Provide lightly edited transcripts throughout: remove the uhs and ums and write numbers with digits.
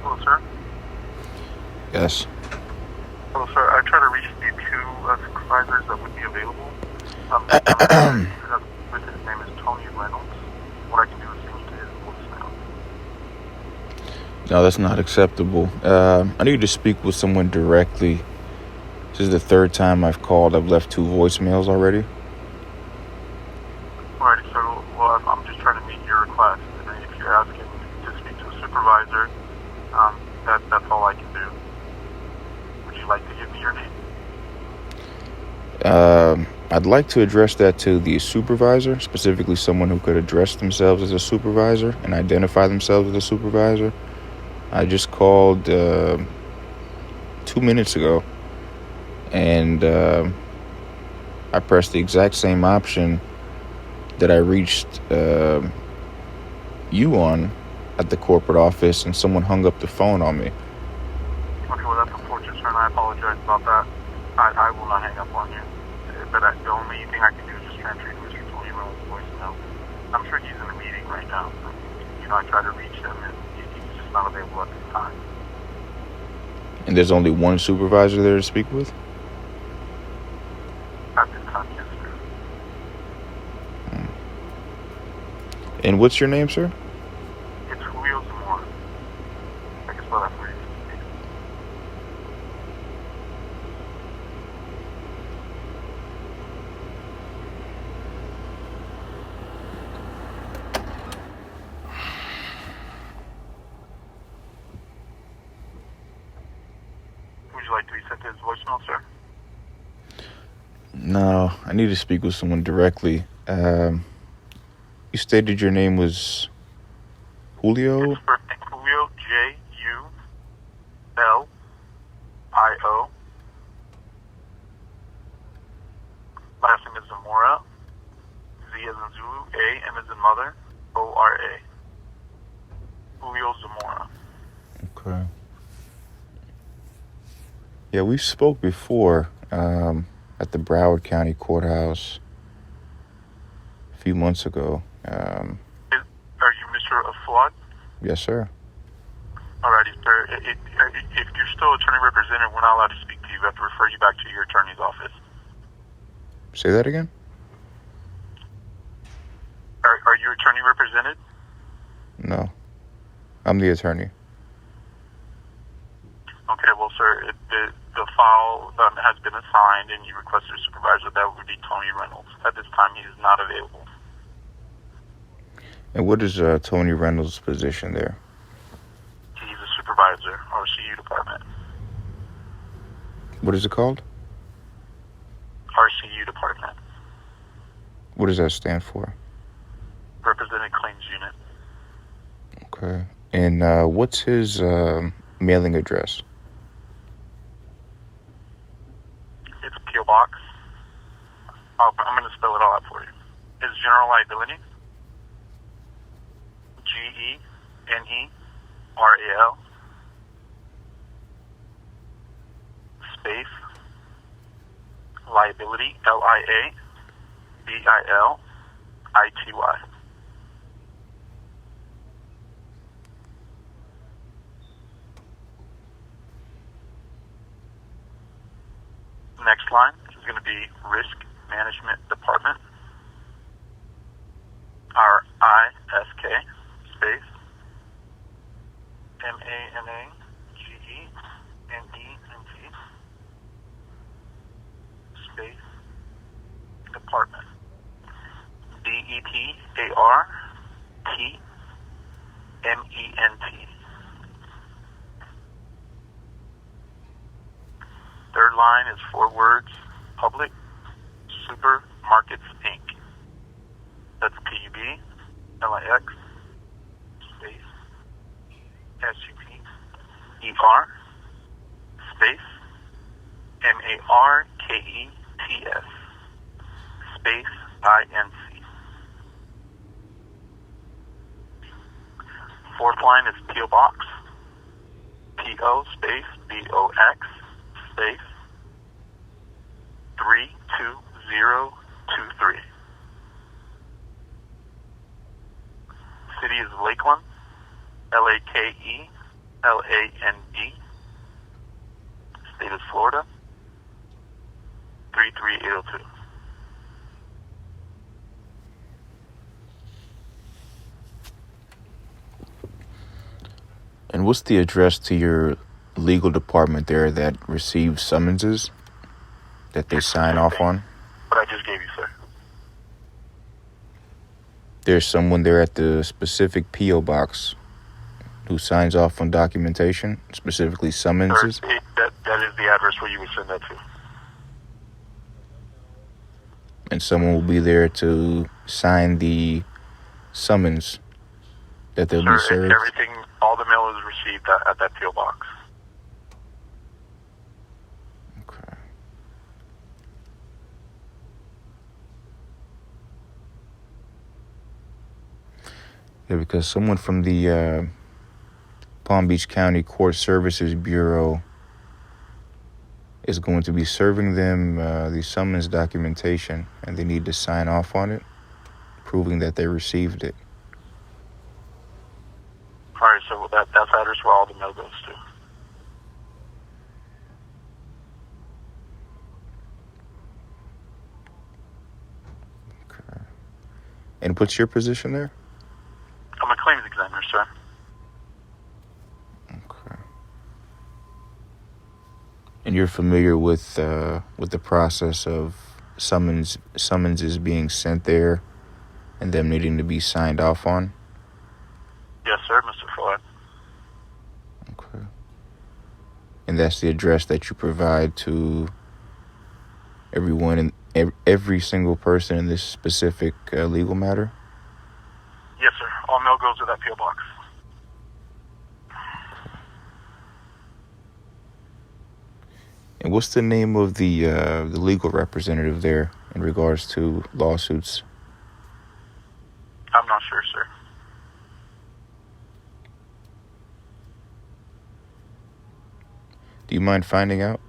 Hello, sir. Yes. Hello, sir. I try to reach the two supervisors that would be available. His name is Tony Reynolds. What I can do is send you to his voicemail. No, that's not acceptable. I need to speak with someone directly. This is the third time I've called. I've left 2 voicemails already. Alrighty, sir. Well, I'm just trying to meet your request. And if you're asking to speak to a supervisor, that's all I can do. Would you like to give me your name? I'd like to address that to the supervisor, specifically someone who could address themselves as a supervisor and identify themselves as a supervisor. I just called 2 minutes ago, and I pressed the exact same option that I reached you on at the corporate office, and someone hung up the phone on me. Okay, well, that's unfortunate, sir, and I apologize about that. I will not hang up on you. But the only thing I can do is just transfer you to Mr. Tony Reynolds' voicemail. I'm sure he's in a meeting right now. I try to reach him, and he's just not available at this time. And there's only one supervisor there to speak with? At this time, yes, sir. And what's your name, sir? It's Julio Zamora. I can spell that for you. Would you like to be sent to his voicemail, sir? No, I need to speak with someone directly. You stated your name was Julio? It's first name Julio, Julio. Last name is Zamora. Z as in Zulu, A, M as in mother, O-R-A. Julio Zamora. Okay. Yeah, we spoke before at the Broward County Courthouse a few months ago. Are you Mr. Aflad? Yes, sir. Alrighty, sir. If you're still attorney representative, we're not allowed to speak to you. We have to refer you back to your attorney's office. Say that again? Are you attorney represented? No. I'm the attorney. Okay, well, sir, the file has been assigned and you requested a supervisor. That would be Tony Reynolds. At this time, he is not available. And what is Tony Reynolds' position there? He's a supervisor, RCU department. What is it called? RCU department. What does that stand for? Represented Claims Unit. Okay. And what's his mailing address? It's P.O. Box. I'm going to spell it all out for you. It's General Liability. General space liability liability. Next line is going to be Risk Management Department. RISK space MANAGENENT space Department. DEPARTMENT. Third line is 4 words, Public Supermarkets Inc. That's PUBLIX space SUPER space MARKETS space INC. Fourth line is P.O. Box, P.O. space B.O.X space 32023. City is Lakeland, LAKELAND, Land, state is Florida, 33802. And what's the address to your legal department there that receives summonses that they sign off on? What I just gave you, sir. There's someone there at the specific P.O. box who signs off on documentation, specifically summonses? Sir, that is the address where you would send that to. And someone will be there to sign the summons that they'll be served? Everything, all the mail is received at that P.O. box. Okay. Yeah, because someone from the Palm Beach County Court Services Bureau is going to be serving them the summons documentation, and they need to sign off on it, proving that they received it. All right, so that's the address where all the mail goes to. Okay. And what's your position there? I'm a claims examiner, sir. Okay. And you're familiar with the process of summonses being sent there and them needing to be signed off on? Yes, sir, Mr. Floyd. Okay. And that's the address that you provide to everyone and every single person in this specific legal matter? Yes, sir. All mail goes to that P.O. box. And what's the name of the legal representative there in regards to lawsuits? I'm not sure, sir. Do you mind finding out?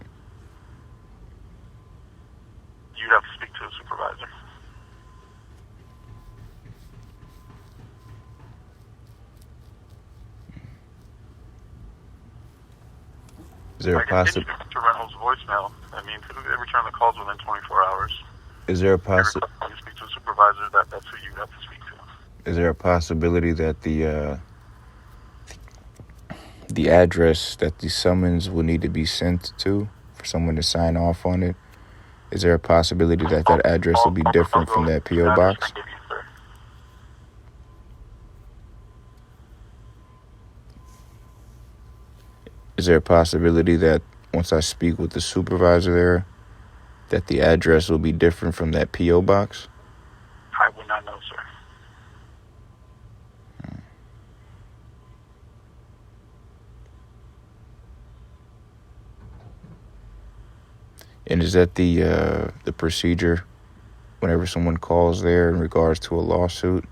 You'd have to speak to a supervisor. Is there a possibility? To Reynolds' voicemail. I mean, they return the calls within 24 hours. Is there a possibility? You speak to a supervisor, that's who you have to speak to. Is there a possibility that the address that the summons will need to be sent to for someone to sign off on it? Is there a possibility that that address will be different from that P.O. box? Is there a possibility that once I speak with the supervisor there, that the address will be different from that P.O. box? I would not know, sir. And is that the procedure whenever someone calls there in regards to a lawsuit?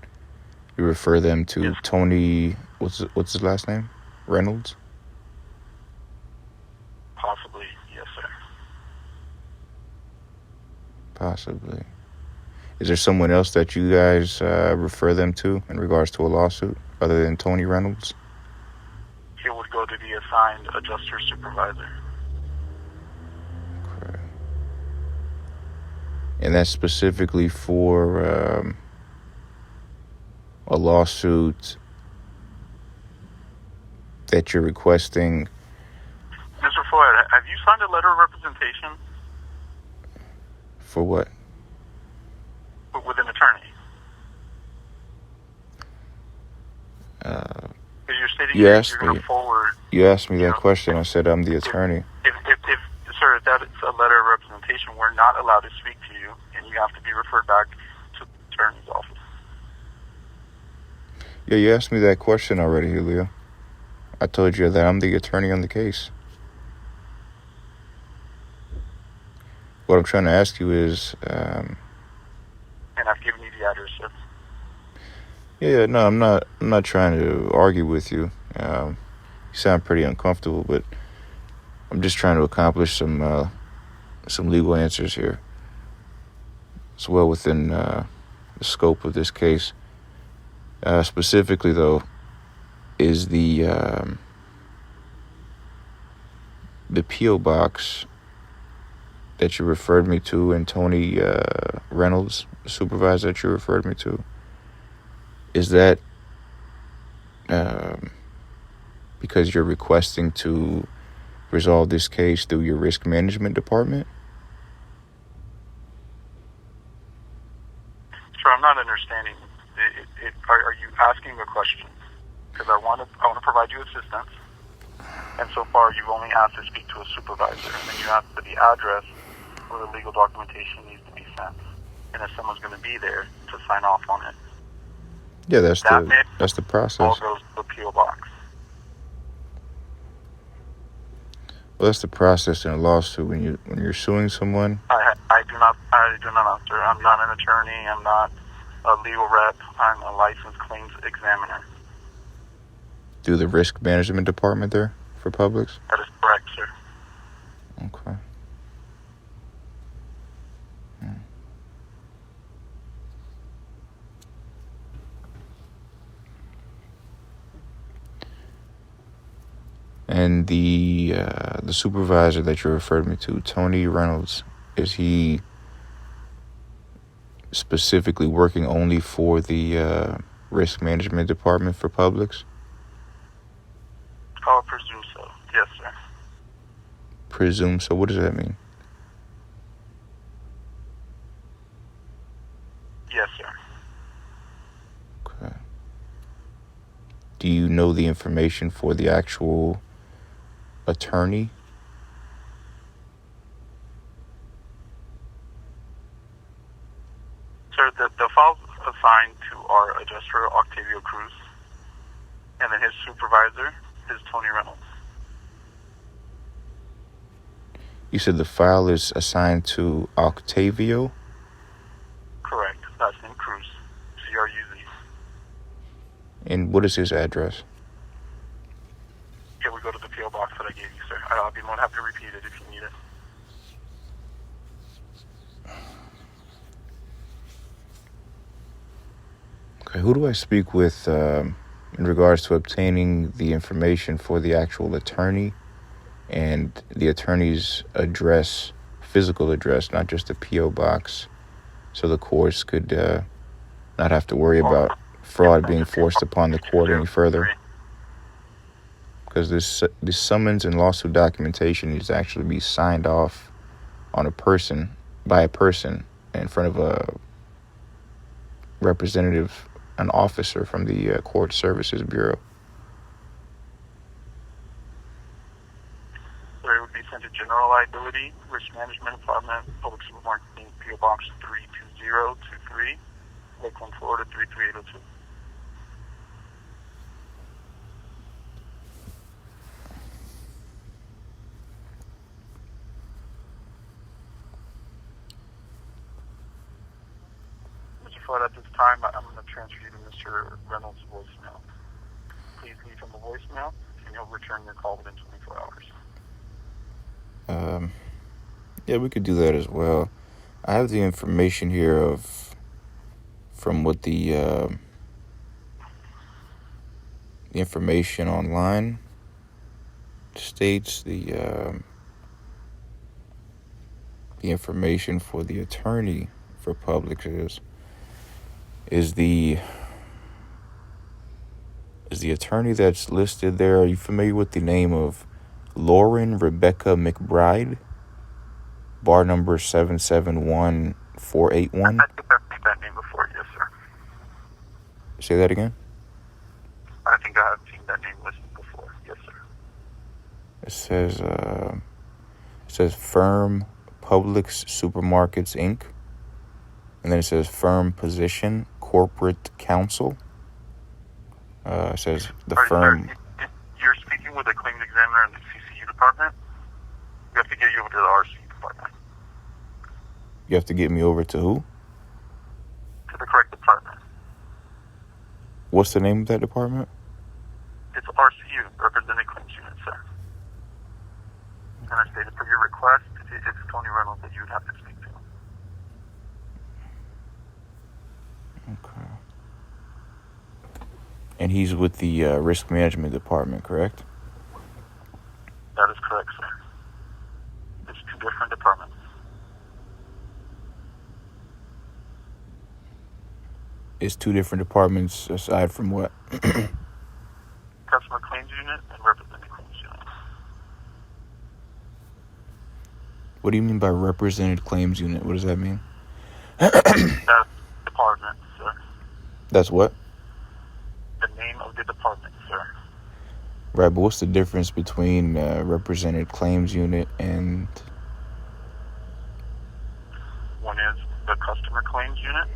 You refer them to Yes. Tony, what's his last name? Reynolds? Possibly, yes, sir. Possibly. Is there someone else that you guys refer them to in regards to a lawsuit other than Tony Reynolds? He would go to the assigned adjuster supervisor. Okay. And that's specifically for a lawsuit that you're requesting. Mr. Floyd, have you signed a letter of representation For what? with an attorney? Because you're stating You you're asked going me. to forward. You asked me that question. I said I'm the attorney. If sir, if that is a letter of representation, we're not allowed to speak to you, and you have to be referred back to the attorney's office. Yeah, you asked me that question already, Julio. I told you that I'm the attorney on the case. What I'm trying to ask you is, And I've given you the address, sir. yeah, no, I'm not trying to argue with you. You sound pretty uncomfortable, but I'm just trying to accomplish some legal answers here. It's well within the scope of this case. Specifically, though, is the the P.O. box that you referred me to, and Tony Reynolds, the supervisor that you referred me to, is that because you're requesting to resolve this case through your risk management department? Sir, I'm not understanding. Are you asking a question? Because I want to provide you assistance, and so far you've only asked to speak to a supervisor, and then you asked for the address where the legal documentation needs to be sent, and if someone's going to be there to sign off on it. Yeah, that's the process. All goes to the P.O. box. Well, that's the process in a lawsuit when you're suing someone. I do not answer. I'm not an attorney. I'm not a legal rep. I'm a licensed claims examiner. Do the risk management department there for Publix? That is correct, sir. Okay. And the supervisor that you referred me to, Tony Reynolds, is he specifically working only for the risk management department for Publix? I would presume so. Yes, sir. Presume so? What does that mean? Yes, sir. Okay. Do you know the information for the actual attorney? Sir, the file's assigned to our adjuster, Octavio Cruz, and then his supervisor is Tony Reynolds. You said the file is assigned to Octavio? Correct. Last name Cruz. C-R-U-Z. And what is his address? Here we go to the P.O. box that I gave you, sir. I'll be more than happy to repeat it if you need it. Okay, who do I speak with in regards to obtaining the information for the actual attorney and the attorney's address, physical address, not just the P.O. box, so the courts could not have to worry about fraud being forced upon the court any further? Because this summons and lawsuit documentation needs to actually be signed off on by a person in front of a representative, an officer from the Court Services Bureau. So it would be sent to General Liability, Risk Management Department, Public Supermarket, P.O. Box 32023, Lakeland, Florida 33802. At this time, I'm going to transfer you to Mr. Reynolds' voicemail. Please leave him a voicemail, and he'll return your call within 24 hours. Yeah, we could do that as well. I have the information here from what the information online states. The information for the attorney for Publix is the attorney that's listed there. Are you familiar with the name of Lauren Rebecca McBride? Bar number 771481. I think I've seen that name before, yes, sir. Say that again? I think I have seen that name listed before, yes, sir. It says Firm Publix Supermarkets Inc. And then it says Firm Position Corporate Counsel. It says the firm. Sir, you're speaking with a claims examiner in the CCU department. We have to get you over to the RC department. You have to get me over to who? To the correct department. What's the name of that department? It's RCU, Represented Claims Unit, sir. And I stated for your request, it's Tony Reynolds that you would have to speak to. Okay. And he's with the risk management department, correct? That is correct, sir. is two different departments aside from what? Customer claims unit and representative claims unit. What do you mean by represented claims unit? What does that mean? That's department, sir. That's what? The name of the department, sir. Right, but what's the difference between represented claims unit and... One is the customer claims unit,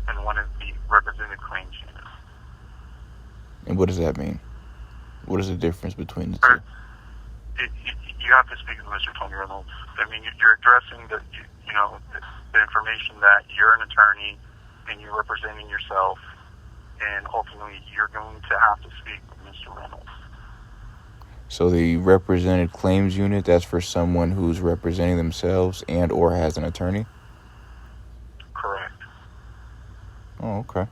and one is the represented claims unit. And what does that mean? What is the difference between the two? You have to speak to Mr. Tony Reynolds. I mean, you're addressing the information that you're an attorney and you're representing yourself, and ultimately you're going to have to speak with Mr. Reynolds. So the represented claims unit, that's for someone who's representing themselves and or has an attorney? Correct. Oh, okay.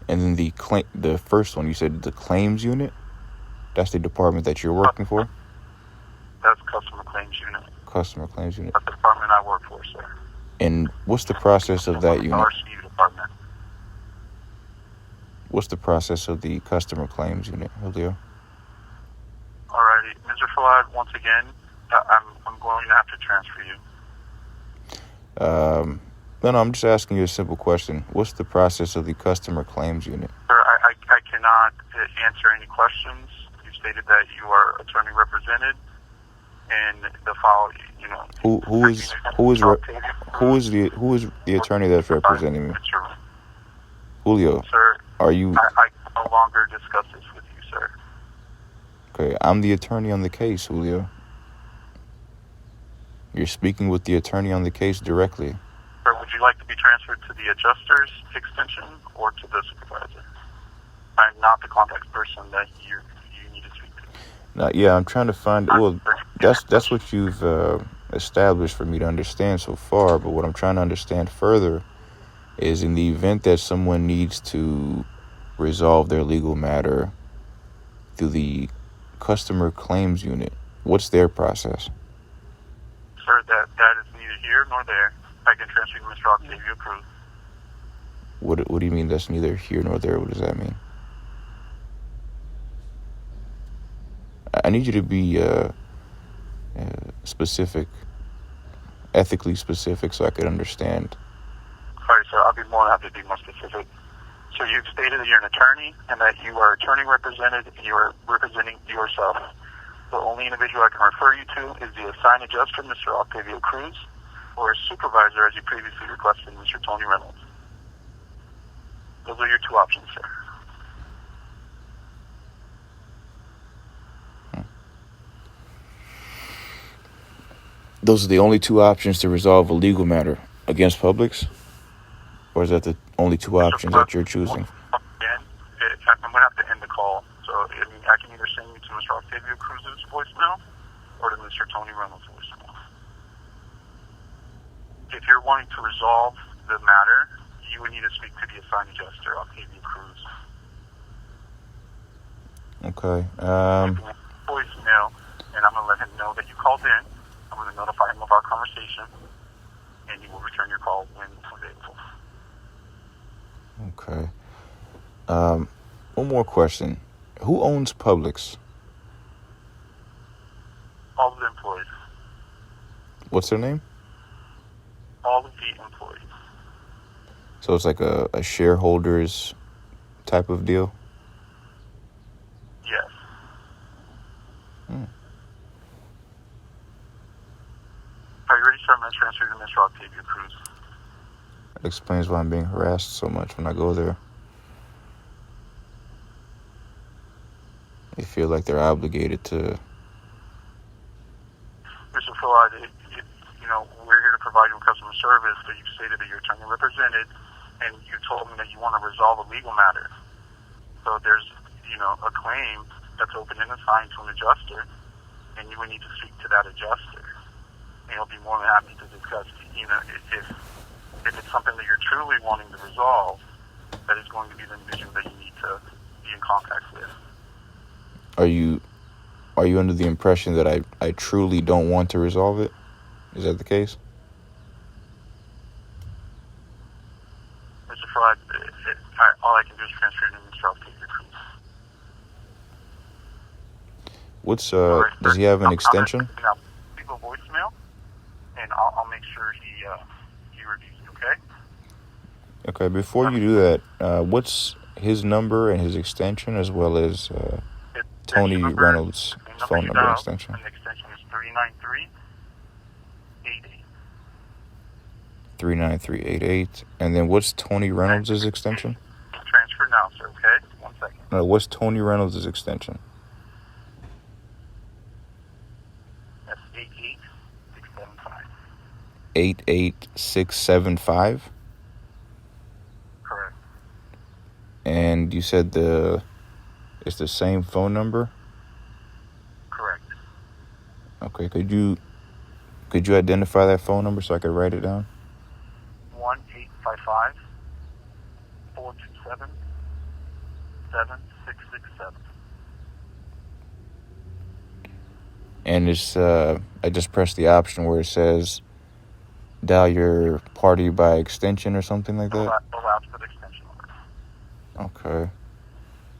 And then the first one, you said the claims unit? That's the department that you're working for? That's customer claims unit. Customer claims unit. That's the department I work for, sir. And what's the process of that unit? RCU department. What's the process of the customer claims unit, Julio? Alrighty, Mr. Fawad, once again, I'm going to have to transfer you. No, I'm just asking you a simple question. What's the process of the customer claims unit? Sir, I cannot answer any questions. You stated that you are attorney represented, and the file, Who is the attorney that's representing me? Julio, Sir, are you? I can no longer discuss this with you, sir. Okay, I'm the attorney on the case, Julio. You're speaking with the attorney on the case directly. Sir, would you like to be transferred to the adjuster's extension or to the supervisor? I'm not the contact person that you need to speak to. Yeah, I'm trying to find. Well, that's what you've established for me to understand so far. But what I'm trying to understand further is, in the event that someone needs to resolve their legal matter through the customer claims unit, what's their process? Sir, that is neither here nor there. I can transfer you to Mr. Octavio Cruz. What do you mean that's neither here nor there? What does that mean? I need you to be specific, ethically specific, so I could understand. Sorry, sir. I'll be more than happy to be more specific. So you've stated that you're an attorney and that you are attorney represented. You are representing yourself. The only individual I can refer you to is the assigned adjuster, Mr. Octavio Cruz, or a supervisor, as you previously requested, Mr. Tony Reynolds. Those are your two options, sir. Those are the only two options to resolve a legal matter against Publix? Or is that the only two options that you're choosing? Again, I'm going to have to end the call. So I can either send you to Mr. Octavio Cruz's voicemail or to Mr. Tony Reynolds' voicemail. If you're wanting to resolve the matter, you would need to speak to the assigned adjuster, Octavio Cruz. Okay. Voicemail, and I'm going to let him know that you called in. I'm going to notify him of our conversation, and he will return your call when available. Okay. One more question. Who owns Publix? All of the employees. What's their name? All of the employees. So it's like a shareholders type of deal? Yes. Are you ready, sir? I'm going to transfer you to Mr. Octavio Cruz. That explains why I'm being harassed so much when I go there. They feel like they're obligated to... Mr. Fawad, we're here to provide you with customer service, but you've stated that you're attorney represented, and you told me that you want to resolve a legal matter. So there's, a claim that's open and assigned to an adjuster, and you would need to speak to that adjuster. And he'll be more than happy to discuss, if it's something that you're truly wanting to resolve, that is going to be the individual that you need to be in contact with. Are you under the impression that I truly don't want to resolve it? Is that the case? Alright, all I can do is transfer you to yourself to your proof. What's Alright, does sir. he have an extension? Now, leave a voicemail, and I'll make sure he reviews it, okay? Okay, before you do that, what's his number and his extension, as well as Tony Reynolds' phone number and extension? And the extension is 393-88. 39388. And then what's Tony Reynolds' extension? Transfer now, sir, okay? 1 second. No, what's Tony Reynolds' extension? That's 88675. 88675? Correct. And you said it's the same phone number? Correct. Okay, could you identify that phone number so I could write it down? 1-855-427-7667. And it's I just pressed the option where it says dial your party by extension or something like that? Allows for the extension number. Okay.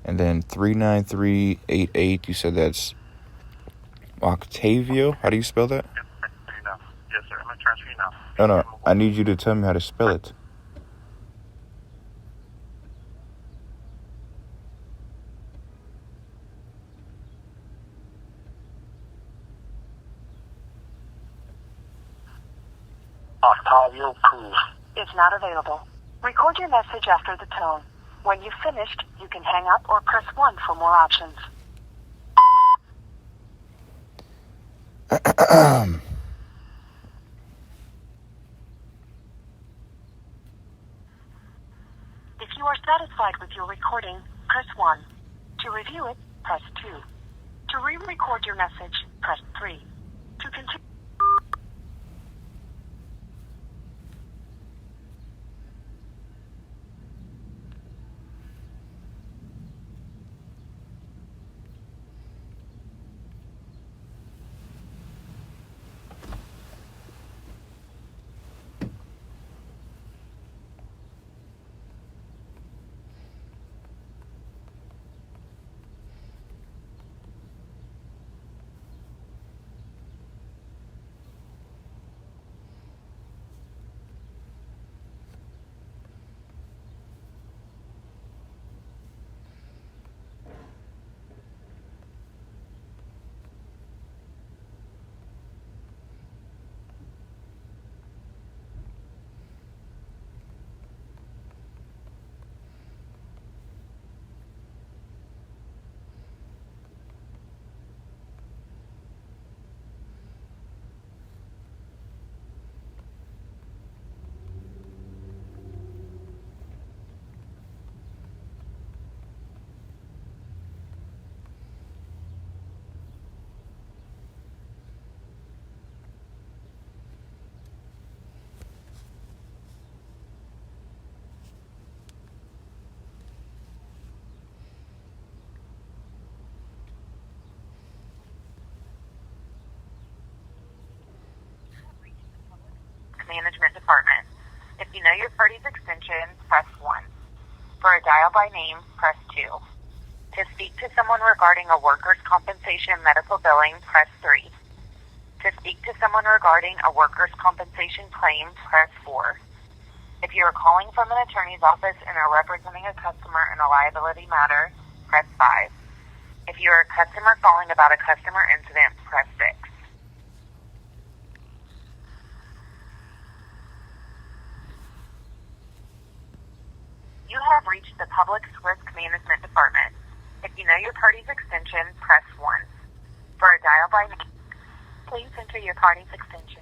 And then 39388, you said that's Octavio? How do you spell that? Yes, sir. I'm going to transfer you now. No, I need you to tell me how to spell it. Octavio Cruz. Is not available. Record your message after the tone. When you've finished, you can hang up or press 1 for more options. If you are satisfied with your recording, press 1. To review it, press 2. To re-record your message, press 3. To continue... Management Department. If you know your party's extension, press 1. For a dial by name, press 2. To speak to someone regarding a workers' compensation medical billing, press 3. To speak to someone regarding a workers' compensation claim, press 4. If you are calling from an attorney's office and are representing a customer in a liability matter, press 5. If you are a customer calling about a customer incident, press 6. You have reached the Publix Risk Management Department. If you know your party's extension, press 1. For a dial by name, please enter your party's extension.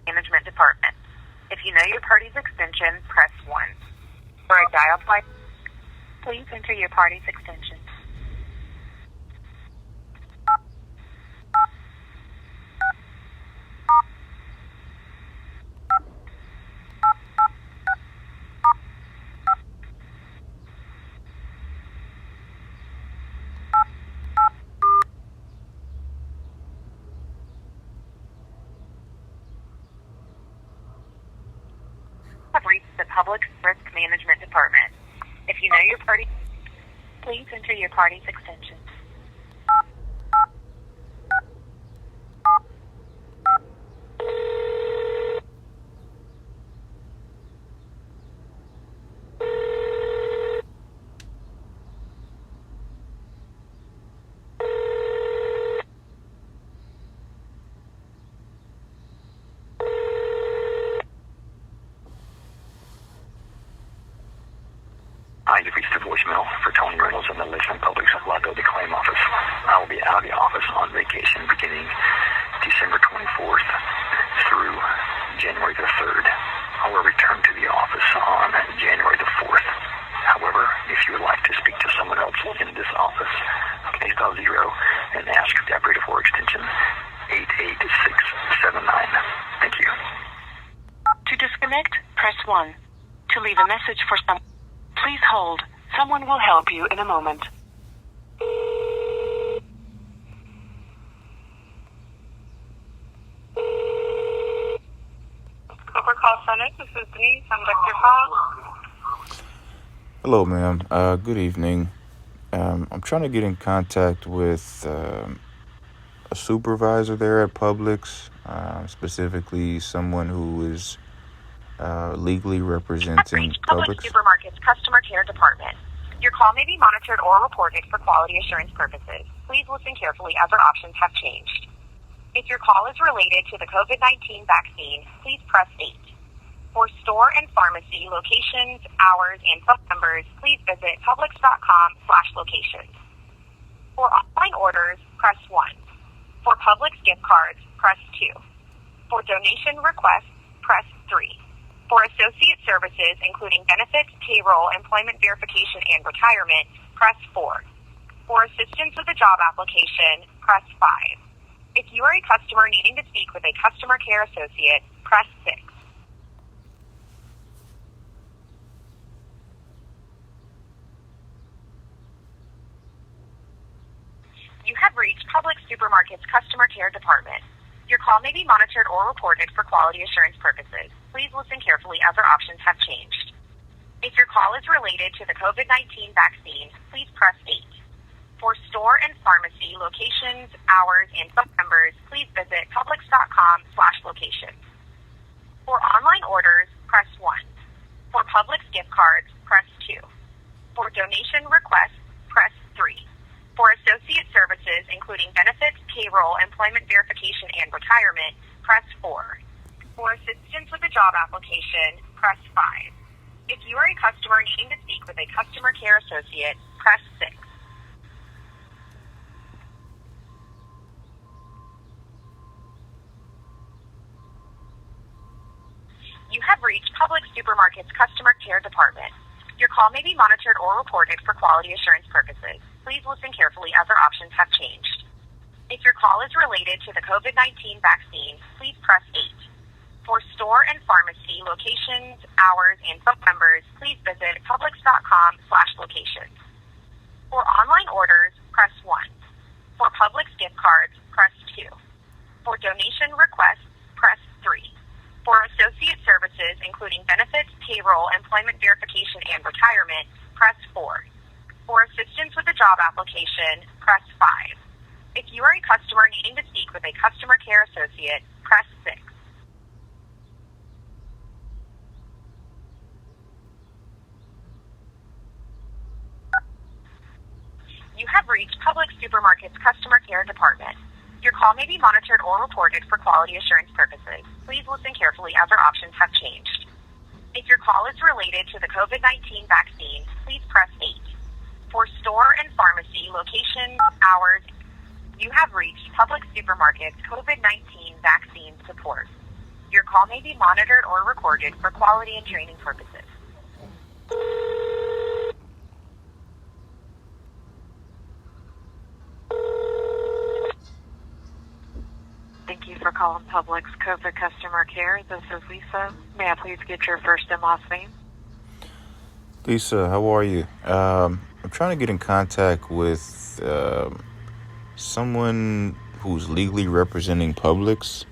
Management Department. If you know your party's extension, press 1. For a dial by, please enter your party's extension. have reached the Public Risk Management Department. If you know your party, please enter your party's extension. Hi, you've reached the voicemail for Tony Reynolds in the Lisbon Publix Liability Claim Office. I will be out of the office on vacation beginning December 24th through January the 3rd. I will return to the office on January the 4th. However, if you would like to speak to someone else in this office, please dial 0 and ask the operator for extension 88679. Thank you. To disconnect, press 1. To leave a message for someone, please hold. Someone will help you in a moment. Cooper Call Center, this is Denise. I'm Dr. Hall. Hello, ma'am. Good evening. I'm trying to get in contact with a supervisor there at Publix, specifically someone who is legally representing Publix Publix. Supermarket's Customer Care Department. Your call may be monitored or recorded for quality assurance purposes. Please listen carefully as our options have changed. If your call is related to the COVID-19 vaccine, please press 8. For store and pharmacy locations, hours, and phone numbers, please visit publix.com/locations. For online orders, press 1. For Publix gift cards, press 2. For donation requests, press 3. For associate services, including benefits, payroll, employment verification, and retirement, press 4. For assistance with a job application, press 5. If you are a customer needing to speak with a customer care associate, press 6. You have reached Publix Supermarket's Customer Care Department. Your call may be monitored or recorded for quality assurance purposes. Please listen carefully as our options have changed. If your call is related to the COVID-19 vaccine, please press 8. For store and pharmacy locations, hours, and phone numbers, please visit publix.com/locations. For online orders, press 1. For Publix gift cards, press 2. For donation requests, press 3. For associate services, including benefits, payroll, employment verification, and retirement, press 4. For assistance with a job application, press 5. If you are a customer needing to speak with a customer care associate, press 6. You have reached Publix Supermarket's Customer Care Department. Your call may be monitored or recorded for quality assurance purposes. Please listen carefully as our options have changed. If your call is related to the COVID-19 vaccine, please press 8. For store and pharmacy locations, hours, and phone numbers, please visit publix.com/locations. For online orders, press 1. For Publix gift cards, press 2. For donation requests, press 3. For associate services, including benefits, payroll, employment verification, and retirement, press 4. For assistance with a job application, press 5. If you are a customer needing to speak with a customer care associate, press 6. You have reached Publix Supermarket's Customer Care Department. Your call may be monitored or recorded for quality assurance purposes. Please listen carefully as our options have changed. If your call is related to the COVID-19 vaccine, please press 8. For store and pharmacy locations, hours, you have reached Publix Supermarket's COVID-19 vaccine support. Your call may be monitored or recorded for quality and training purposes. Thank you for calling Publix COVID Customer Care. This is Lisa. May I please get your first and last name? Lisa, how are you? I'm trying to get in contact with someone who's legally representing Publix.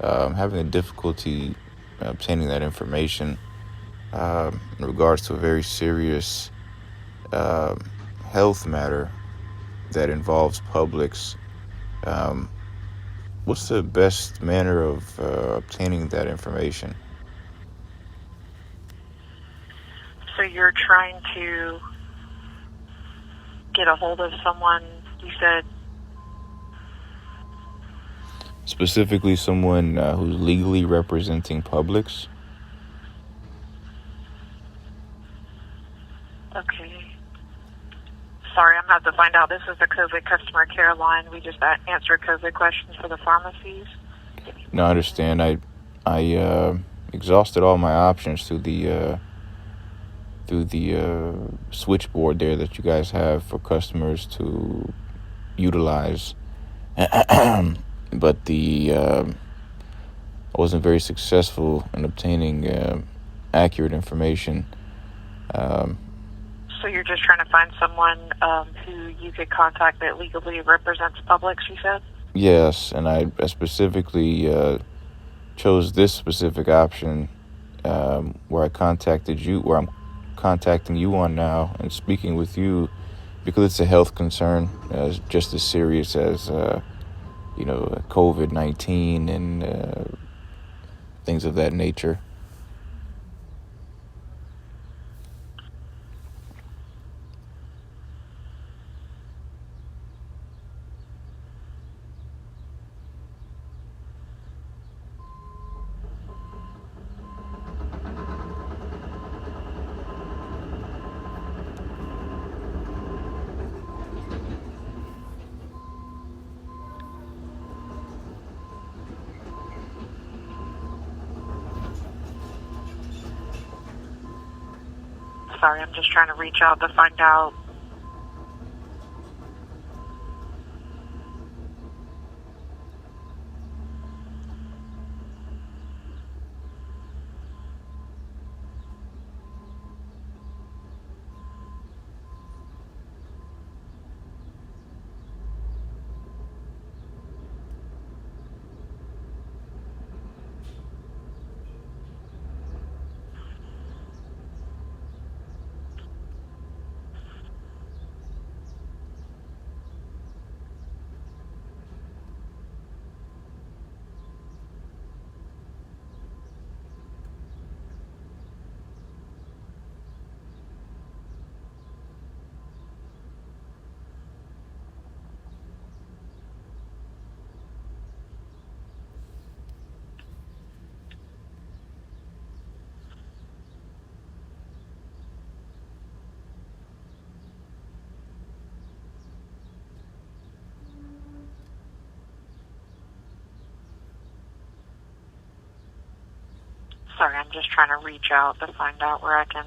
I'm having a difficulty obtaining that information. in regards to a very serious health matter that involves Publix. What's the best manner of obtaining that information? So you're trying to get a hold of someone, you said? Specifically, someone who's legally representing Publix. Okay. Sorry, I'm going to have to find out. This is the COVID customer care line. We just answer COVID questions for the pharmacies. No, I understand. I exhausted all my options through the switchboard there that you guys have for customers to utilize, but I wasn't very successful in obtaining accurate information. So you're just trying to find someone who you could contact that legally represents Publix, you said? Yes, and I specifically chose this specific option where I contacted you, where I'm contacting you on now and speaking with you, because it's a health concern, just as serious as COVID-19 and things of that nature. Sorry, I'm just trying to reach out to find out. Sorry, I'm just trying to reach out to find out where I can.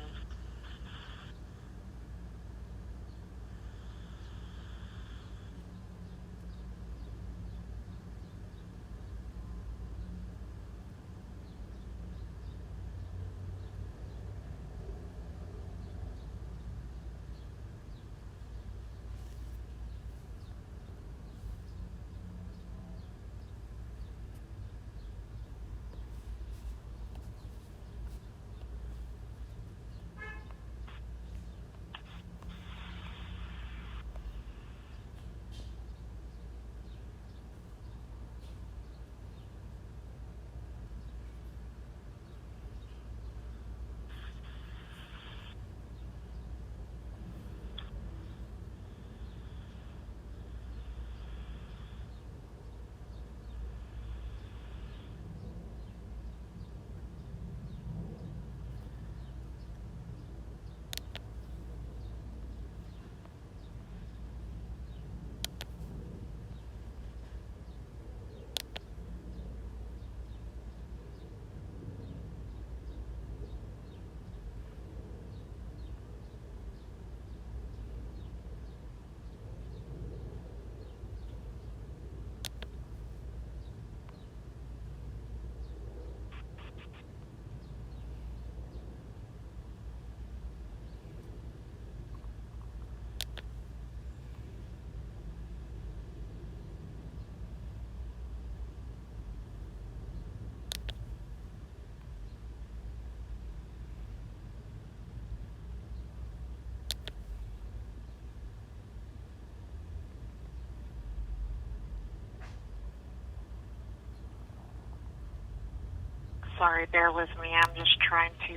Sorry, bear with me. I'm just trying to...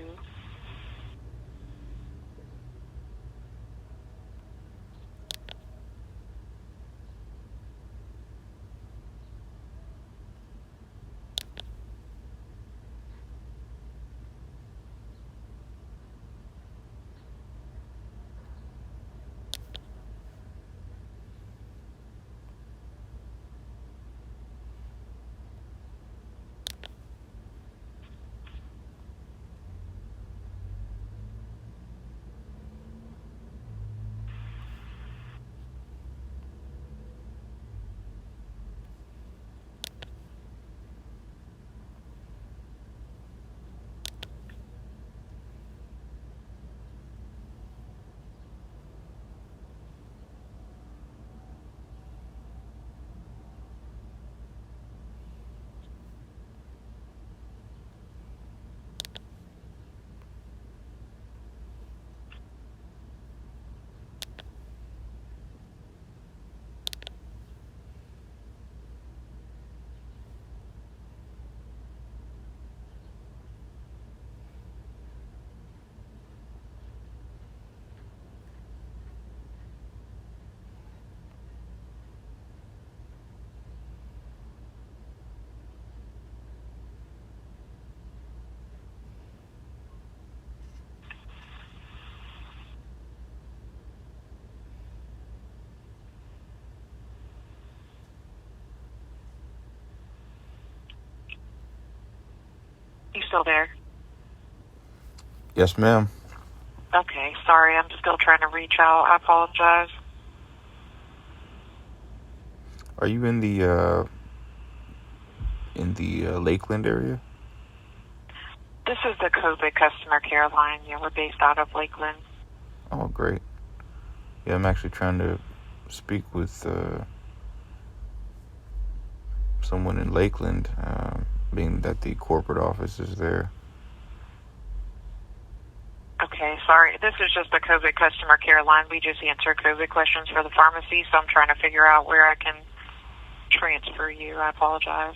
You still there? Yes, ma'am. Okay, sorry, I'm still trying to reach out. I apologize. Are you in the Lakeland area? This is the COVID customer care line. Yeah, we're based out of Lakeland. Oh, great. Yeah, I'm actually trying to speak with someone in Lakeland, being that the corporate office is there. Okay, sorry. This is just the COVID customer care line. We just answer COVID questions for the pharmacy, so I'm trying to figure out where I can transfer you. I apologize.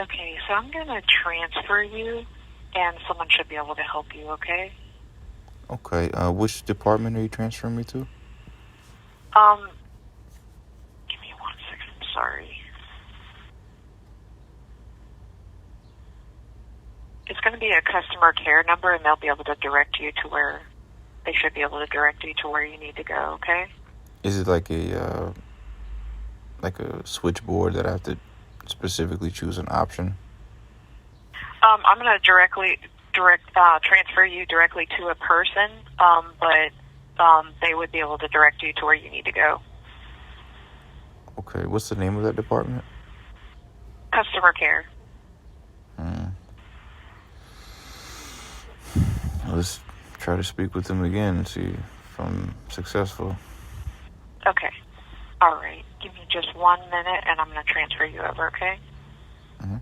Okay, so I'm going to transfer you, and someone should be able to help you, okay? Okay, which department are you transferring me to? Give me 1 second, sorry. It's going to be a customer care number, and they'll be able to direct you to where, they should be able to direct you to where you need to go, okay? Is it like a switchboard that I have to specifically choose an option? I'm going to transfer you directly to a person, but they would be able to direct you to where you need to go. Okay, what's the name of that department? Customer care. let's try to speak with them again and see if I'm successful. Okay. All right. Give me just 1 minute, and I'm going to transfer you over, okay? Mm-hmm.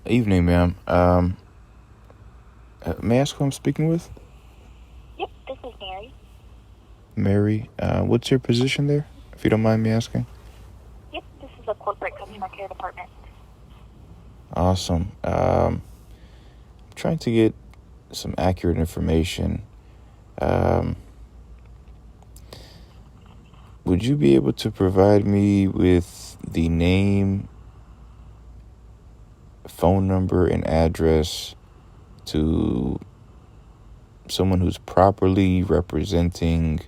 Evening, ma'am. May I ask who I'm speaking with? Yep, this is Mary. Mary. What's your position there, if you don't mind me asking? Yep, this is a corporate customer care department. Awesome. I'm trying to get some accurate information. Would you be able to provide me with the name, phone number, and address to someone who's properly representing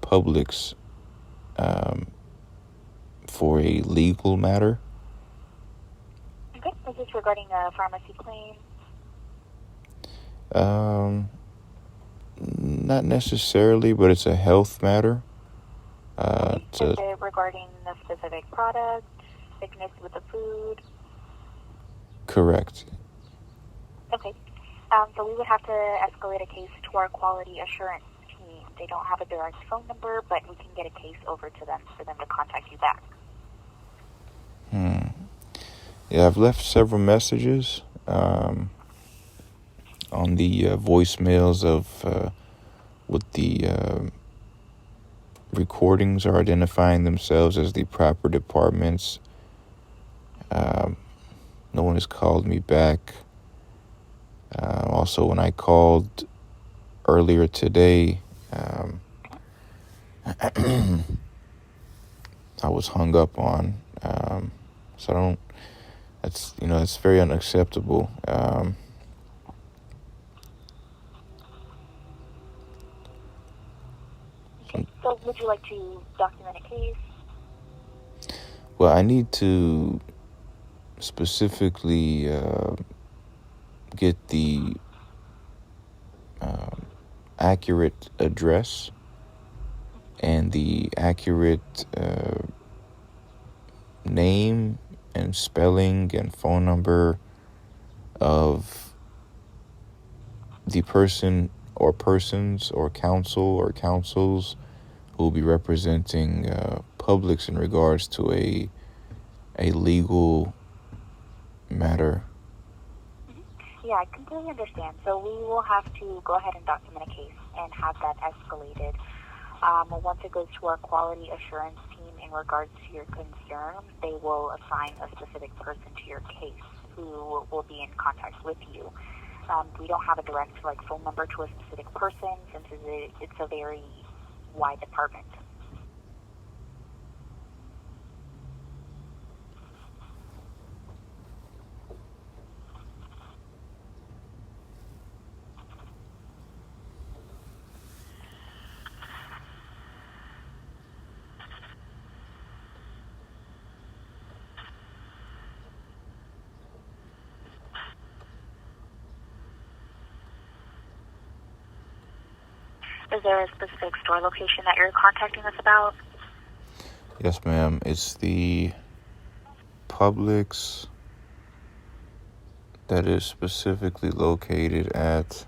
Publix for a legal matter? Okay, is this regarding a pharmacy claim? Not necessarily, but it's a health matter. Is it regarding a specific product, sickness with the food? Correct. Okay. So we would have to escalate a case to our quality assurance team. They don't have a direct phone number, but we can get a case over to them for them to contact you back. Yeah, I've left several messages on the voicemails of what the recordings are identifying themselves as the proper departments. No one has called me back. Also, when I called earlier today, I was hung up on. So I don't. That's very unacceptable. Okay. So would you like to document a case? Well, I need to specifically get the accurate address and the accurate name and spelling and phone number of the person or persons or counsel or counsels who will be representing Publix in regards to a legal matter. Yeah, I completely understand. So we will have to go ahead and document a case and have that escalated. Once it goes to our quality assurance team in regards to your concern, they will assign a specific person to your case who will be in contact with you. We don't have a direct phone number to a specific person since it's a very wide department. Is there a specific store location that you're contacting us about? Yes, ma'am. It's the Publix that is specifically located at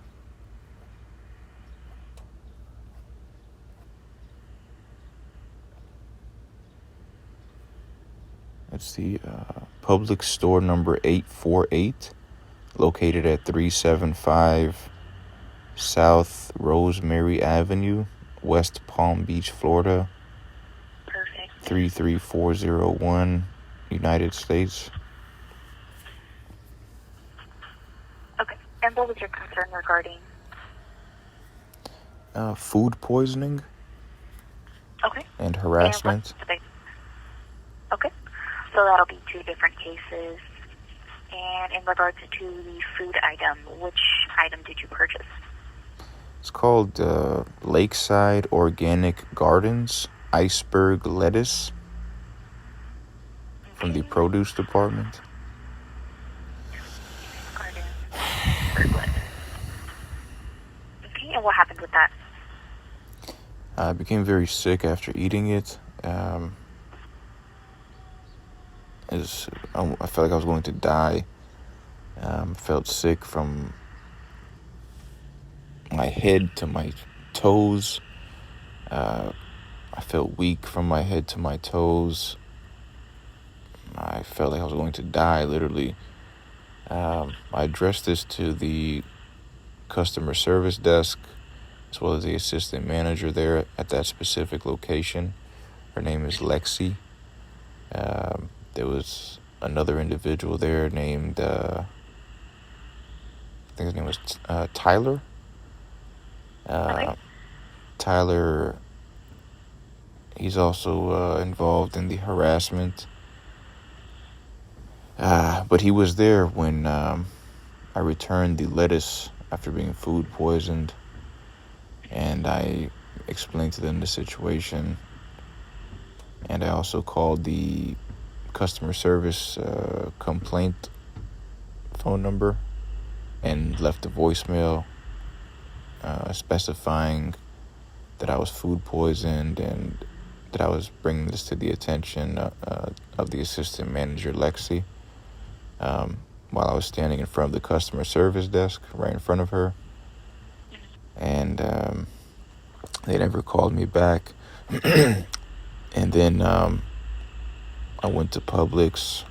Publix store number 848, located at 375 South Rosemary Avenue, West Palm Beach, Florida. Perfect. 33401, United States. Okay. And what was your concern regarding? Food poisoning. Okay. And harassment. Okay. So that'll be two different cases. And in regards to the food item, which item did you purchase? It's called Lakeside Organic Gardens Iceberg Lettuce from the produce department. Okay, and what happened with that? I became very sick after eating it. I felt like I was going to die. Felt sick from my head to my toes. I felt weak from my head to my toes. I felt like I was going to die, literally. I addressed this to the customer service desk as well as the assistant manager there at that specific location. Her name is Lexi. There was another individual there named, I think his name was Tyler. Okay. Tyler, he's also involved in the harassment. But he was there when I returned the lettuce after being food poisoned. And I explained to them the situation. And I also called the customer service complaint phone number and left a voicemail specifying that I was food poisoned and that I was bringing this to the attention of the assistant manager, Lexi, while I was standing in front of the customer service desk right in front of her. And they never called me back. And then I went to Publix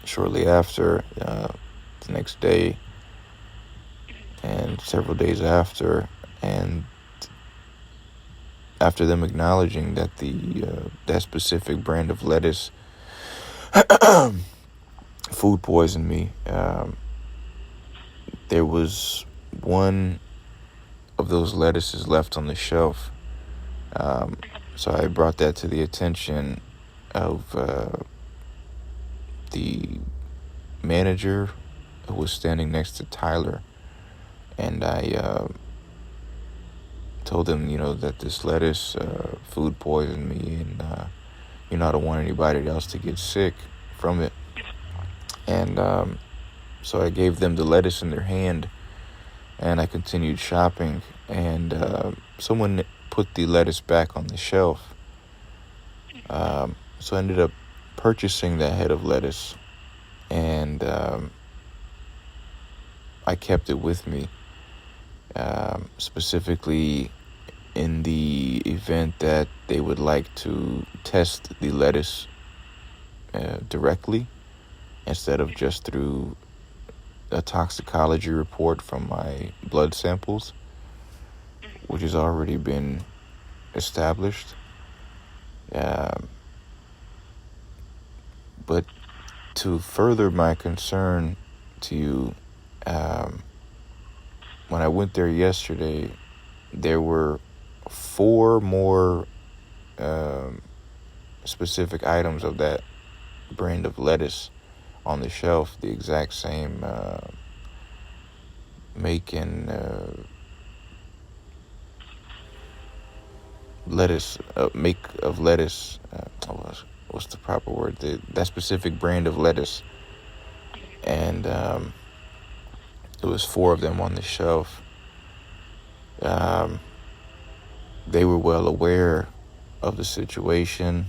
shortly after, the next day and several days after, and after them acknowledging that that specific brand of lettuce food poisoned me, there was one of those lettuces left on the shelf. So I brought that to the attention of the manager who was standing next to Tyler. And I told him, that this lettuce food poisoned me, and I don't want anybody else to get sick from it. And so I gave them the lettuce in their hand, and I continued shopping. And someone put the lettuce back on the shelf. So I ended up purchasing that head of lettuce, and I kept it with me, specifically in the event that they would like to test the lettuce directly instead of just through a toxicology report from my blood samples, which has already been established. But to further my concern to you, when I went there yesterday, there were 4 more specific items of that brand of lettuce on the shelf, the exact same make and make of lettuce. What's the proper word? That specific brand of lettuce, and there was 4 of them on the shelf. They were well aware of the situation,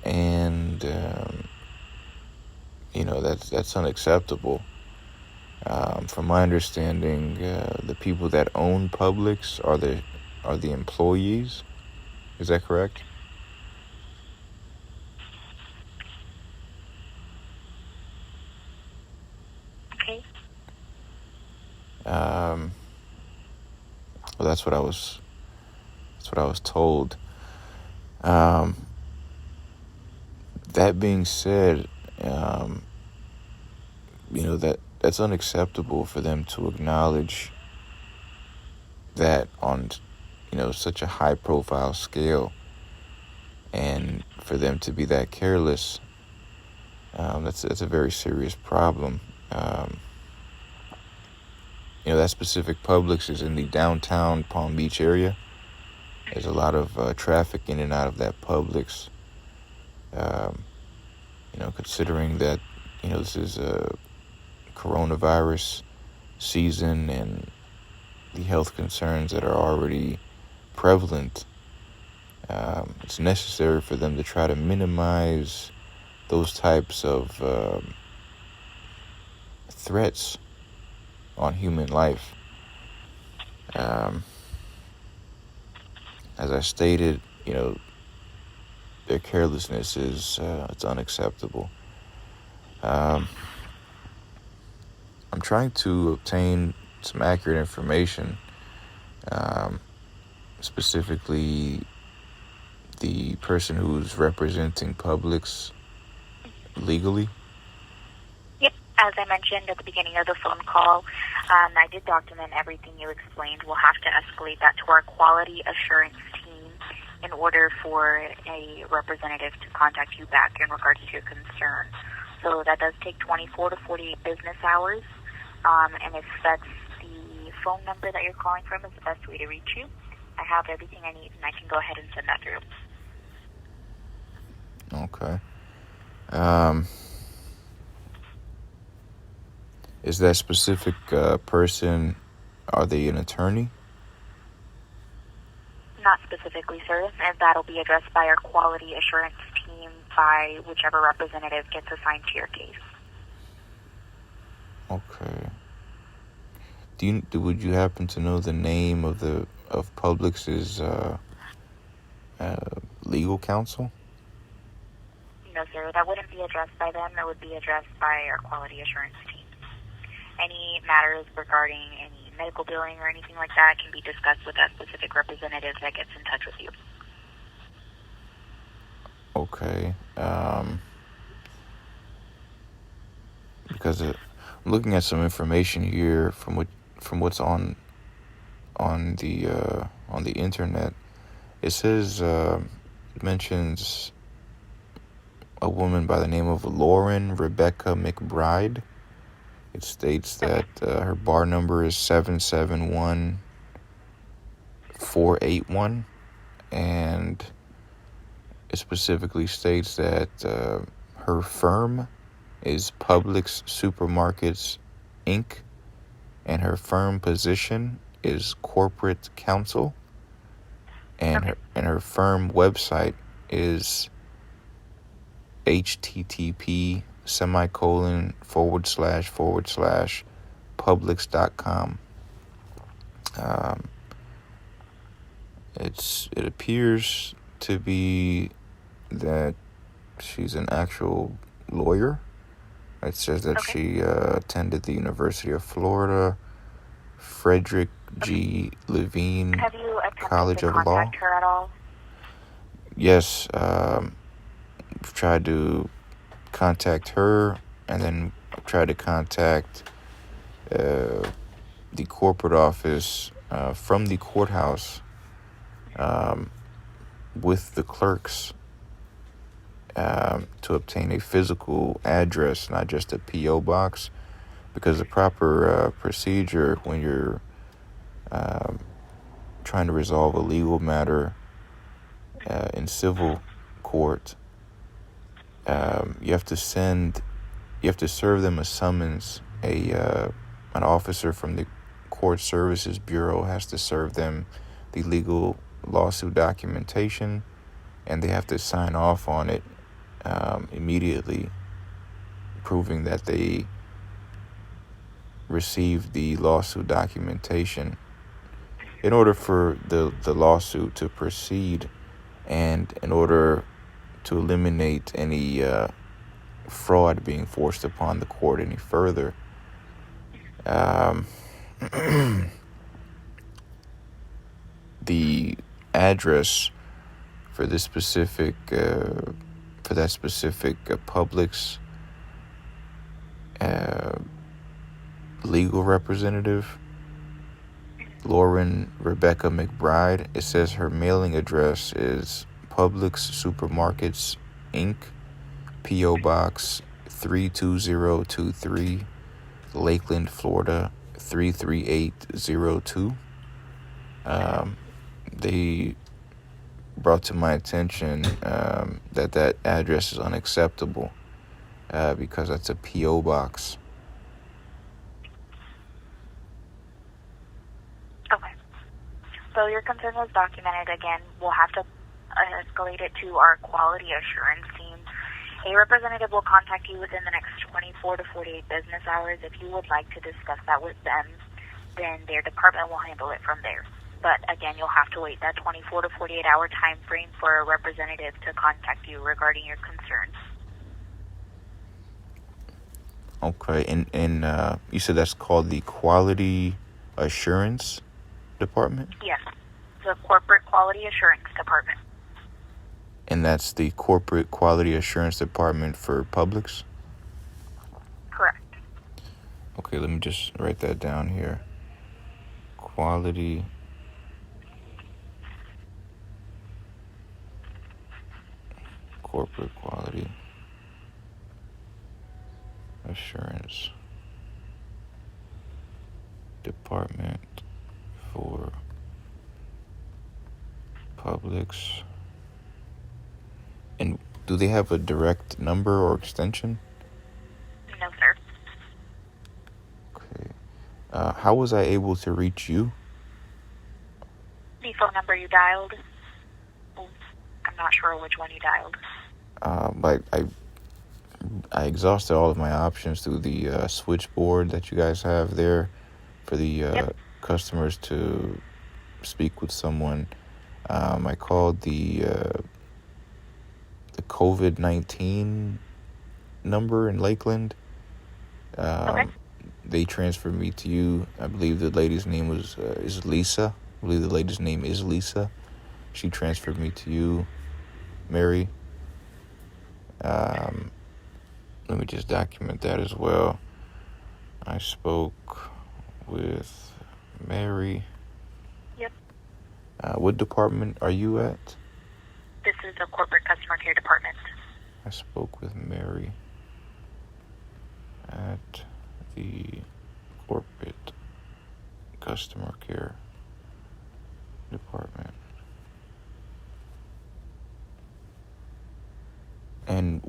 and that's unacceptable. From my understanding, the people that own Publix are the employees. Is that correct? Okay. Well, that's what I was told. That being said, that's unacceptable for them to acknowledge that on such a high profile scale, and for them to be that careless. That's a very serious problem. That specific Publix is in the downtown Palm Beach area. There's a lot of traffic in and out of that Publix. Considering that this is a coronavirus season and the health concerns that are already prevalent, it's necessary for them to try to minimize those types of threats on human life. As I stated, their carelessness is it's unacceptable. I'm trying to obtain some accurate information, specifically the person who's representing Publix legally. Yep, as I mentioned at the beginning of the phone call, I did document everything you explained. We'll have to escalate that to our quality assurance team in order for a representative to contact you back in regards to your concern. So that does take 24 to 48 business hours. And if that's the phone number that you're calling from is the best way to reach you, I have everything I need, and I can go ahead and send that through. Okay. Is that specific person, are they an attorney? Not specifically, sir. And that'll be addressed by our quality assurance team, by whichever representative gets assigned to your case. Okay. Would you happen to know the name of Publix's legal counsel? No, sir. That wouldn't be addressed by them. It would be addressed by our quality assurance team. Any matters regarding any medical billing or anything like that can be discussed with that specific representative that gets in touch with you. Okay. Because I'm looking at some information here from what's on the internet. It says it mentions a woman by the name of Lauren Rebecca McBride. It states that her bar number is 771481, and it specifically states that her firm is Publix Supermarkets, Inc., and her firm position is corporate counsel, and her firm website is http://publix.com. It appears to be that she's an actual lawyer. It says that she attended the University of Florida, Frederick G. Levine Have you attempted College to of Law. contact her at all? yes, we've tried to contact her, and then tried to contact the corporate office from the courthouse with the clerks to obtain a physical address, not just a P.O. box, because the proper procedure when you're trying to resolve a legal matter in civil court, you have to serve them a summons. An officer from the Court Services Bureau has to serve them the legal lawsuit documentation, and they have to sign off on it immediately, proving that they received the lawsuit documentation in order for the lawsuit to proceed, and in order to eliminate any fraud being forced upon the court any further. The address for this specific Publix legal representative, Lauren Rebecca McBride, it says her mailing address is Publix Supermarkets Inc., P.O. Box 32023, Lakeland, Florida 33802. They brought to my attention that address is unacceptable because that's a P.O. box. Okay. So your concern was documented. Again, we'll have to escalate it to our quality assurance team. A representative will contact you within the next 24 to 48 business hours. If you would like to discuss that with them, then their department will handle it from there. But again, you'll have to wait that 24 to 48 hour time frame for a representative to contact you regarding your concerns. Okay, and you said that's called the Quality Assurance Department? Yes, the Corporate Quality Assurance Department. And that's the Corporate Quality Assurance Department for Publix? Correct. Okay, let me just write that down here. Corporate Quality Assurance Department for Publix. And do they have a direct number or extension? No, sir. Okay. How was I able to reach you? The phone number you dialed? I'm not sure which one you dialed. I exhausted all of my options through the switchboard that you guys have there for the customers to speak with someone. I called the COVID-19 number in Lakeland. Okay. They transferred me to you. I believe the lady's name is Lisa. I believe the lady's name is Lisa. She transferred me to you, Mary. Let me just document that as well. I spoke with Mary. Yep. What department are you at? This is the Corporate Customer Care Department. I spoke with Mary at the Corporate Customer Care Department. And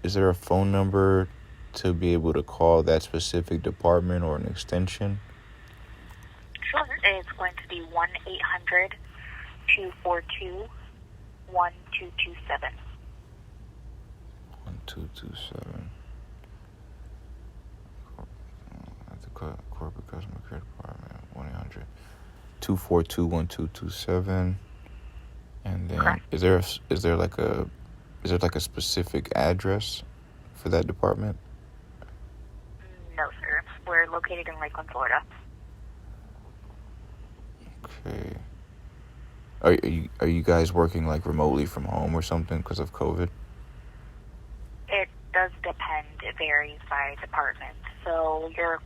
is there a phone number to be able to call that specific department or an extension? Sure. It's going to be 1-800-242-1227. 1227. At the Corporate Customer Care Department, 1-800-242-1227. And then Correct. is there like a specific address for that department? No, sir. We're located in Lakeland, Florida. Okay. Are you guys working like remotely from home or something because of COVID? It does depend. It varies by department. So the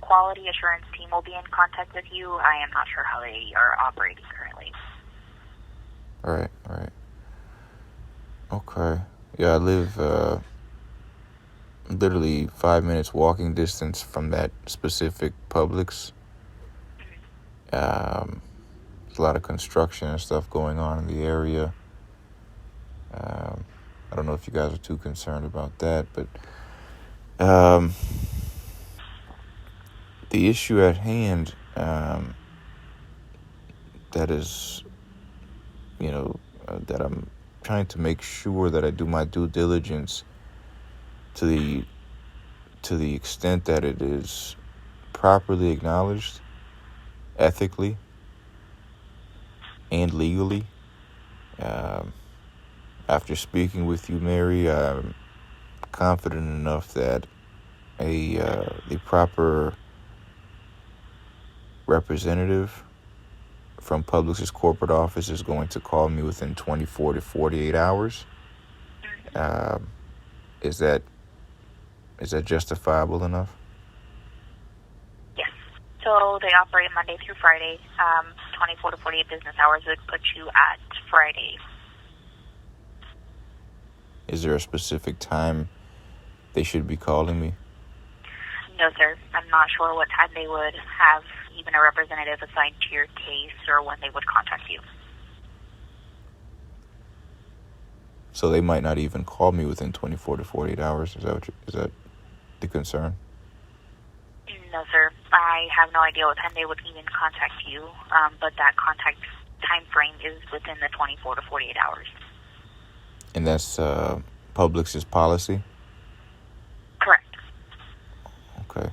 quality assurance team will be in contact with you. I am not sure how they are operating currently. All right. Okay. Yeah, I live literally 5 minutes walking distance from that specific Publix. There's a lot of construction and stuff going on in the area. I don't know if you guys are too concerned about that, but the issue at hand, that is, that I'm trying to make sure that I do my due diligence to the extent that it is properly acknowledged, ethically and legally. After speaking with you, Mary, I'm confident enough that the proper representative from Publix's corporate office is going to call me within 24 to 48 hours. Is that justifiable enough? Yes. So they operate Monday through Friday. 24 to 48 business hours would put you at Friday. Is there a specific time they should be calling me? No, sir. I'm not sure what time they would have even a representative assigned to your case or when they would contact you. So they might not even call me within 24 to 48 hours. Is that the concern? No, sir. I have no idea what time they would even contact you, but that contact time frame is within the 24 to 48 hours. And that's Publix's policy? Correct. Okay.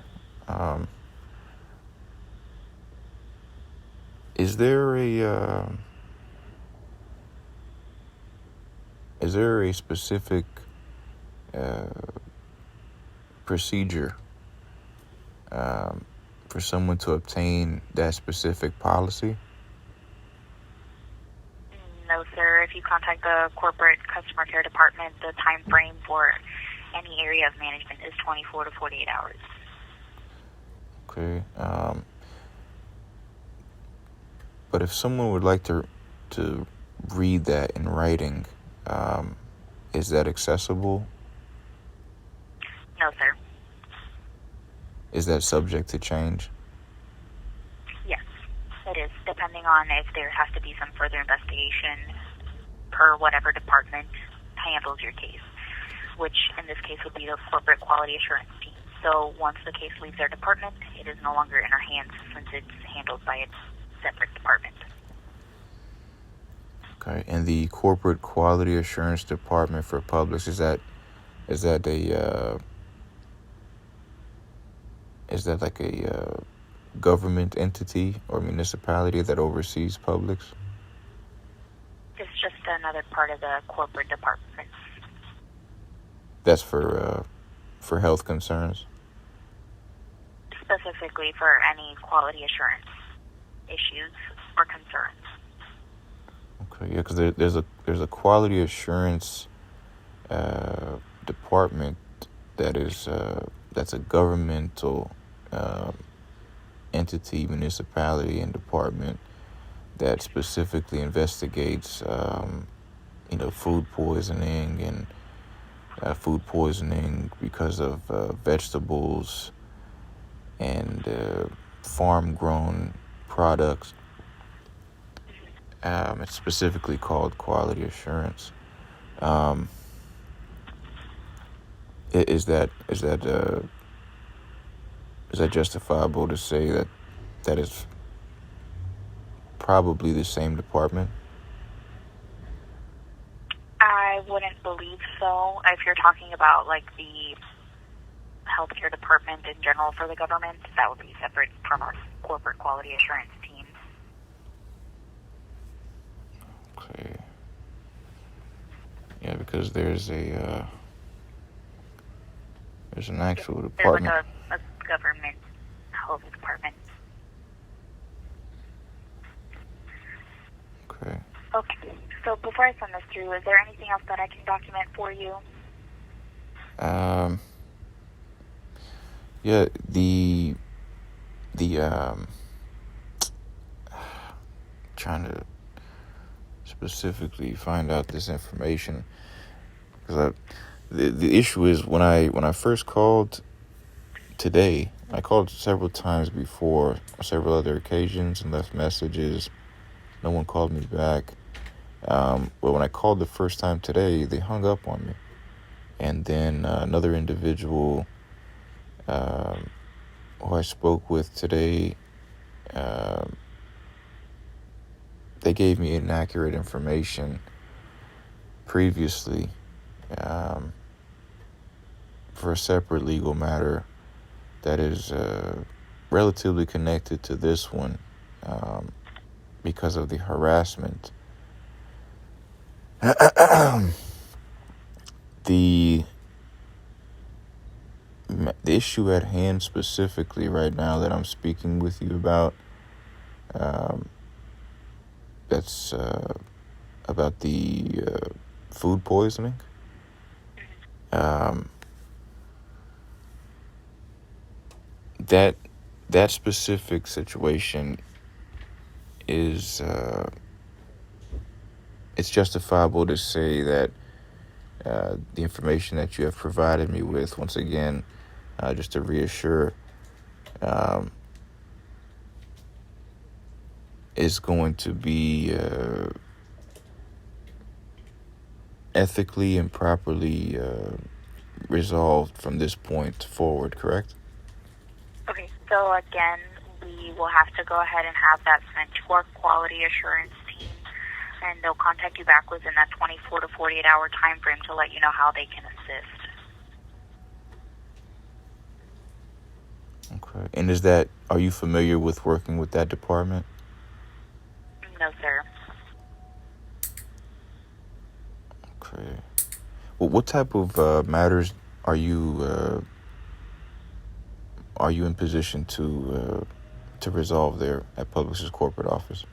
Is there a specific procedure for someone to obtain that specific policy? No, sir. If you contact the corporate customer care department, the time frame for any area of management is 24 to 48 hours. Okay. But if someone would like to read that in writing, is that accessible? No, sir. Is that subject to change? Yes, it is, depending on if there has to be some further investigation per whatever department handles your case, which in this case would be the corporate quality assurance team. So once the case leaves their department, it is no longer in our hands since it's handled by a separate department. Okay, and the corporate quality assurance department for Publix, is that like a government entity or municipality that oversees Publix? It's just another part of the corporate department. That's for health concerns? Specifically for any quality assurance issues or concerns. Okay, yeah, because there's a quality assurance department that's a governmental entity, municipality, and department that specifically investigates, food poisoning and food poisoning because of vegetables and farm-grown products. It's specifically called quality assurance. Is that justifiable to say that is probably the same department? I wouldn't believe so. If you're talking about like the healthcare department in general for the government, that would be separate from our corporate quality assurance team. Okay. Yeah, because there's an actual department. There's like a government health department. Okay. Okay. So before I send this through, is there anything else that I can document for you? Yeah, trying to specifically find out this information, because the issue is when I first called today, I called several times before, several other occasions, and left messages. No one called me back. But when I called the first time today, they hung up on me. And then another individual who I spoke with today, they gave me inaccurate information previously for a separate legal matter that is relatively connected to this one because of the harassment. The issue at hand specifically right now that I'm speaking with you about, that's about the food poisoning. That specific situation is it's justifiable to say that the information that you have provided me with, once again, just to reassure, is going to be ethically and properly resolved from this point forward, correct? Okay, so again, we will have to go ahead and have that sent to our quality assurance team, and they'll contact you back within that 24 to 48 hour time frame to let you know how they can assist. Okay. And are you familiar with working with that department? No, sir. Okay. Well, what type of matters are you in position to resolve there at Publix's corporate office?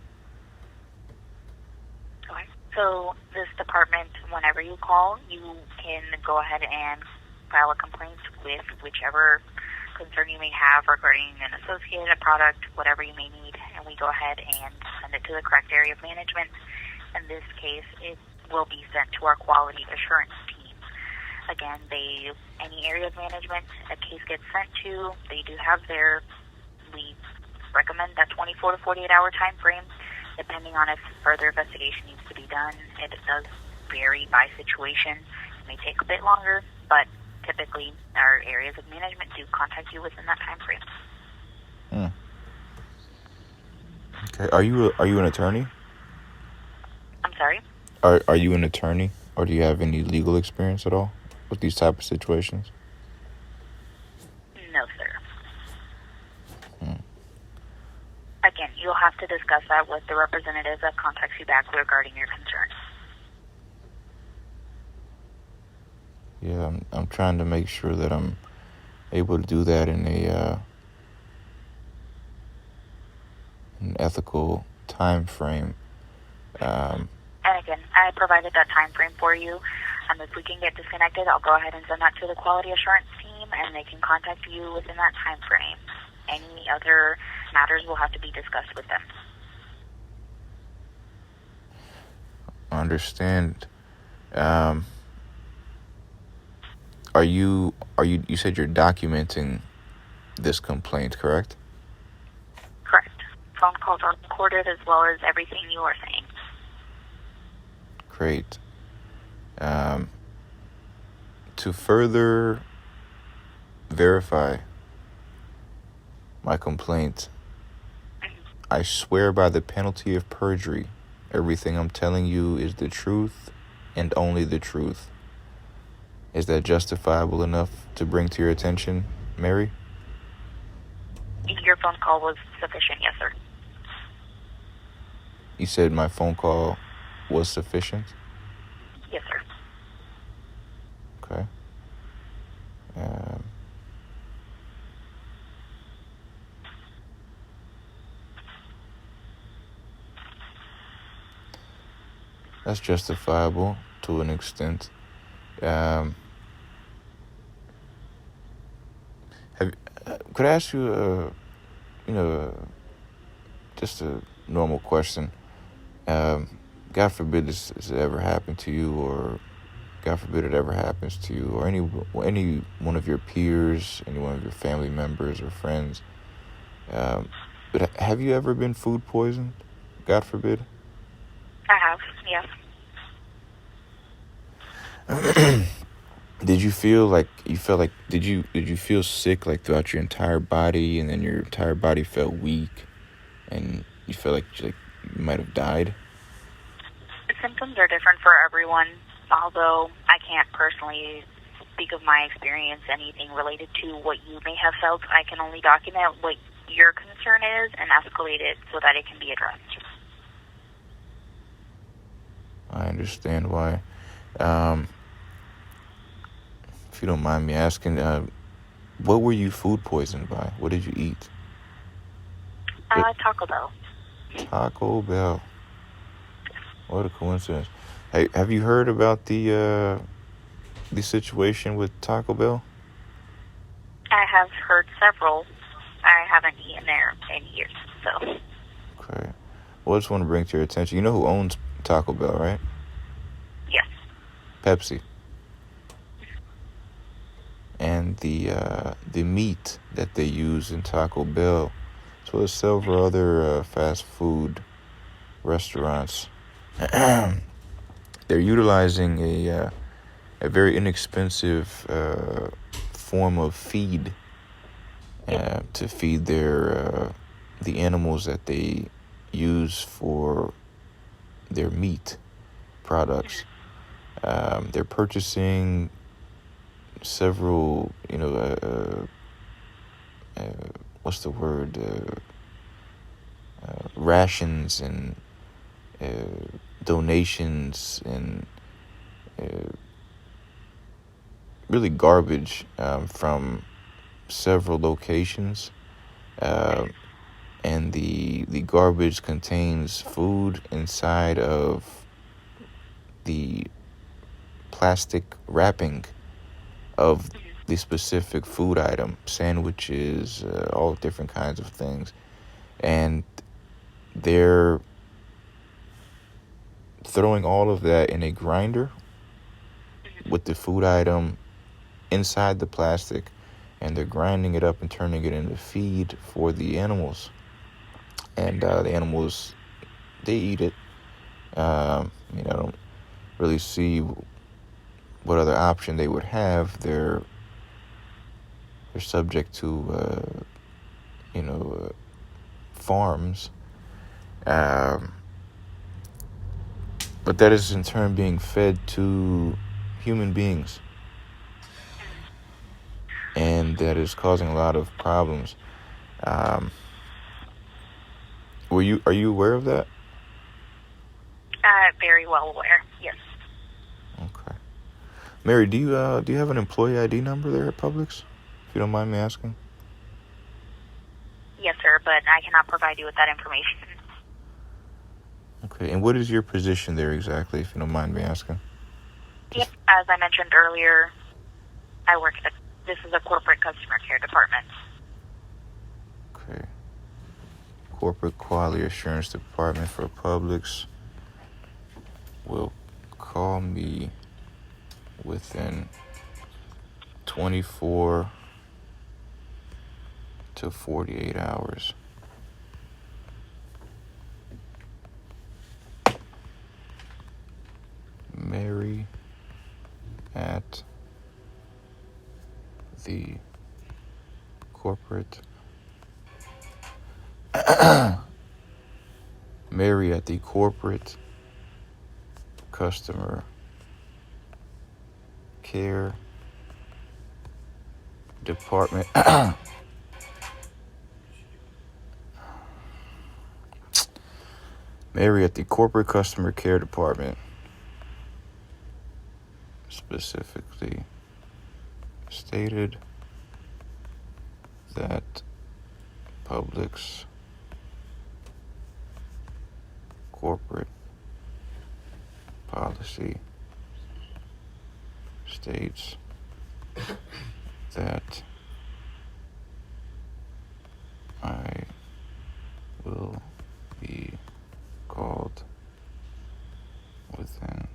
Okay. So this department, whenever you call, you can go ahead and file a complaint with whichever concern you may have regarding an associated product, whatever you may need, and we go ahead and send it to the correct area of management. In this case, it will be sent to our quality assurance team. Again, any area of management a case gets sent to, they do have we recommend that 24 to 48 hour time frame, depending on if further investigation needs to be done. It does vary by situation. It may take a bit longer, but typically our areas of management do contact you within that time frame. Okay. Are you an attorney? I'm sorry? Are you an attorney, or do you have any legal experience at all with these type of situations? No, sir. Again, you'll have to discuss that with the representative that contacts you back regarding your concerns. Yeah, I'm trying to make sure that I'm able to do that in an ethical time frame. And again, I provided that time frame for you. If we can get disconnected, I'll go ahead and send that to the quality assurance team, and they can contact you within that time frame. Any other matters will have to be discussed with them. I understand. You said you're documenting this complaint, correct? Correct. Phone calls are recorded as well as everything you are saying. Great. To further verify my complaint, I swear by the penalty of perjury, everything I'm telling you is the truth and only the truth. Is that justifiable enough to bring to your attention, Mary? Your phone call was sufficient, yes, sir. You said my phone call was sufficient? Yes, sir. Okay. That's justifiable to an extent. Um, could I ask you, just a normal question? God forbid this ever happened to you, or God forbid it ever happens to you, or any one of your peers, any one of your family members or friends. But have you ever been food poisoned? God forbid. I have, yes. Did you feel sick like throughout your entire body, and then your entire body felt weak, and you felt like you might have died? The symptoms are different for everyone, although I can't personally speak of my experience, anything related to what you may have felt. I can only document what your concern is and escalate it so that it can be addressed. I understand why. If you don't mind me asking, what were you food poisoned by? What did you eat? Taco Bell. Taco Bell. What a coincidence. Hey, have you heard about the situation with Taco Bell? I have heard several. I haven't eaten there in years, so. Okay. Well, I just want to bring to your attention. You know who owns Taco Bell, right? Yes. Pepsi. And the meat that they use in Taco Bell, as well as several other fast food restaurants, they're utilizing a very inexpensive form of feed to feed the animals that they use for their meat products. They're purchasing several, what's the word? Rations and donations and really garbage from several locations. And the garbage contains food inside of the plastic wrapping of the specific food item, sandwiches, all different kinds of things. And they're throwing all of that in a grinder with the food item inside the plastic, and they're grinding it up and turning it into feed for the animals. And the animals, they eat it. I don't really see what other option they would have. They're subject to farms, but that is in turn being fed to human beings, and that is causing a lot of problems. Are you aware of that? Very well aware, yes. Okay. Mary, do you have an employee ID number there at Publix, if you don't mind me asking? Yes, sir, but I cannot provide you with that information. Okay, and what is your position there exactly, if you don't mind me asking? Yep, as I mentioned earlier, I work at this is a corporate customer care department. Okay. Corporate Quality Assurance Department for Publix will call me within 24 to 48 hours. Mary at the corporate Mary at the corporate customer care department. Mary at the corporate customer care department specifically stated that Publix corporate policy states that I will be called within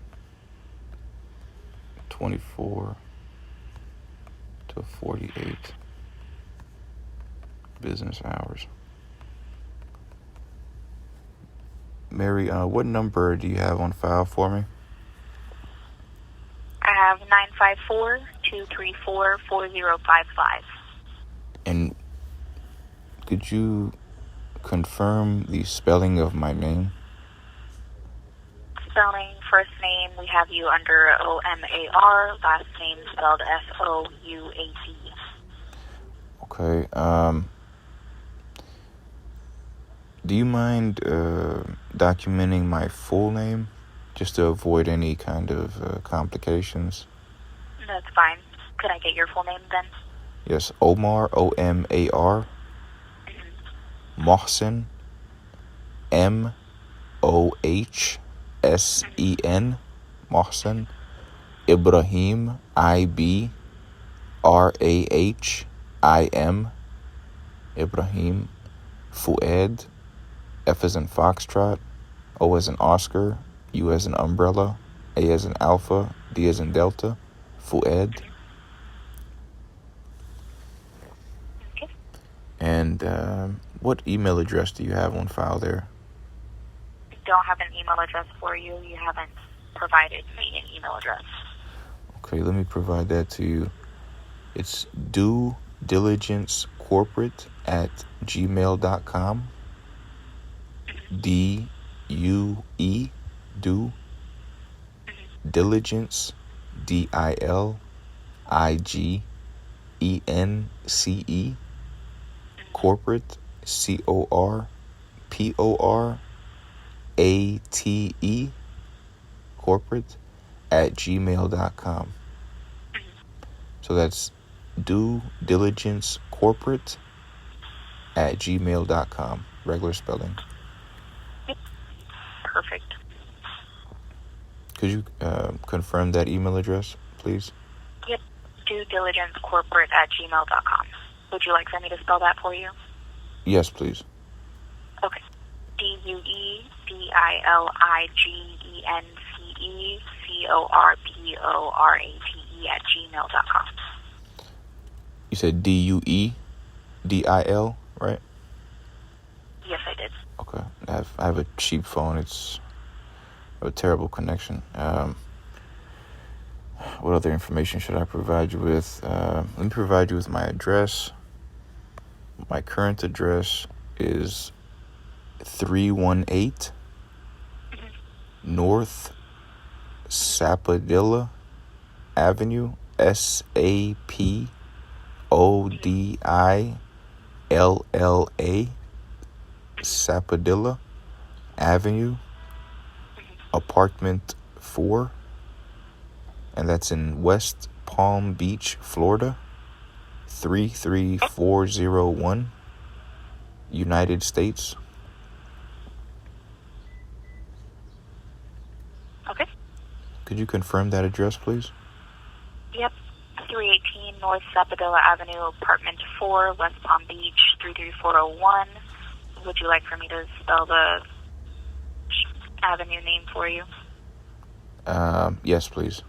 24 to 48 business hours. Mary, what number do you have on file for me? I have 954-234-4055. And could you confirm the spelling of my name? Spelling, first name, we have you under O-M-A-R, last name spelled S-O-U-A-D. Okay, do you mind documenting my full name just to avoid any kind of complications? That's fine. Could I get your full name then? Yes, Omar, O-M-A-R, Mohsen, M-O-H-S-E-N, Mohsen, Ibrahim, I-B-R-A-H-I-M, Ibrahim, Fuad, F as in Foxtrot, O as in Oscar, U as in Umbrella, A as in Alpha, D as in Delta, Fuad. Okay. And what email address do you have on file there? I don't have an email address for you. You haven't provided me an email address. Okay, let me provide that to you. It's due diligence corporate at gmail.com. D-U-E, due diligence, D-I-L-I-G-E-N-C-E, corporate, C-O-R-P-O-R-A-T-E, corporate, at gmail.com. So that's due diligence corporate at gmail.com. Regular spelling. Perfect. Could you confirm that email address, please? Yep. duediligencecorporate@gmail.com. Would you like for me to spell that for you? Yes, please. Okay. duediligencecorporate@gmail.com. You said D-U-E-D-I-L, right? Yes, I did. Okay. I have a cheap phone. It's a terrible connection. What other information should I provide you with? Let me provide you with my address. My current address is 318 North Sapodilla Avenue, S-A-P-O-D-I-L-L-A, Sapodilla Avenue, apartment 4, and that's in West Palm Beach, Florida, 33401, United States. Okay. Could you confirm that address, please? Yep. 318 North Sapodilla Avenue, apartment 4, West Palm Beach, 33401. Would you like for me to spell the avenue name for you? Yes, please.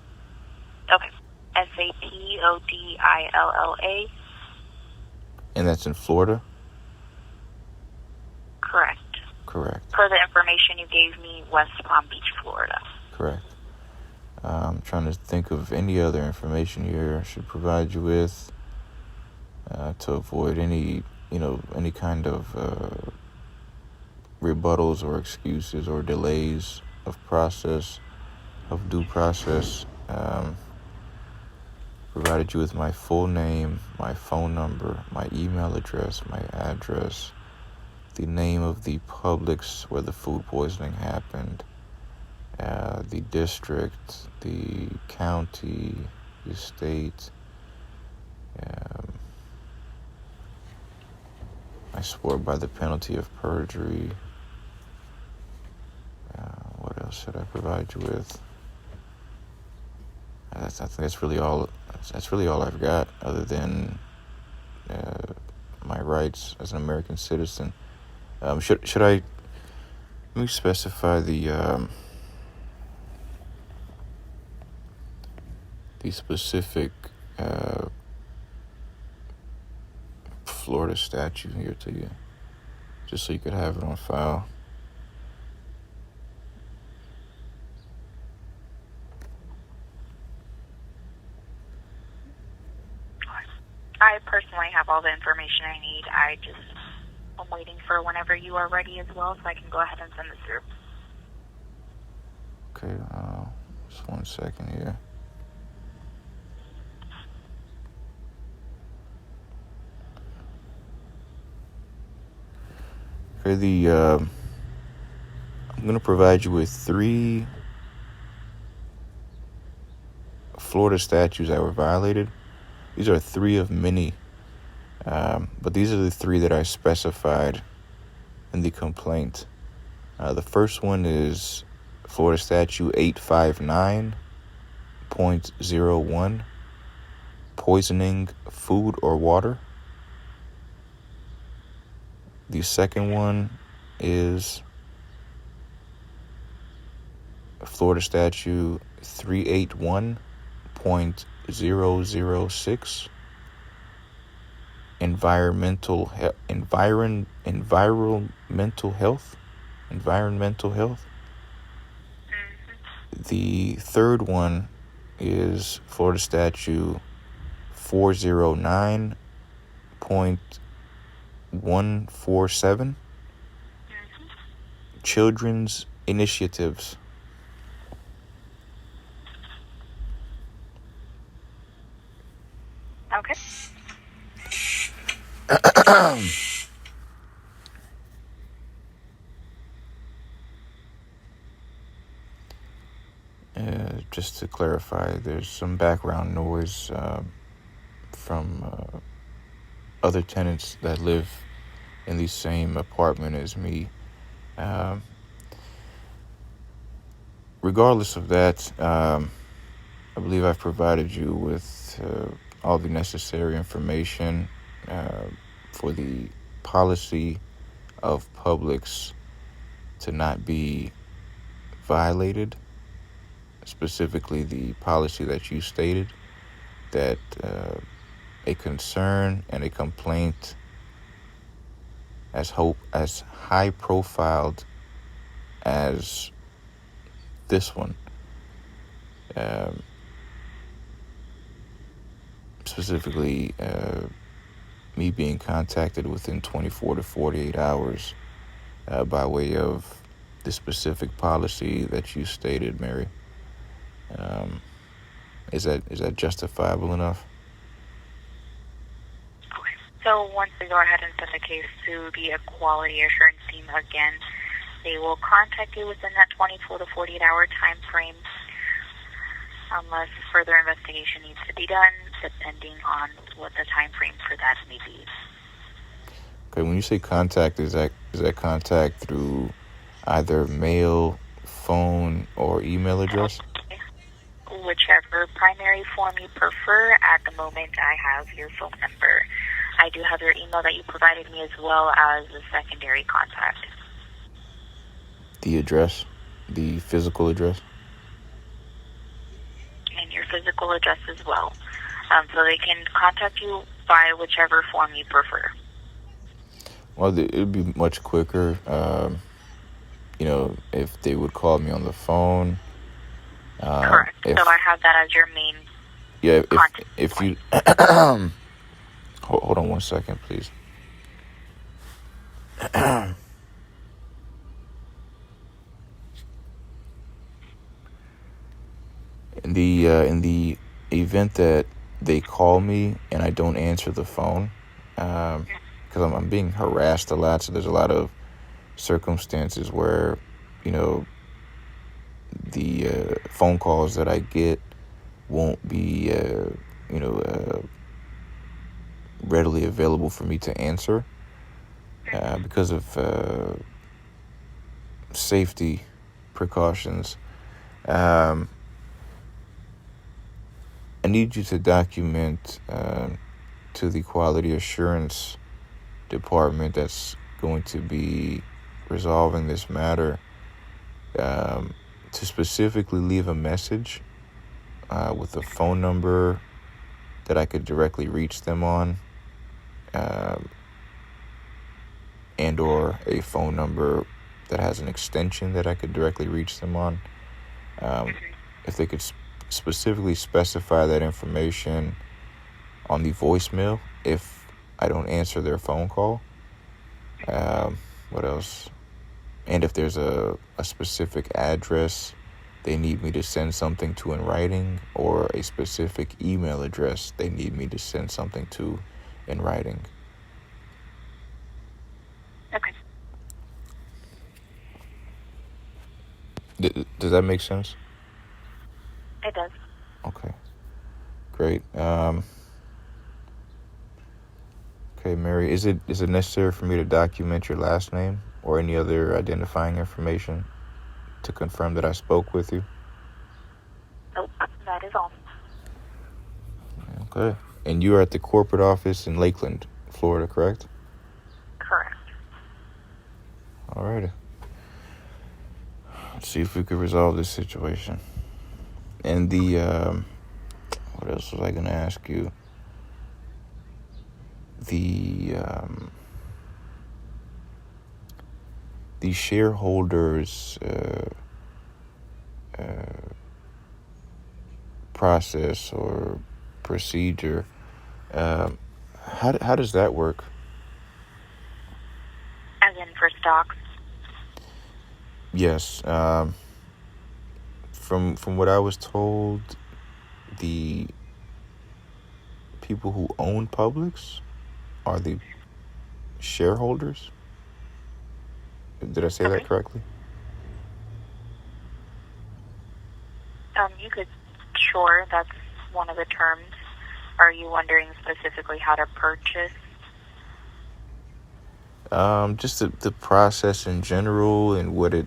Okay. S-A-P-O-D-I-L-L-A. And that's in Florida? Correct. Correct. Per the information you gave me, West Palm Beach, Florida. Correct. I'm trying to think of any other information here I should provide you with to avoid any kind of rebuttals or excuses or delays of due process. Provided you with my full name, my phone number, my email address, my address, the name of the Publix where the food poisoning happened, the district, the county, the state. I swore by the penalty of perjury. What else should I provide you with? I think that's really all. That's really all I've got, other than my rights as an American citizen. Should I? Let me specify the specific Florida statute here to you, just so you could have it on file. I personally have all the information I need. I'm waiting for whenever you are ready as well, so I can go ahead and send this through. Okay, just 1 second here. Okay, I'm going to provide you with 3 Florida statutes that were violated. These are 3 of many, but these are the 3 that I specified in the complaint. The first one is Florida Statute 859.01, poisoning food or water. The second one is Florida Statute 381.006, environmental health. The third one is Florida Statute 409.147, children's initiatives. Okay. Just to clarify, there's some background noise from other tenants that live in the same apartment as me. Regardless of that, I believe I've provided you with all the necessary information for the policy of Publix to not be violated. Specifically, the policy that you stated, that a concern and a complaint as high profiled as this one, specifically me being contacted within 24 to 48 hours by way of the specific policy that you stated, Mary. Is that justifiable enough? Okay. So once we go ahead and send the case to the quality assurance team again, they will contact you within that 24 to 48 hour time frame, unless further investigation needs to be done, depending on what the time frame for that may be. Okay, when you say contact, is that contact through either mail, phone, or email address? Whichever primary form you prefer. At the moment, I have your phone number. I do have your email that you provided me, as well as the secondary contact. The address, the physical address? And your physical address as well. So they can contact you by whichever form you prefer. Well, it would be much quicker, if they would call me on the phone. Correct. So I have that as your main. Yeah. If you hold on 1 second, please. In the event that they call me and I don't answer the phone, because I'm being harassed a lot, so there's a lot of circumstances where, the phone calls that I get won't be, readily available for me to answer because of safety precautions. I need you to document to the quality assurance department that's going to be resolving this matter, to specifically leave a message with a phone number that I could directly reach them on, and or a phone number that has an extension that I could directly reach them on. If they could specifically specify that information on the voicemail if I don't answer their phone call. What else? And if there's a specific address they need me to send something to in writing, or a specific email address they need me to send something to in writing. Okay. Does that make sense? It does. Okay. Great. Okay, Mary, is it necessary for me to document your last name or any other identifying information to confirm that I spoke with you? Nope, that is all. Okay. And you are at the corporate office in Lakeland, Florida, correct? Correct. All righty. Let's see if we could resolve this situation. And what else was I going to ask you? The shareholders process or procedure, how does that work? As in for stocks? Yes. From what I was told, the people who own Publix are the shareholders. Did I say that correctly? You could, sure, that's one of the terms. Are you wondering specifically how to purchase? Just the process in general and what it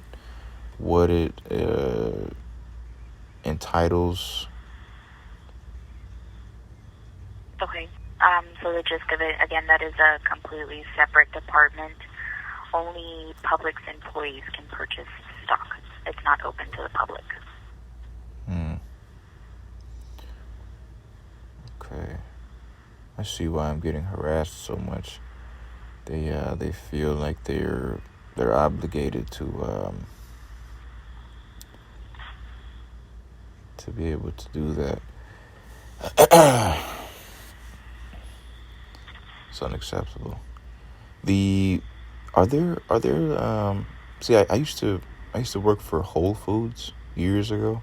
entitles. Okay. So the gist of it, again, that is a completely separate department. Only Publix employees can purchase stock. It's not open to the public. Okay. I see why I'm getting harassed so much. They feel like they're obligated to be able to do that. It's unacceptable. Are there see, I used to work for Whole Foods years ago.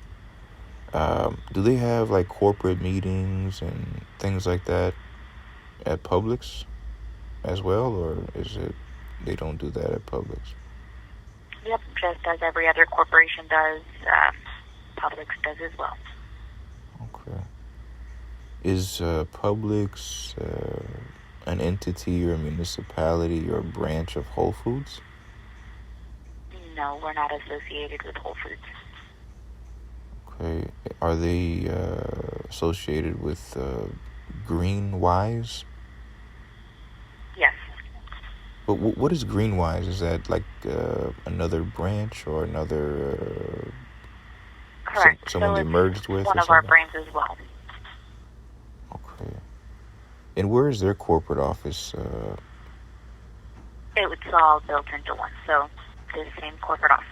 Do they have like corporate meetings and things like that at Publix as well, or is it they don't do that at Publix? Yep, just as every other corporation does, Publix does as well. Okay. Is Publix an entity or a municipality or a branch of Whole Foods? No, we're not associated with Whole Foods. Okay. Are they associated with Greenwise? Yes. But what is Greenwise? Is that like another branch or another... Correct. Someone they merged with? One of our brands as well. Okay. And where is their corporate office? It's all built into one, so the same corporate office.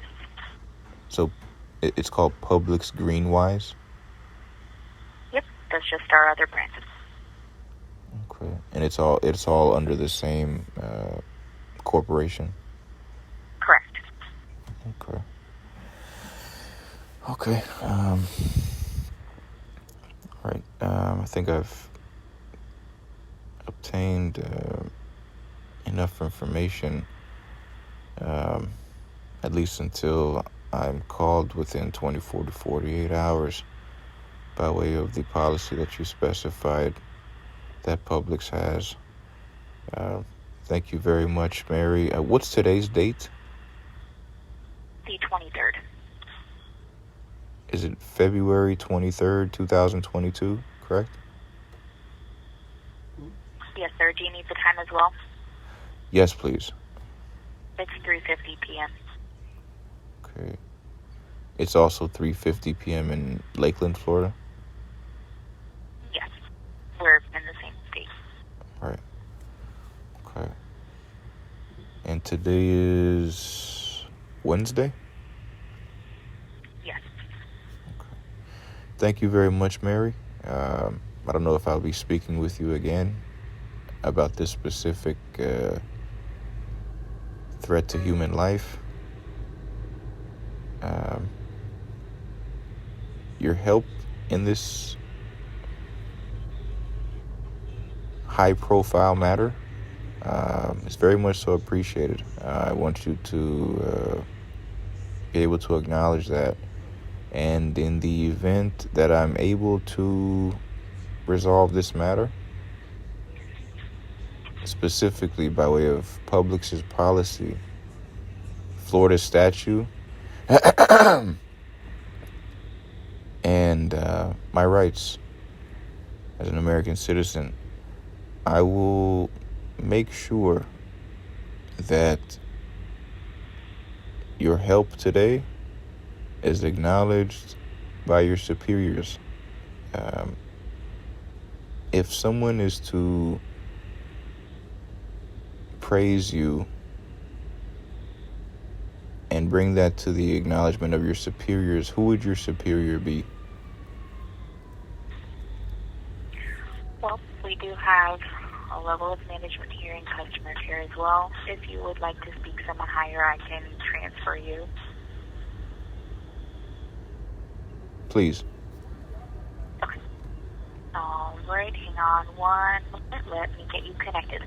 So it's called Publix Greenwise? Yep, that's just our other brand. Okay. And it's all under the same corporation? Correct. Okay. Okay. All right. I think I've obtained enough information, at least until I'm called within 24 to 48 hours by way of the policy that you specified that Publix has. Thank you very much, Mary. What's today's date? The 23rd. Is it February 23rd, 2022, correct? correct? Yes, sir. Do you need the time as well? Yes, please. It's 3:50 p.m. Okay. It's also 3:50 p.m. in Lakeland, Florida? Yes. We're in the same state. Right. Okay. And today is Wednesday? Yes. Okay. Thank you very much, Mary. I don't know if I'll be speaking with you again about this specific threat to human life. Your help in this high-profile matter is very much so appreciated. I want you to be able to acknowledge that. And in the event that I'm able to resolve this matter, specifically by way of Publix's policy, Florida statute, and my rights as an American citizen, I will make sure that your help today is acknowledged by your superiors. If someone is to praise you and bring that to the acknowledgement of your superiors, who would your superior be? Well, we do have a level of management here in customer care as well. If you would like to speak to someone higher, I can transfer you. Please. Okay. All right, hang on one moment. Let me get you connected.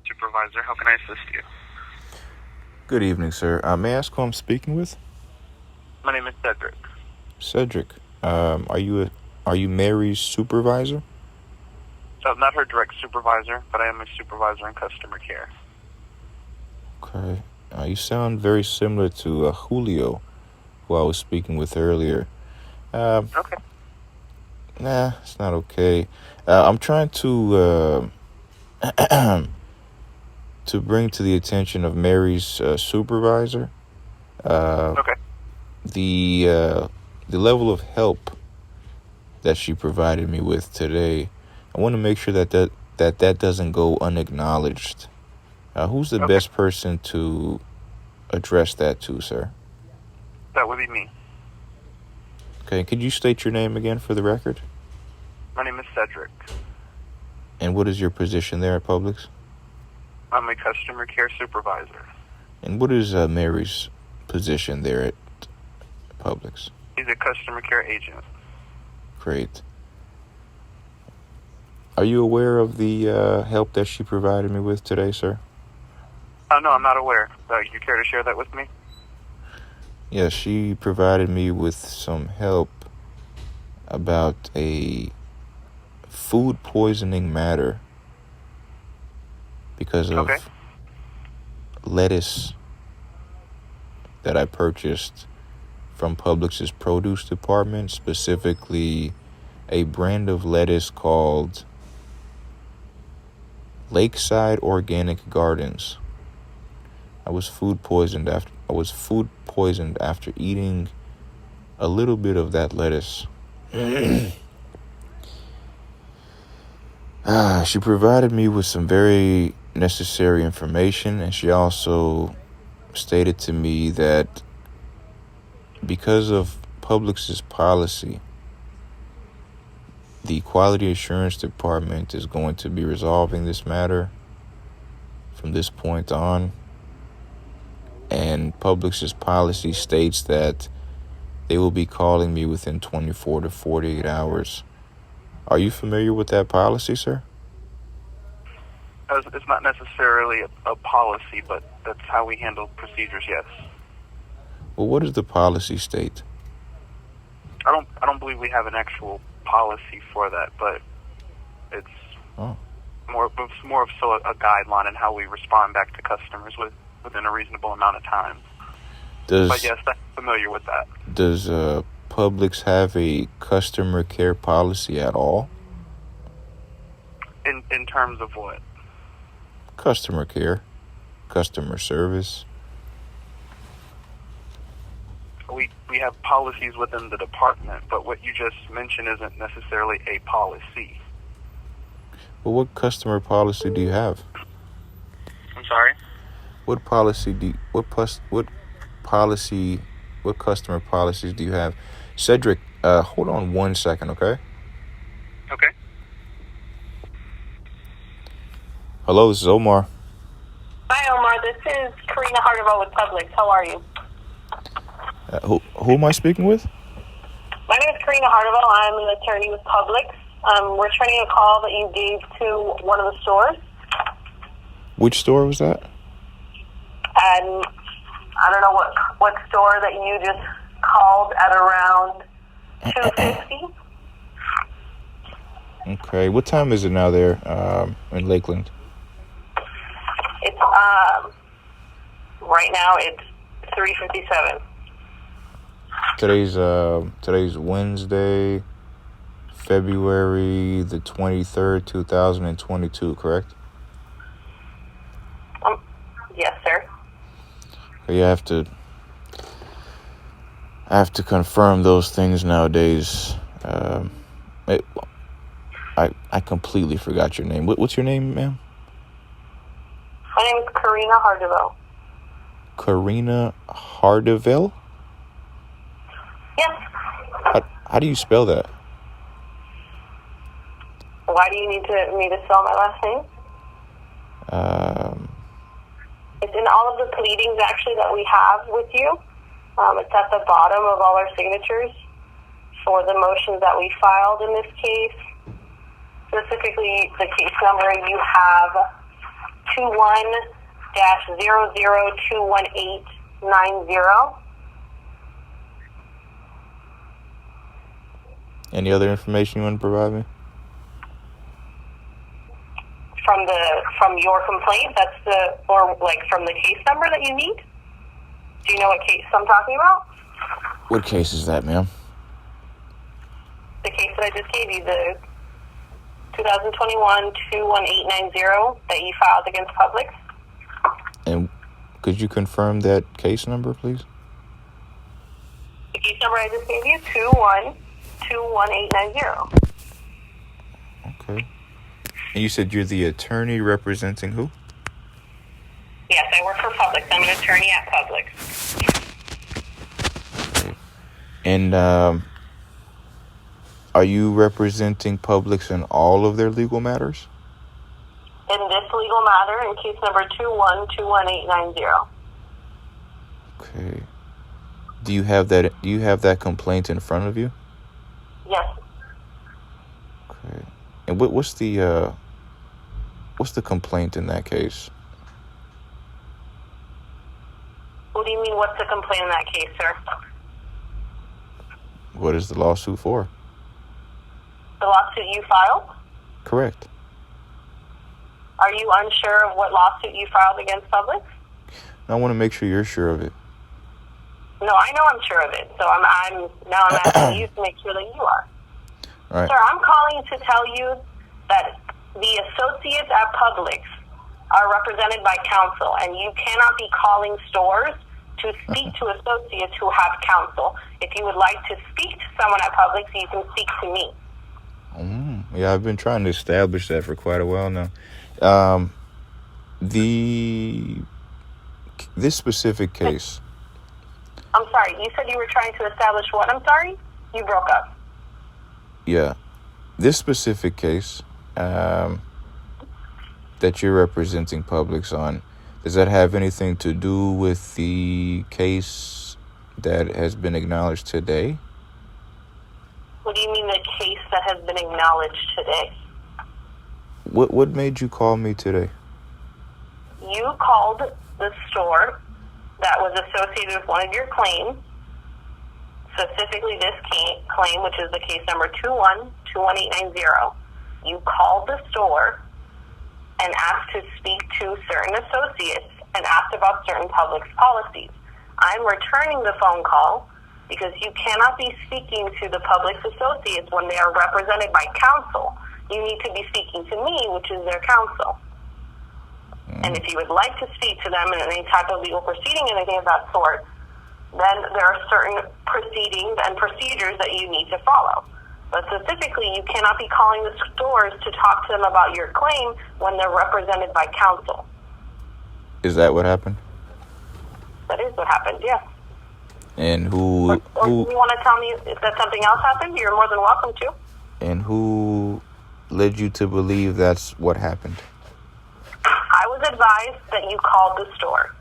Supervisor, how can I assist you? Good evening, sir. May I ask who I'm speaking with? My name is Cedric. Cedric. Are you Mary's supervisor? Not her direct supervisor, but I am a supervisor in customer care. Okay. You sound very similar to Julio, who I was speaking with earlier. Okay. Nah, it's not okay. I'm trying to to bring to the attention of Mary's supervisor Okay. the level of help that she provided me with today. I want to make sure that doesn't go unacknowledged. Who's the best person to address that to, sir? That would be me. Okay, could you state your name again for the record? My name is Cedric. And what is your position there at Publix? I'm a customer care supervisor. And what is Mary's position there at Publix? He's a customer care agent. Great. Are you aware of the help that she provided me with today, sir? No, I'm not aware. You care to share that with me? Yeah, she provided me with some help about a food poisoning matter because of lettuce that I purchased from Publix's produce department, specifically a brand of lettuce called Lakeside Organic Gardens. I was food poisoned after eating a little bit of that lettuce. She provided me with some very necessary information, and she also stated to me that because of Publix's policy, the Quality Assurance Department is going to be resolving this matter from this point on. And Publix's policy states that they will be calling me within 24 to 48 hours. Are you familiar with that policy, sir? It's not necessarily a policy, but that's how we handle procedures, yes. Well, what does the policy state? I don't believe we have an actual policy for that, but it's more of so a guideline in how we respond back to customers within a reasonable amount of time. But yes, I'm familiar with that. Does Publix have a customer care policy at all? In terms of what? Customer care, customer service. We have policies within the department, but what you just mentioned isn't necessarily a policy. Well, what customer policy do you have? I'm sorry? What customer policies do you have? Cedric, hold on 1 second, okay? Okay. Hello, this is Omar. Hi, Omar. This is Karina Hardeval with Publix. How are you? Who am I speaking with? My name is Karina Hardeval. I'm an attorney with Publix. We're returning a call that you gave to one of the stores. Which store was that? And I don't know what store that you just called at around 2:50. Okay. What time is it now there in Lakeland? It's right now it's 3:57. Today's Wednesday, February the 23rd, 2022, correct? Yes, sir. Okay, I have to confirm those things nowadays. I completely forgot your name. What's your name, ma'am? My name is Karina Hardeval. Karina Hardeval? Yes. How do you spell that? Why do you need me to spell my last name? It's in all of the pleadings, actually, that we have with you. It's at the bottom of all our signatures for the motions that we filed in this case. Specifically, the case number you have 21-0021890. Any other information you want to provide me? From your complaint, from the case number that you need? Do you know what case I'm talking about? What case is that, ma'am? The case that I just gave you, the 2021-21890 that you filed against Publix. And could you confirm that case number, please? The case number I just gave you, 21890. Okay. And you said you're the attorney representing who? Yes, I work for Publix. I'm an attorney at Publix. Okay. And are you representing Publix in all of their legal matters? In this legal matter, in case number 2121890. Okay. Do you have that complaint in front of you? Yes. Okay. And what's the complaint in that case? What do you mean, what's the complaint in that case, sir? What is the lawsuit for? The lawsuit you filed? Correct. Are you unsure of what lawsuit you filed against Publix? I want to make sure you're sure of it. No, I know I'm sure of it. So I'm asking you to make sure that you are. All right. Sir, I'm calling to tell you that the associates at Publix are represented by counsel, and you cannot be calling stores to speak to associates who have counsel. If you would like to speak to someone at Publix, you can speak to me. Yeah, I've been trying to establish that for quite a while now. This specific case. I'm sorry, you said you were trying to establish what? I'm sorry? You broke up. Yeah. This specific case that you're representing Publix on, does that have anything to do with the case that has been acknowledged today? What do you mean the case that has been acknowledged today? What made you call me today? You called the store that was associated with one of your claims, specifically this claim, which is the case number 2121890. You called the store and asked to speak to certain associates and asked about certain Publix policies. I'm returning the phone call because you cannot be speaking to the Publix associates when they are represented by counsel. You need to be speaking to me, which is their counsel. And if you would like to speak to them in any type of legal proceeding, anything of that sort, then there are certain proceedings and procedures that you need to follow. But specifically, you cannot be calling the stores to talk to them about your claim when they're represented by counsel. Is that what happened? That is what happened, yes. And who Or do you want to tell me if that something else happened? You're more than welcome to. And who led you to believe that's what happened? I was advised that you called the store.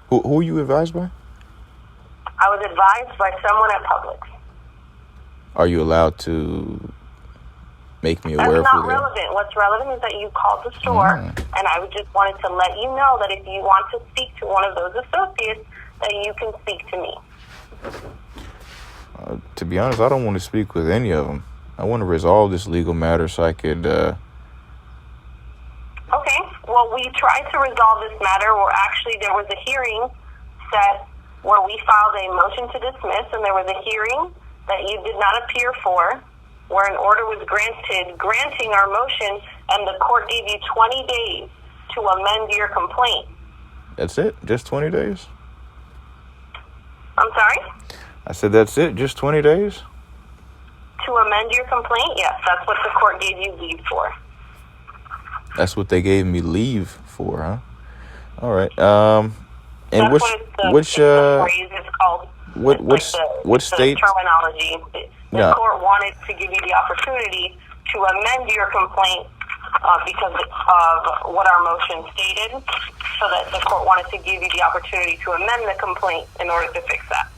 Who were you advised by? I was advised by someone at Publix. Are you allowed to make me aware That's of not who they are? relevant. What's relevant is that you called the store, and I just wanted to let you know that if you want to speak to one of those associates, that you can speak to me. To be honest, I don't want to speak with any of them. I want to resolve this legal matter so I could... Okay, well, we tried to resolve this matter where actually there was a hearing set where we filed a motion to dismiss, and there was a hearing that you did not appear for, where an order was granting our motion, and the court gave you 20 days to amend your complaint. That's it? Just 20 days? I'm sorry? I said that's it? Just 20 days? To amend your complaint? Yes, that's what the court gave you leave for. That's what they gave me leave for, huh? All right. And That's which what the phrase is called. What state? The terminology. The court wanted to give you the opportunity to amend your complaint because of what our motion stated, so that the court wanted to give you the opportunity to amend the complaint in order to fix that.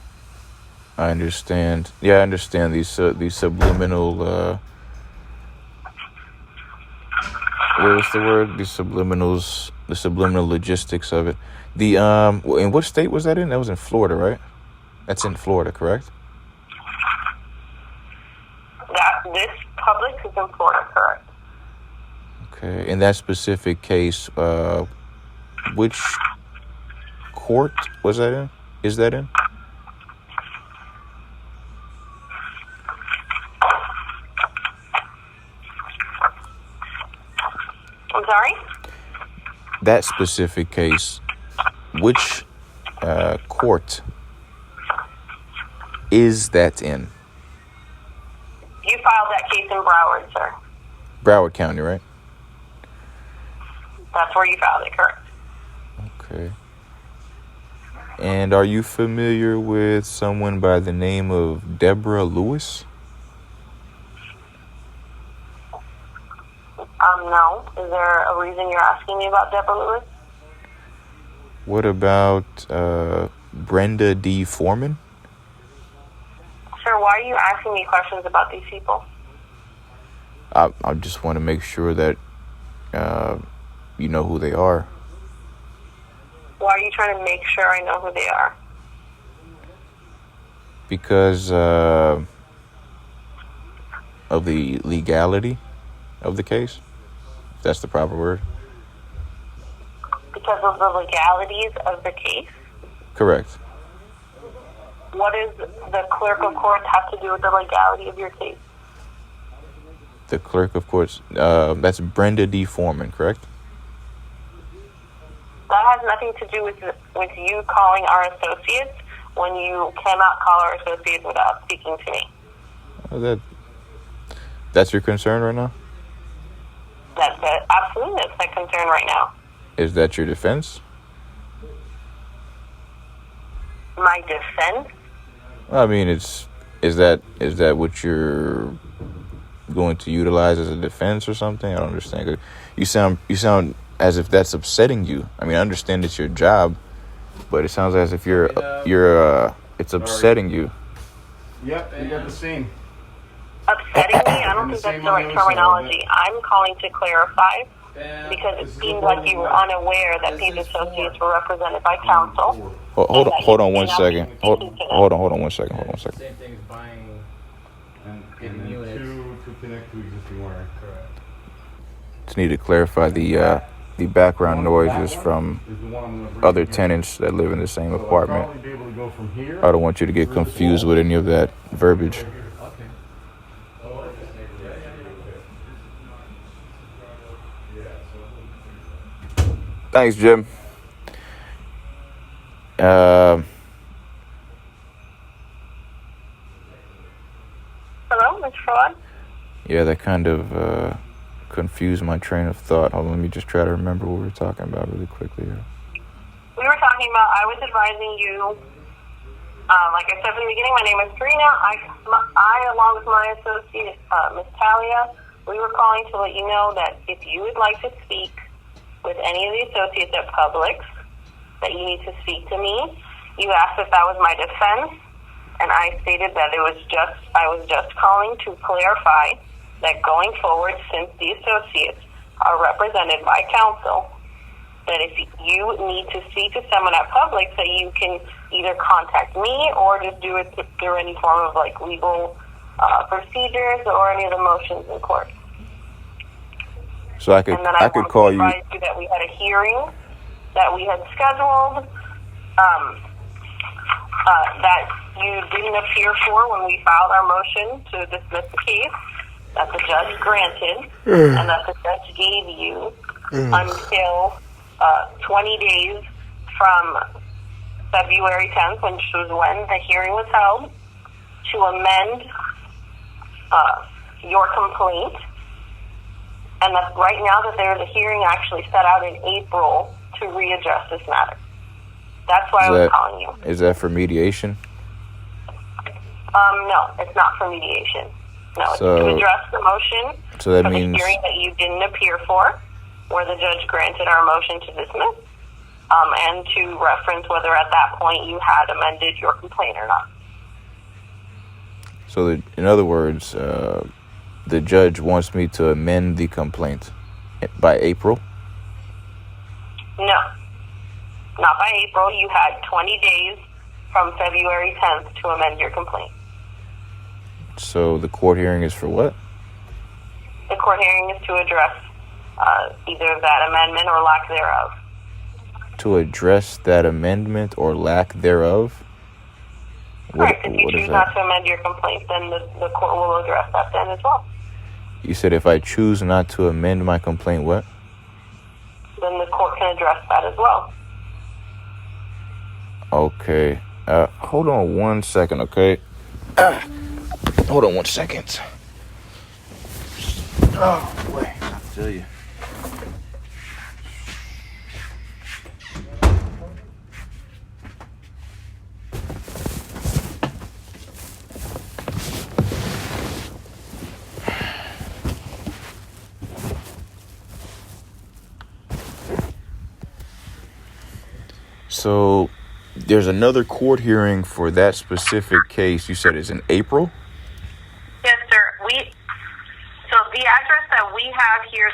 I understand. Yeah, I understand these subliminal. What was the word? The subliminal logistics of it. In what state was that in? That was in Florida, right? That's in Florida, correct? This Publix is in Florida, correct? Okay. In that specific case, which court was that in? Is that in? I'm sorry? That specific case, which court is that in? You filed that case in Broward, sir. Broward County, right? That's where you filed it, correct? Okay. And are you familiar with someone by the name of Deborah Lewis? No. Is there a reason you're asking me about Deborah Lewis? What about Brenda D. Foreman? Sir, why are you asking me questions about these people? I just want to make sure that you know who they are. Why are you trying to make sure I know who they are? Because of the legality of the case, if that's the proper word. Because of the legalities of the case? Correct. What does the clerk of courts have to do with the legality of your case? The clerk of courts, that's Brenda D. Foreman, correct? That has nothing to do with you calling our associates when you cannot call our associates without speaking to me. That's your concern right now? Absolutely, that's my concern right now. Is that your defense? My defense? I mean, is that what you're going to utilize as a defense or something? I don't understand. You sound as if that's upsetting you. I mean, I understand it's your job, but it sounds as if it's upsetting you. Yep, you got the same. Upsetting me? I don't think that's the right terminology. I'm calling to clarify because it seems like you were unaware that these associates were represented by counsel. Hold on 1 second. Hold on 1 second. Same thing as buying And getting units. to connect to existing wire. Correct. Just need to clarify the background noises from other tenants that live in the same apartment. Probably be able to go from here. I don't want you to get confused with any of that verbiage. Thanks, Jim. Hello, Ms. Fraud? Yeah, that kind of confused my train of thought. Hold on, let me just try to remember what we were talking about really quickly here. We were talking about, I was advising you, like I said in the beginning, my name is Serena. I along with my associate, Ms. Talia, we were calling to let you know that if you would like to speak with any of the associates at Publix, that you need to speak to me. You asked if that was my defense, and I stated that I was just calling to clarify that going forward, since the associates are represented by counsel, that if you need to speak to someone at Publix, that you can either contact me or just do it through any form of like legal procedures or any of the motions in court. So I could call you. And then I advise you that we had a hearing that we had scheduled that you didn't appear for when we filed our motion to dismiss the case, that the judge granted, and that the judge gave you until 20 days from February 10th, which was when the hearing was held, to amend your complaint. And that right now that there's a hearing actually set out in April to readdress this matter. That's why I was calling you. Is that for mediation? No, it's not for mediation. No, it's to address the motion so that for means the hearing that you didn't appear for, where the judge granted our motion to dismiss, and to reference whether at that point you had amended your complaint or not. So, in other words, the judge wants me to amend the complaint by April? No, not by April. You had 20 days from February 10th to amend your complaint. So the court hearing is for what? The court hearing is to address either that amendment or lack thereof. To address that amendment or lack thereof? Correct. If you choose not to amend your complaint, then the court will address that then as well. You said if I choose not to amend my complaint, what? Then the court can address that as well. Okay. Hold on 1 second, okay? Hold on 1 second. Oh, boy. I tell you. So there's another court hearing for that specific case. You said it's in April? Yes, sir. So the address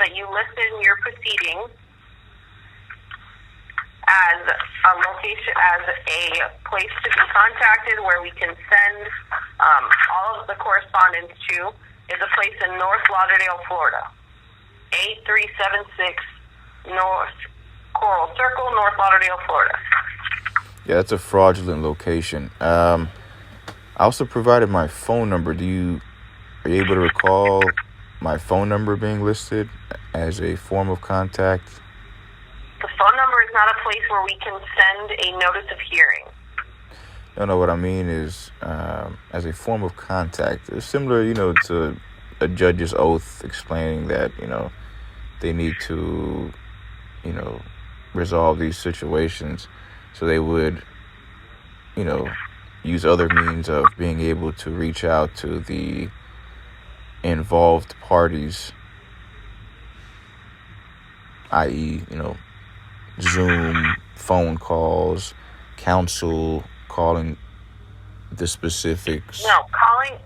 that you listed in your proceedings as a location, as a place to be contacted where we can send all of the correspondence to is a place in North Lauderdale, Florida. 8376 North Coral Circle, North Lauderdale, Florida. Yeah, that's a fraudulent location. I also provided my phone number. Are you able to recall my phone number being listed as a form of contact? The phone number is not a place where we can send a notice of hearing. No, what I mean is as a form of contact. It's similar, to a judge's oath explaining that, they need to, resolve these situations. So they would, use other means of being able to reach out to the involved parties, i.e., Zoom, phone calls, counsel, calling the specifics. No, calling,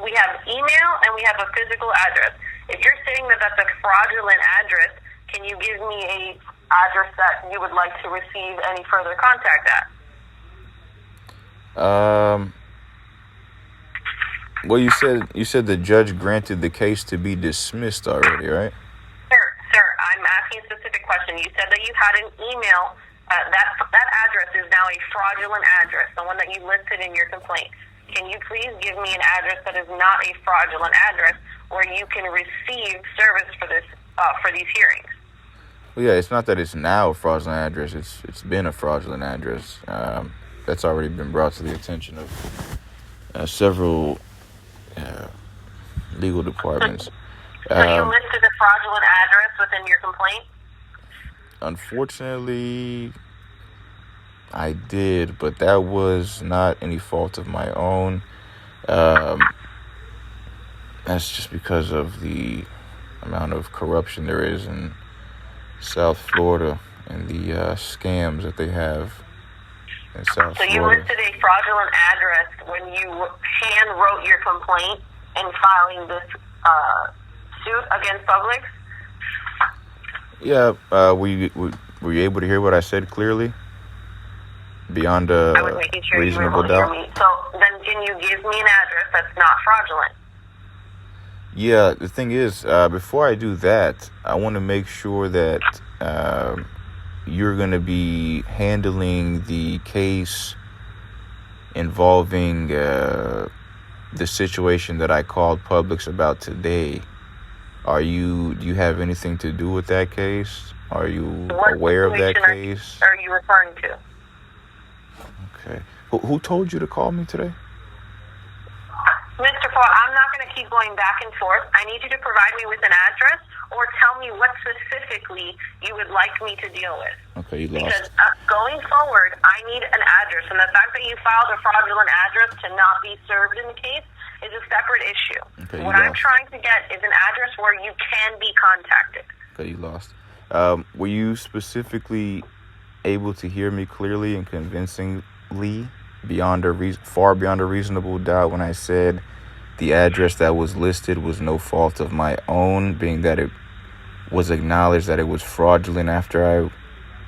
we have email and we have a physical address. If you're saying that that's a fraudulent address, can you give me a address that you would like to receive any further contact at? Well, you said the judge granted the case to be dismissed already, right? Sir, I'm asking a specific question. You said that you had an email. That address is now a fraudulent address, the one that you listed in your complaint. Can you please give me an address that is not a fraudulent address where you can receive service for this for these hearings? Well, yeah, it's not that it's now a fraudulent address. It's been a fraudulent address. That's already been brought to the attention of several legal departments. So you listed a fraudulent address within your complaint? Unfortunately, I did, but that was not any fault of my own. That's just because of the amount of corruption there is in South Florida and the scams that they have in South Florida. So you listed a fraudulent address when you hand wrote your complaint and filing this suit against Publix? Yeah, were you able to hear what I said clearly? Beyond a reasonable doubt? So then can you give me an address that's not fraudulent? Yeah, the thing is, before I do that, I want to make sure that you're going to be handling the case involving the situation that I called Publix about today. Do you have anything to do with that case? Are you aware of that case? Are you referring to? Okay. Who told you to call me today? Mr. Ford, I'm not going to keep going back and forth. I need you to provide me with an address or tell me what specifically you would like me to deal with. Okay, you lost. Because going forward, I need an address. And the fact that you filed a fraudulent address to not be served in the case is a separate issue. Okay, what I'm trying to get is an address where you can be contacted. Okay, you lost. Were you specifically able to hear me clearly and convincingly far beyond a reasonable doubt when I said the address that was listed was no fault of my own, being that it was acknowledged that it was fraudulent after I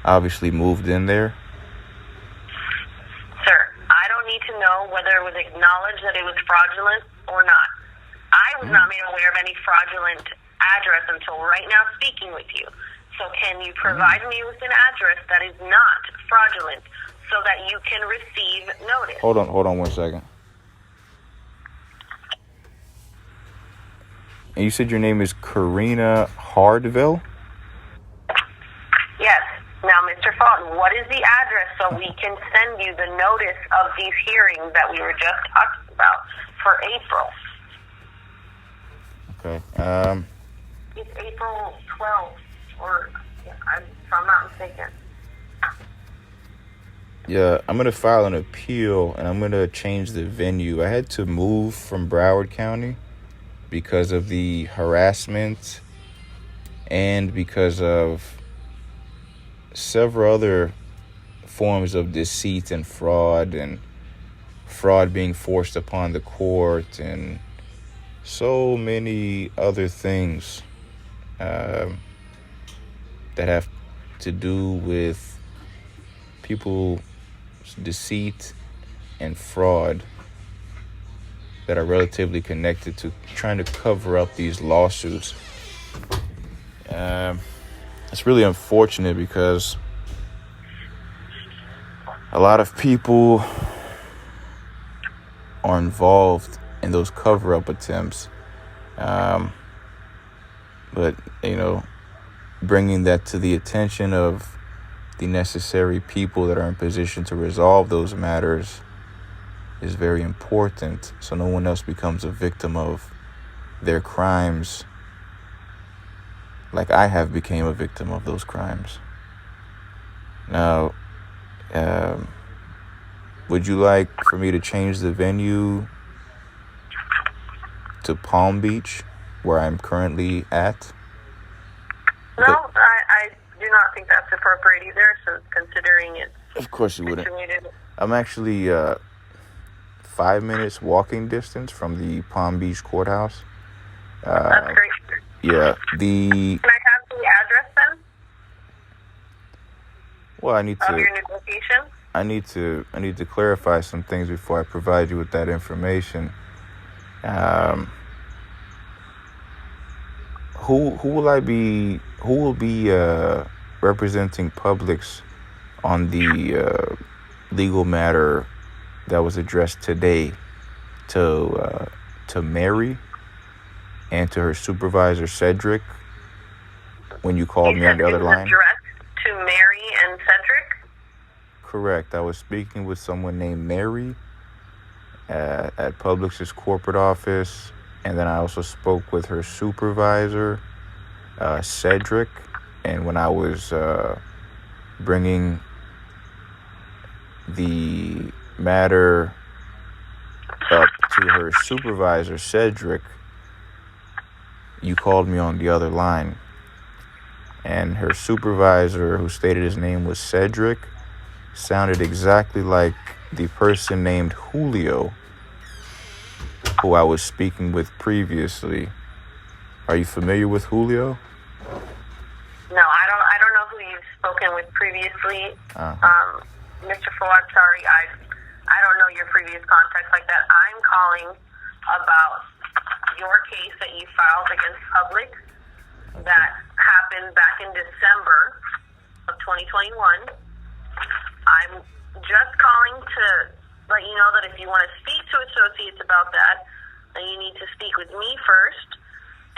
obviously moved in there? Sir, I don't need to know whether it was acknowledged that it was fraudulent or not. I was not made aware of any fraudulent address until right now speaking with you. So can you provide me with an address that is not fraudulent so that you can receive notice? Hold on 1 second. And you said your name is Karina Hardville? Yes. Now, Mr. Fulton, what is the address so we can send you the notice of these hearings that we were just talking about for April? Okay. It's April 12th, if I'm not mistaken. Yeah, I'm going to file an appeal, and I'm going to change the venue. I had to move from Broward County because of the harassment and because of several other forms of deceit and fraud being forced upon the court and so many other things. that have to do with people's deceit and fraud that are relatively connected to trying to cover up these lawsuits. It's really unfortunate because a lot of people are involved in those cover-up attempts. But, bringing that to the attention of the necessary people that are in position to resolve those matters is very important, so no one else becomes a victim of their crimes like I have became a victim of those crimes. Now, would you like for me to change the venue to Palm Beach, where I'm currently at? No, I do not think that's appropriate either, so considering it's Of course you wouldn't. situated. I'm actually 5 minutes walking distance from the Palm Beach courthouse. That's great. Yeah, Can I have the address then well, I need of to your new location? I need to clarify some things before I provide you with that information. Who will be representing Publix on the legal matter that was addressed today to Mary and to her supervisor Cedric when you called me on the other line? Addressed to Mary and Cedric? Correct. I was speaking with someone named Mary at Publix's corporate office, and then I also spoke with her supervisor, Cedric. And when I was bringing the matter up to her supervisor, Cedric, you called me on the other line. And her supervisor, who stated his name was Cedric, sounded exactly like the person named Julio, who I was speaking with previously. Are you familiar with Julio? No, I don't know who you've spoken with previously. Mr. Fawad, sorry, I don't know your previous contacts like that. I'm calling about your case that you filed against Publix that happened back in December of 2021. I'm just calling to let you know that if you want to speak to associates about that, then you need to speak with me first.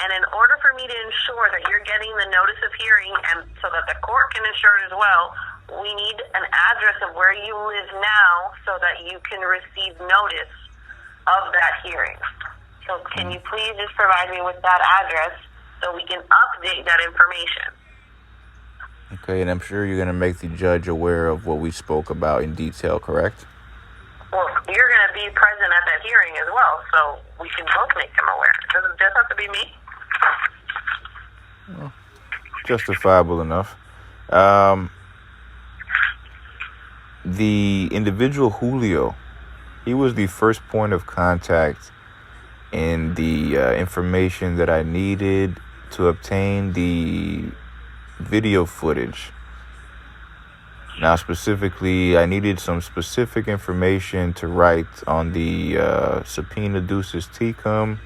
And in order for me to ensure that you're getting the notice of hearing and so that the court can ensure it as well, we need an address of where you live now so that you can receive notice of that hearing. So can you please just provide me with that address so we can update that information? Okay, and I'm sure you're going to make the judge aware of what we spoke about in detail, correct? Well, you're going to be present at that hearing as well, so we can both make them aware. It doesn't just have to be me. Well, justifiable enough. The individual Julio, he was the first point of contact in the information that I needed to obtain the video footage. Now, specifically, I needed some specific information to write on the subpoena ducis tecum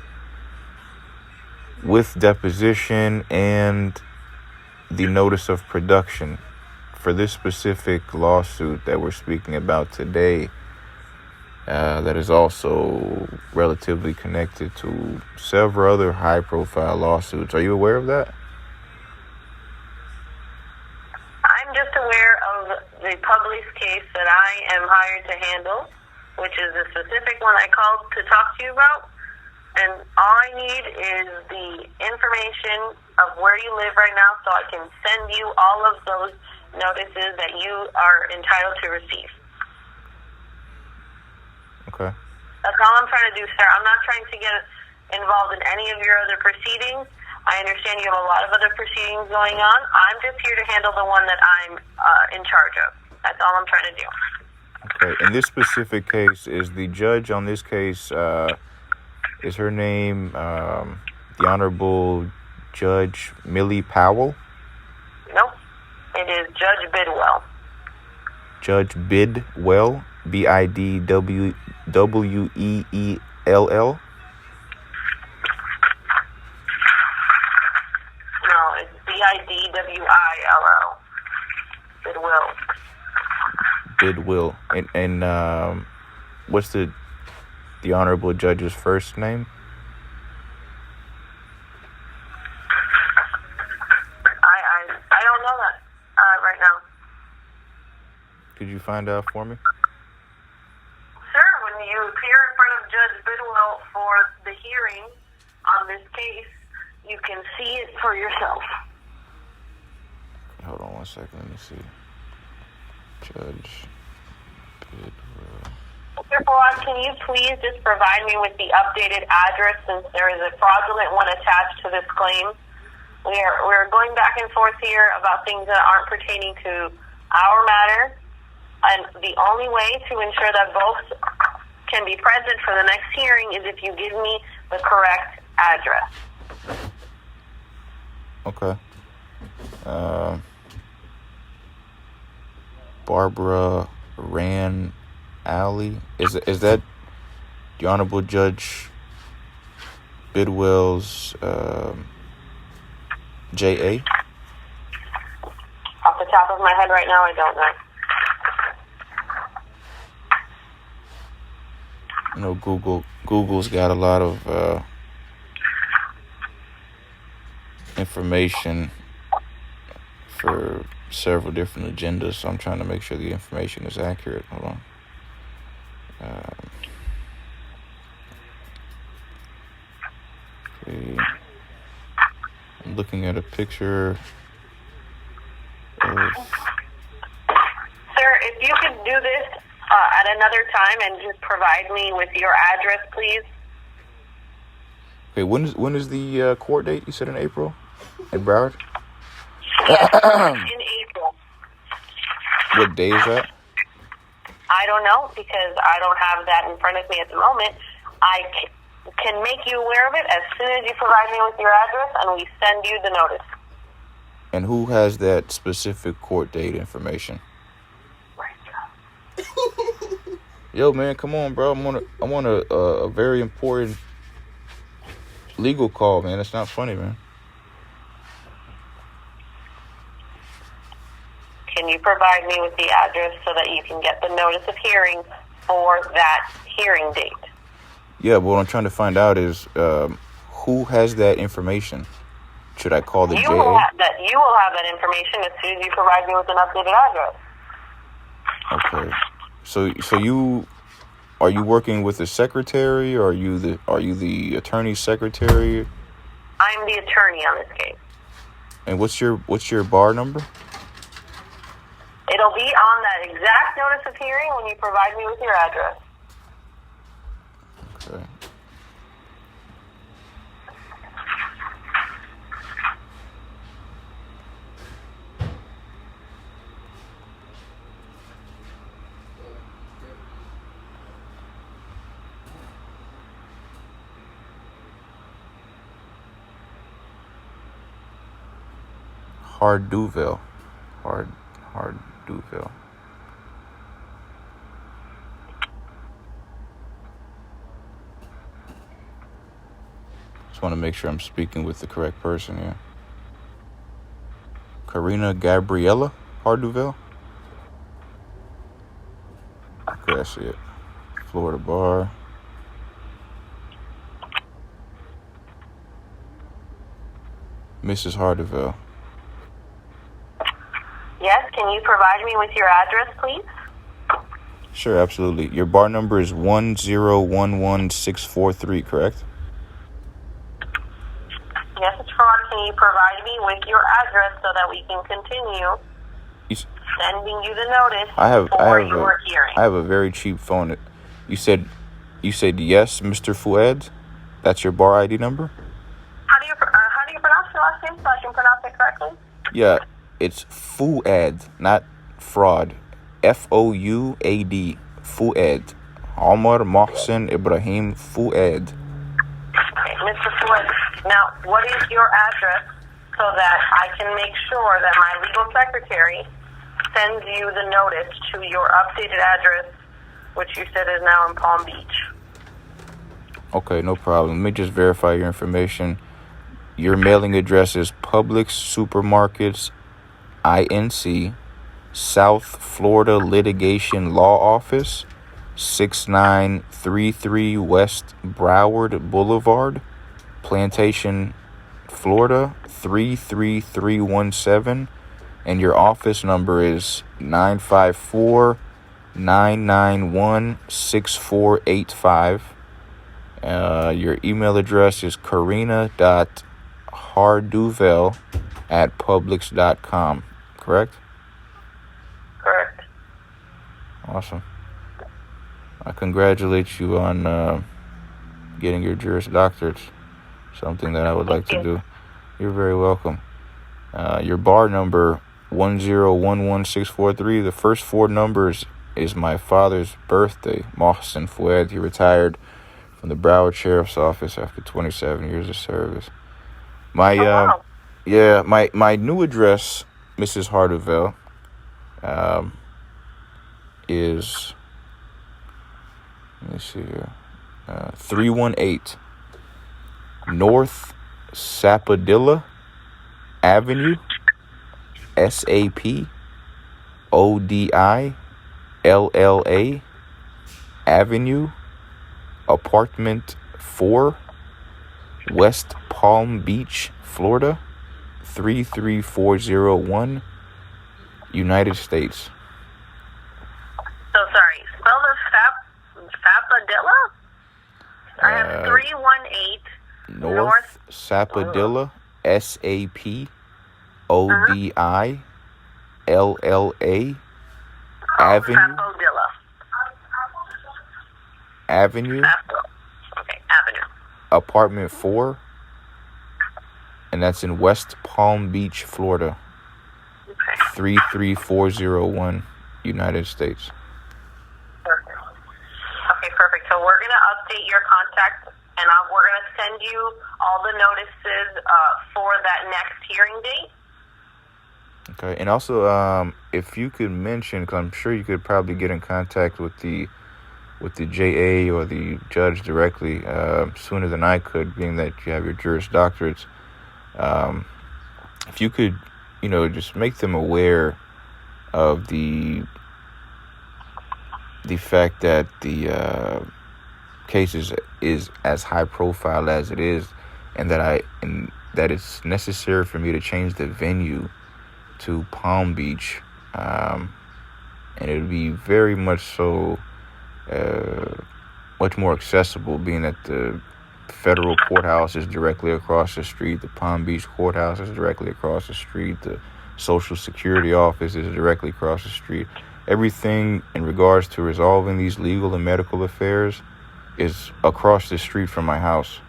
with deposition and the notice of production for this specific lawsuit that we're speaking about today. That is also relatively connected to several other high-profile lawsuits. Are you aware of that? I'm just aware of the Publix case that I am hired to handle, which is the specific one I called to talk to you about. And all I need is the information of where you live right now so I can send you all of those notices that you are entitled to receive. Okay. That's all I'm trying to do, sir. I'm not trying to get involved in any of your other proceedings. I understand you have a lot of other proceedings going on. I'm just here to handle the one that I'm in charge of. That's all I'm trying to do. Okay. In this specific case, is the judge on this case, is her name the Honorable Judge Millie Powell? Nope. It is Judge Bidwell. Judge Bidwell? Bidwell? No, it's Bidwill. Bidwell. Bidwell. And what's the honorable judge's first name? I don't know that right now. Could you find out for me? Sure. When you appear in front of Judge Bidwell for the hearing on this case, you can see it for yourself. Hold on 1 second. Let me see. Judge Bidwell. Mr. Fawad, can you please just provide me with the updated address since there is a fraudulent one attached to this claim? We're going back and forth here about things that aren't pertaining to our matter, and the only way to ensure that both can be present for the next hearing is if you give me the correct address. Okay. Barbara Rand Alley. Is that the Honorable Judge Bidwell's J.A.? Off the top of my head right now, I don't know. You know, Google's got a lot of information for several different agendas, so I'm trying to make sure the information is accurate. Hold on. Okay. I'm looking at a picture of... Sir, if you could do this at another time and just provide me with your address, please. Okay, when is the court date? You said in April at Broward? Yes, in April. What day is that? I don't know because I don't have that in front of me at the moment. I can make you aware of it as soon as you provide me with your address and we send you the notice. And who has that specific court date information? Yo, man, come on, bro. I'm on a very important legal call, man. It's not funny, man. Can you provide me with the address so that you can get the notice of hearing for that hearing date? Yeah, but what I'm trying to find out is who has that information? Should I call the JA? You will have that information as soon as you provide me with an updated address. Okay. So you are you working with the secretary, or are you the attorney's secretary? I'm the attorney on this case. And what's your bar number? It'll be on that exact notice of hearing when you provide me with your address. Okay. Harduville. Harduville. Just want to make sure I'm speaking with the correct person here. Karina Gabriella Harduville. Okay, I see it. Florida Bar. Mrs. Harduville. Yes, can you provide me with your address, please? Sure, absolutely. Your bar number is 1011643, correct? Yes, it's correct. Can you provide me with your address so that we can continue sending you the notice for your hearing? I have a very cheap phone. You said yes, Mr. Fuad? That's your bar ID number? How do you pronounce your last name so I can pronounce it correctly? Yeah, it's Fuad, not fraud. Fouad. Fuad. Omar Mohsen Ibrahim Fuad. Okay, Mr. Fuad, Now, what is your address so that I can make sure that my legal secretary sends you the notice to your updated address, which you said is now in Palm Beach? Okay, no problem. Let me just verify your information. Your mailing address is Publix Supermarkets, Inc., South Florida Litigation Law Office, 6933 West Broward Boulevard, Plantation, Florida, 33317. And your office number is 954-991-6485. Your email address is karina.harduvel@publix.com, correct? Correct. Awesome. I congratulate you on getting your Juris Doctorate, something that I would like to do. You're very welcome. Your bar number, 1011643, the first four numbers is my father's birthday, Mohsen Fouad. He retired from the Broward Sheriff's Office after 27 years of service. My my new address, Mrs. Harduvel, is, let me see here, 318 North Sapodilla Avenue, SAPODILLA Avenue, Apartment 4, West Palm Beach, Florida, 33401, United States. So sorry, spell the Sapodilla? I have 318 North Sapodilla, SAPODILLA Avenue. Sapodilla. Avenue. Okay, Avenue. Apartment 4. And that's in West Palm Beach, Florida. Okay. 33401, United States. Perfect. Okay, perfect. So we're going to update your contact, and we're going to send you all the notices for that next hearing date. Okay, and also, if you could mention, because I'm sure you could probably get in contact with the JA or the judge directly sooner than I could, being that you have your Juris Doctorates. If you could, just make them aware of the fact that the case is as high profile as it is, and that it's necessary for me to change the venue to Palm Beach, and it would be very much so much more accessible, being that the federal courthouse is directly across the street, the Palm Beach courthouse is directly across the street, the Social Security office is directly across the street. Everything in regards to resolving these legal and medical affairs is across the street from my house.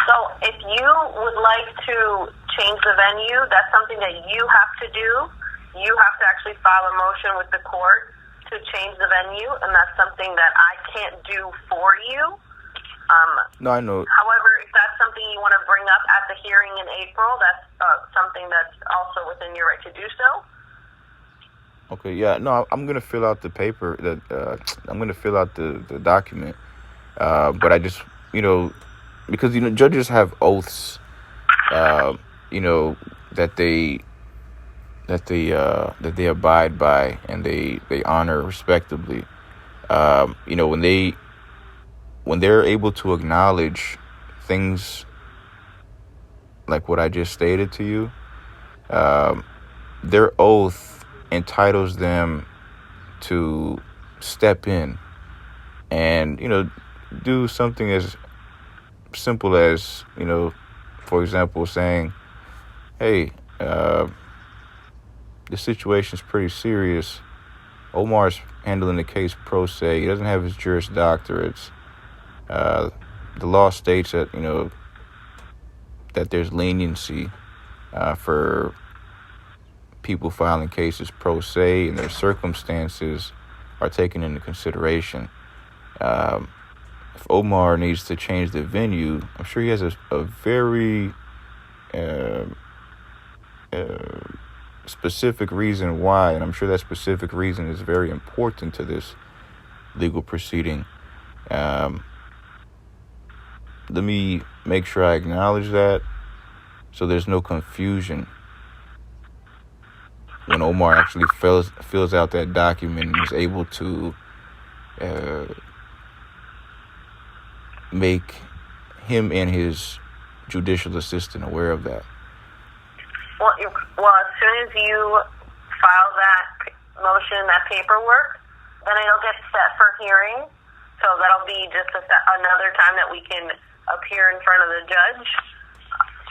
So if you would like to change the venue, that's something that you have to do. You have to actually file a motion with the court to change the venue, and that's something that I can't do for you. No, I know. However, if that's something you want to bring up at the hearing in April, that's something that's also within your right to do so. Okay, yeah, no, I'm gonna fill out the paper. I'm gonna fill out the document. But I just, because judges have oaths, that they abide by and they honor respectably. When they're able to acknowledge things like what I just stated to you, their oath entitles them to step in and, do something as simple as, for example, saying, hey, the situation's pretty serious. Omar's handling the case pro se. He doesn't have his Juris Doctorates. The law states that, that there's leniency for people filing cases pro se, and their circumstances are taken into consideration. if Omar needs to change the venue, I'm sure he has a very specific reason why, and I'm sure that specific reason is very important to this legal proceeding. Let me make sure I acknowledge that so there's no confusion when Omar actually fills out that document and is able to make him and his judicial assistant aware of that. Well, as soon as you file that motion, that paperwork, then it'll get set for hearing. So that'll be just another time that we can appear in front of the judge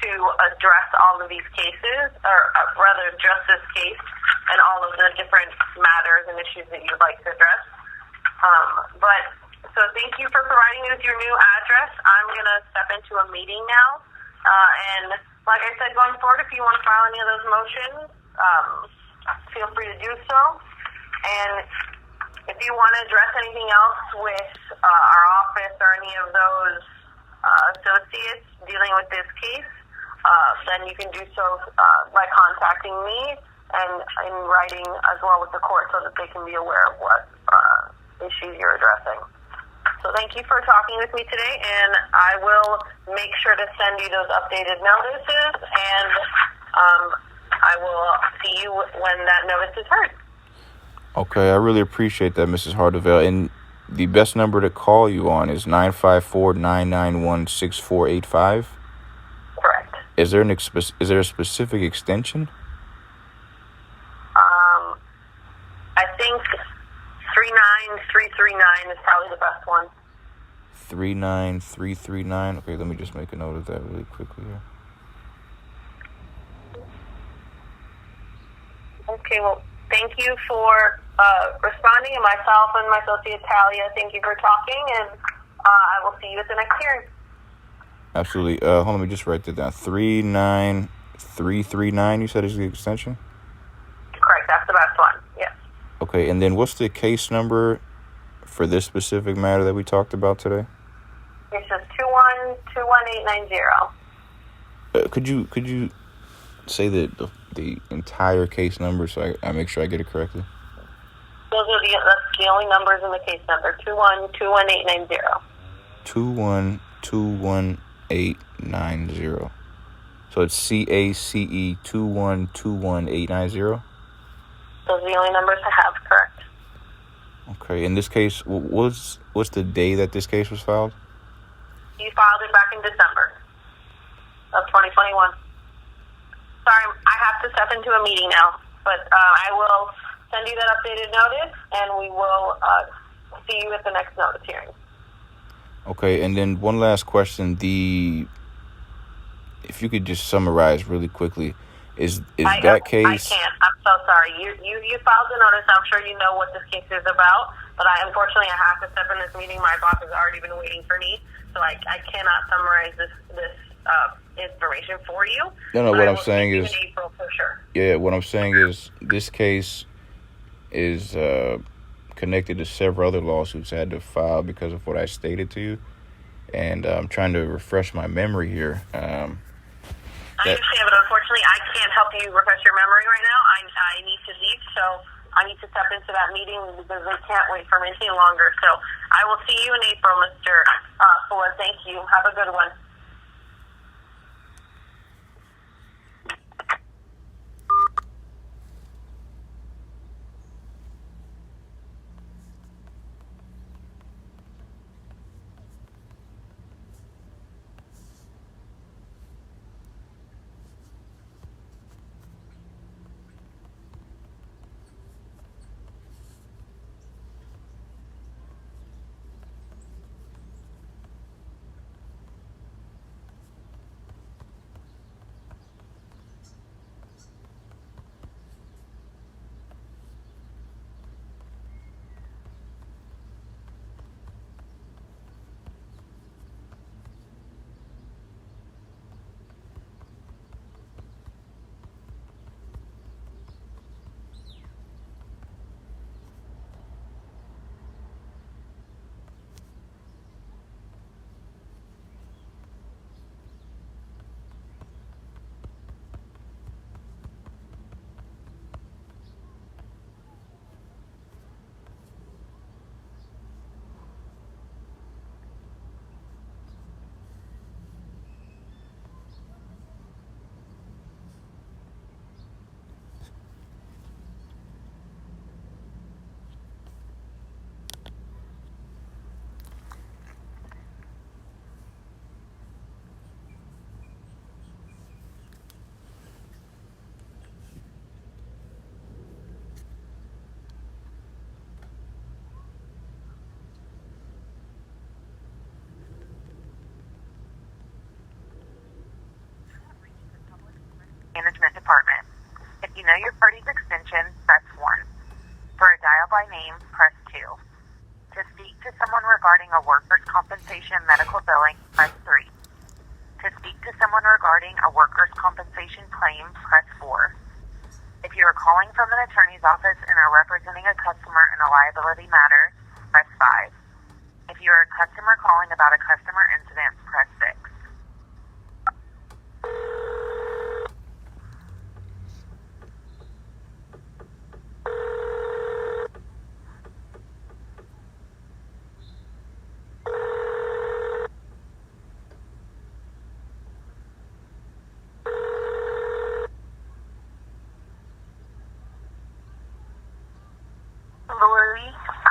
to address all of these cases, or rather just this case and all of the different matters and issues that you'd like to address. So thank you for providing me with your new address. I'm going to step into a meeting now. And like I said, going forward, if you want to file any of those motions, feel free to do so. And if you want to address anything else with our office or any of those associates dealing with this case, then you can do so by contacting me and in writing as well with the court so that they can be aware of what issues you're addressing. So thank you for talking with me today, and I will make sure to send you those updated notices, and I will see you when that notice is heard. Okay, I really appreciate that, Mrs. Hardeville. And the best number to call you on is 954-991-6485? Correct. Is there a specific extension? I think 39339 is probably the best one. 39339. Okay, let me just make a note of that really quickly here. Okay, well, thank you for responding, and myself and my associate Talia, thank you for talking, and I will see you at the next hearing. Absolutely. Hold on, let me just write that down. 39339, you said is the extension? Correct, that's the best one, yes. Okay, and then what's the case number for this specific matter that we talked about today? It's just 2121890. Could you say the entire case number so I make sure I get it correctly? That's the only numbers in the case number, 2121890. 2121890. So it's CACE 2121890. Those are the only numbers I have, correct. Okay, in this case, what's the day that this case was filed? You filed it back in December of 2021. Sorry, I have to step into a meeting now, but I will send you that updated notice, and we will see you at the next notice hearing. Okay, and then one last question. If you could just summarize really quickly, is that case? I can't. I'm so sorry. You filed the notice. I'm sure you know what this case is about, but unfortunately I have to step in this meeting. My boss has already been waiting for me, so I cannot summarize this information for you. No, what I'm saying is, in April for sure. Yeah, what I'm saying is this case is connected to several other lawsuits I had to file because of what I stated to you, and I'm trying to refresh my memory here. I understand, but unfortunately I can't help you refresh your memory right now. I need to leave, so I need to step into that meeting because they can't wait for me any longer. So I will see you in April, Mr. Fuller. Thank you. Have a good one. Department. If you know your party's extension, press 1. For a dial by name, press 2. To speak to someone regarding a workers' compensation medical billing, press 3. To speak to someone regarding a workers' compensation claim, press 4. If you are calling from an attorney's office and are representing a customer in a liability matter, press 5. If you are a customer calling about a customer incident, press 6.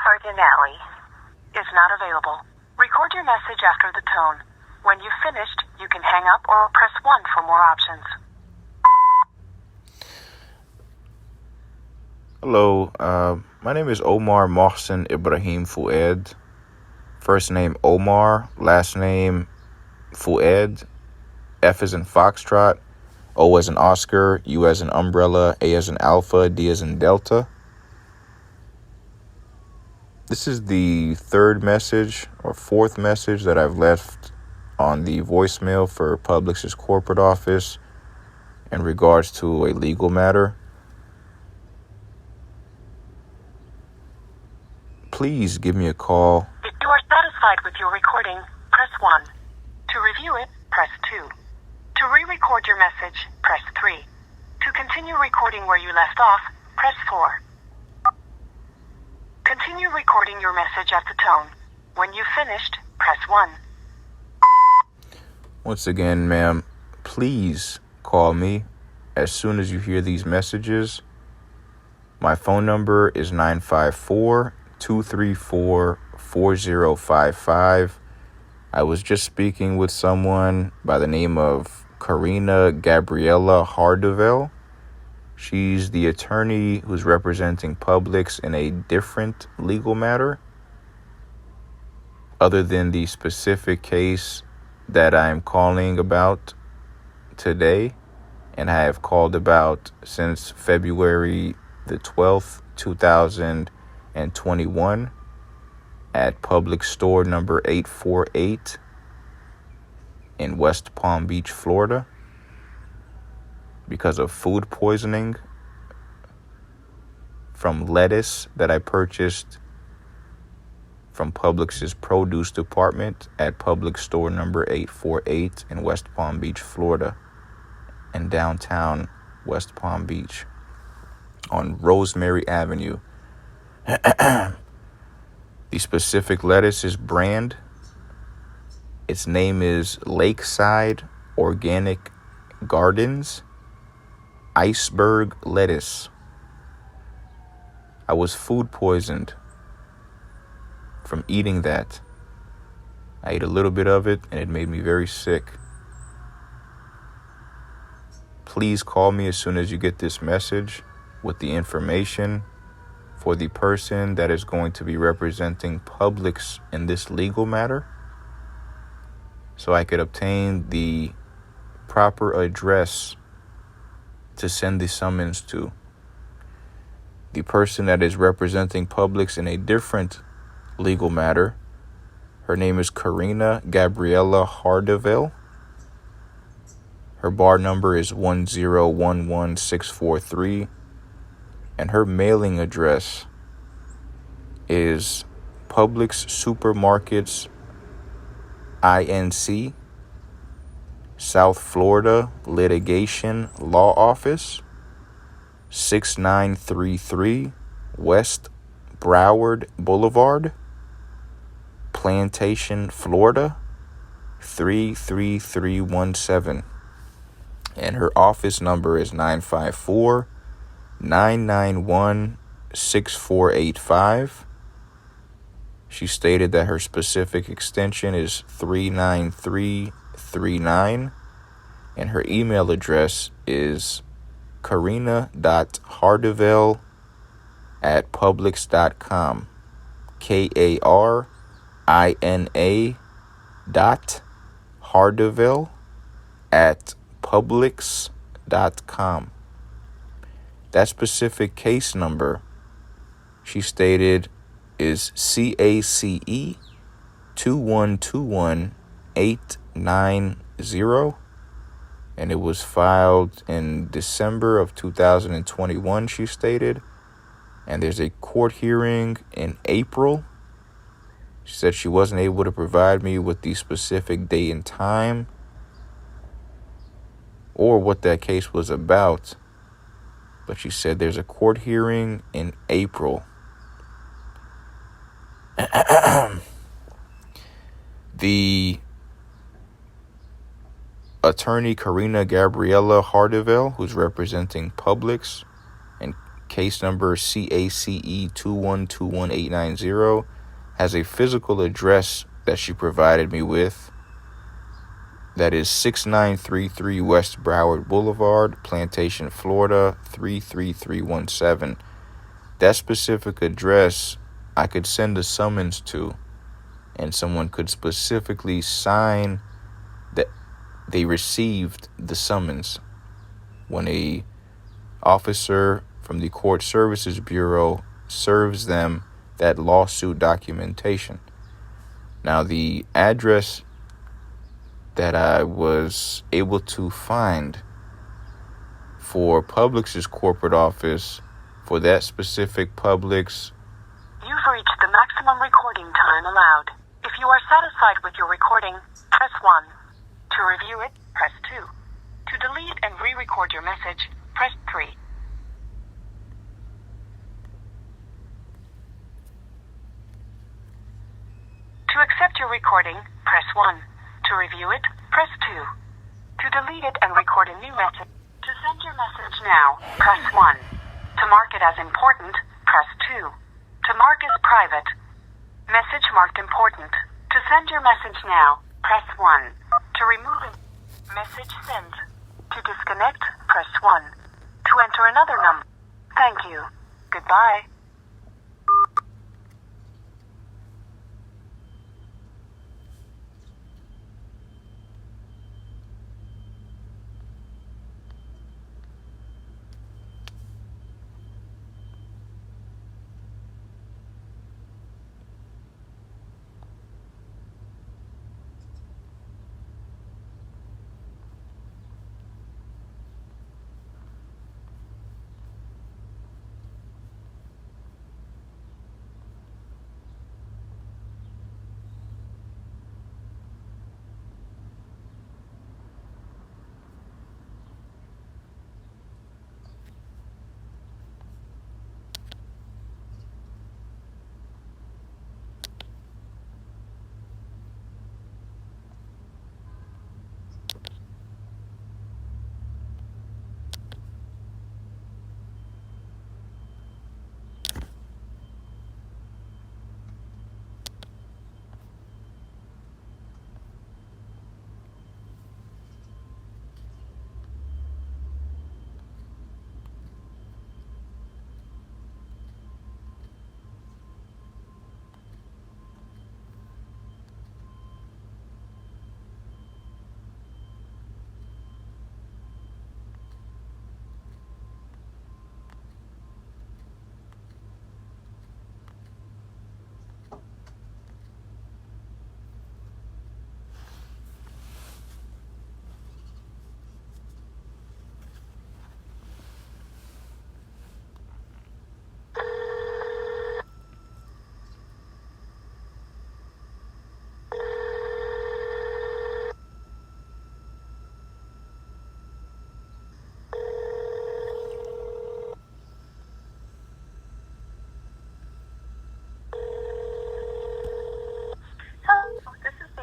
Cardinale is not available. Record your message after the tone. When you've finished, you can hang up or press 1 for more options. Hello, my name is Omar Mohsen Ibrahim Fuad. First name Omar, last name Fuad. F as in Foxtrot, O as in Oscar, U as in Umbrella, A as in Alpha, D as in Delta. This is the third message or fourth message that I've left on the voicemail for Publix's corporate office in regards to a legal matter. Please give me a call. If you are satisfied with your recording, press 1. To review it, press 2. To re-record your message, press 3. To continue recording where you left off, press 4. Continue recording your message at the tone. When you've finished, press 1. Once again, ma'am, please call me as soon as you hear these messages. My phone number is 954-234-4055. I was just speaking with someone by the name of Karina Gabriella Hardevel. She's the attorney who's representing Publix in a different legal matter other than the specific case that I'm calling about today and I have called about since February the 12th, 2021 at Publix store number 848 in West Palm Beach, Florida, because of food poisoning from lettuce that I purchased from Publix's produce department at Publix store number 848 in West Palm Beach, Florida, in downtown West Palm Beach on Rosemary Avenue. The specific lettuce is brand. Its name is Lakeside Organic Gardens Iceberg Lettuce. I was food poisoned from eating that. I ate a little bit of it and it made me very sick. Please call me as soon as you get this message with the information for the person that is going to be representing Publix in this legal matter, so I could obtain the proper address to send the summons to. The person that is representing Publix in a different legal matter, her name is Karina Gabriella Hardevel. Her bar number is 1011643, and her mailing address is Publix Supermarkets Inc., South Florida Litigation Law Office, 6933 West Broward Boulevard, Plantation, Florida, 33317. And her office number is 954-991-6485. She stated that her specific extension is 39339, and her email address is karina.hardevel@publix.com. KARINA.Hardevel@publix.com. That specific case number, she stated, is CACE 2121890, and it was filed in December of 2021, she stated, and there's a court hearing in April. She said she wasn't able to provide me with the specific date and time or what that case was about, but she said there's a court hearing in April. The attorney Karina Gabriella Hardevel, who's representing Publix, and case number CACE 2121890, has a physical address that she provided me with. That is 6933 West Broward Boulevard, Plantation, Florida, 33317. That specific address I could send a summons to, and someone could specifically sign that they received the summons when a officer from the Court Services Bureau serves them that lawsuit documentation. Now, the address that I was able to find for Publix's corporate office, for that specific Publix. You've reached the maximum recording time allowed. If you are satisfied with your recording, press 1. To review it, press 2. To delete and re-record your message, press 3. To accept your recording, press 1. To review it, press 2. To delete it and record a new message. To send your message now, press 1. To mark it as important, press 2. To mark as private, message marked important. To send your message now, press 1. To remove it, message sent. To disconnect, press 1. To enter another number. Thank you. Goodbye.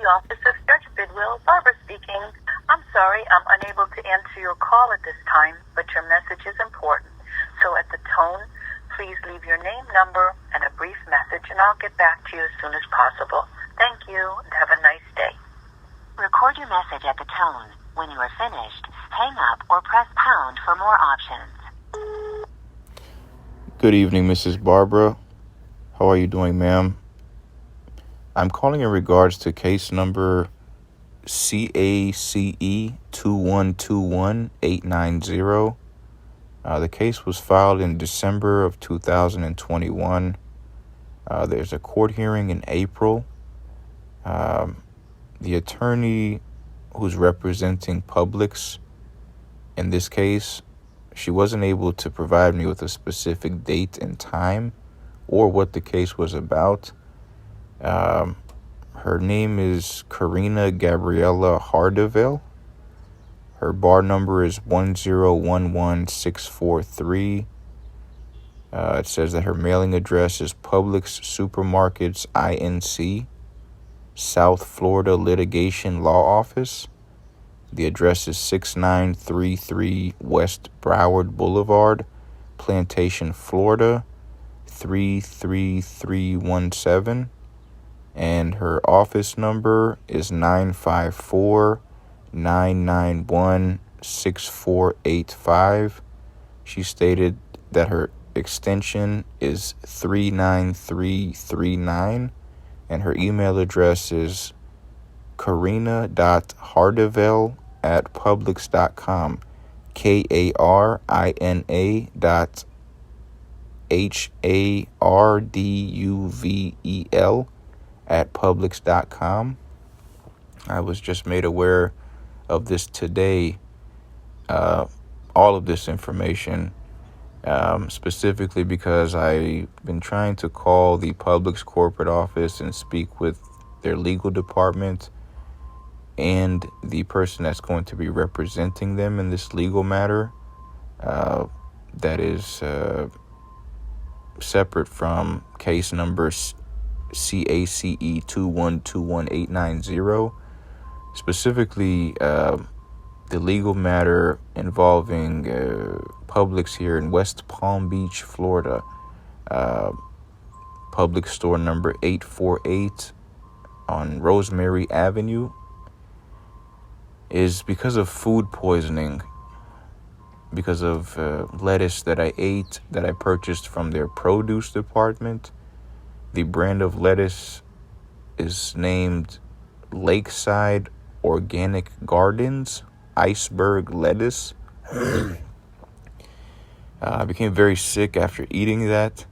Office of Judge Bidwell, Barbara speaking. I'm sorry, I'm unable to answer your call at this time, but your message is important. So at the tone, please leave your name, number, and a brief message, and I'll get back to you as soon as possible. Thank you, and have a nice day. Record your message at the tone. When you are finished, hang up or press pound for more options. Good evening, Mrs. Barbara. How are you doing, ma'am? I'm calling in regards to case number CACE 2121890. The case was filed in December of 2021. There's a court hearing in April. The attorney who's representing Publix in this case, she wasn't able to provide me with a specific date and time or what the case was about. Her name is Karina Gabriella Hardeville. Her bar number is 1011643. It says that her mailing address is Publix Supermarkets Inc., South Florida Litigation Law Office. The address is 6933 West Broward Boulevard, Plantation, Florida, 33317. And her office number is 954-991-6485. She stated that her extension is 39339, and her email address is karina.hardeville@publix.com, KARINA.HARDUVEL@publix.com. I was just made aware of this today, all of this information, specifically because I've been trying to call the Publix corporate office and speak with their legal department and the person that's going to be representing them in this legal matter, that is separate from case number CACE 2121890, specifically the legal matter involving Publix here in West Palm Beach, Florida. Publix store number 848 on Rosemary Avenue, is because of food poisoning, because of lettuce that I ate that I purchased from their produce department. The brand of lettuce is named Lakeside Organic Gardens Iceberg Lettuce. I became very sick after eating that.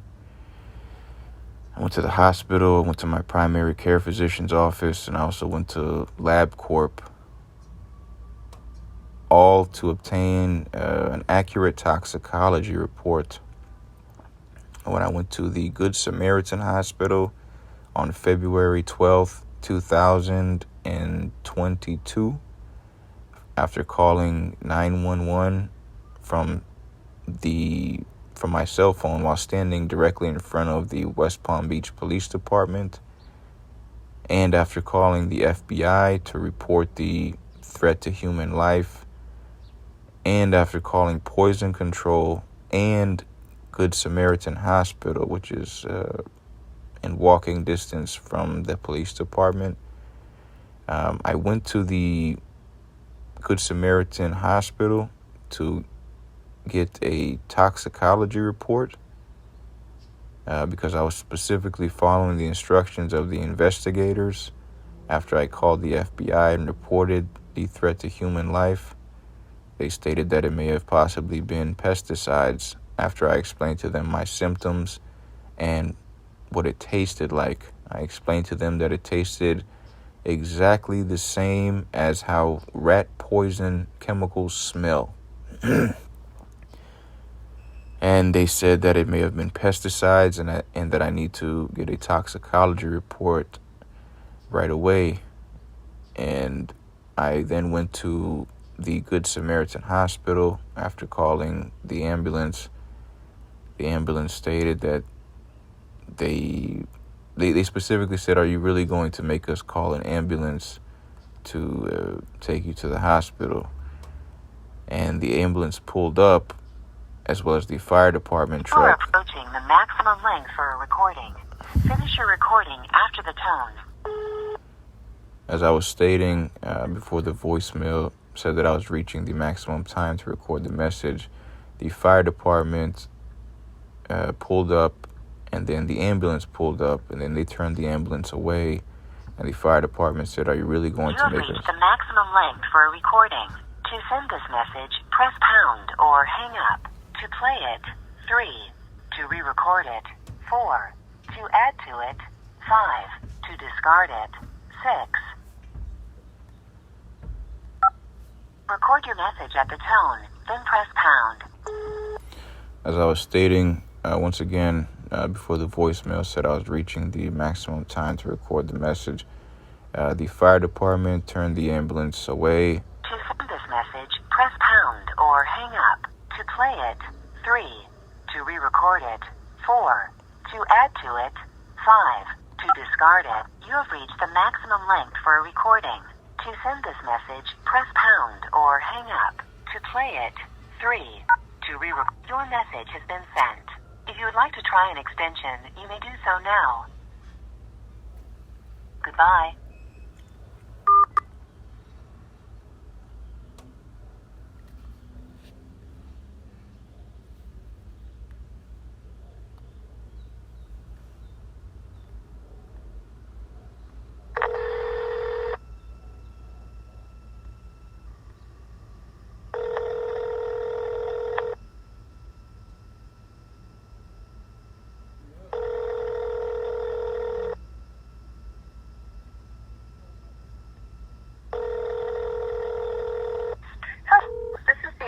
I went to the hospital, I went to my primary care physician's office, and I also went to LabCorp, all to obtain an accurate toxicology report. When I went to the Good Samaritan Hospital on February 12th, 2022, after calling 911 from my cell phone while standing directly in front of the West Palm Beach Police Department, and after calling the FBI to report the threat to human life, and after calling Poison Control and Good Samaritan Hospital, which is in walking distance from the police department, I went to the Good Samaritan Hospital to get a toxicology report because I was specifically following the instructions of the investigators after I called the FBI and reported the threat to human life. They stated that it may have possibly been pesticides after I explained to them my symptoms and what it tasted like. I explained to them that it tasted exactly the same as how rat poison chemicals smell. And they said that it may have been pesticides and that I need to get a toxicology report right away. And I then went to the Good Samaritan Hospital after calling the ambulance. The ambulance stated that they specifically said, "Are you really going to make us call an ambulance to take you to the hospital?" And the ambulance pulled up, as well as the fire department truck. You are approaching the maximum length for a recording. Finish your recording after the tone. As I was stating before, the voicemail said that I was reaching the maximum time to record the message. The fire department pulled up, and then the ambulance pulled up, and then they turned the ambulance away, and the fire department said, "Are you really going to make You us?" have reached the maximum length for a recording. To send this message, press pound or hang up. to play it. 3. To re-record it. 4. To add to it. 5. To discard it. 6. Record your message at the tone, then press pound. As I was stating, once again, before the voicemail said I was reaching the maximum time to record the message, the fire department turned the ambulance away. To send this message, press pound or hang up. To play it. 3. To re-record it. 4. To add to it. 5. To discard it. You have reached the maximum length for a recording. To send this message, press pound or hang up. To play it. 3. To re-record. Your message has been sent. If you would like to try an extension, you may do so now. Goodbye.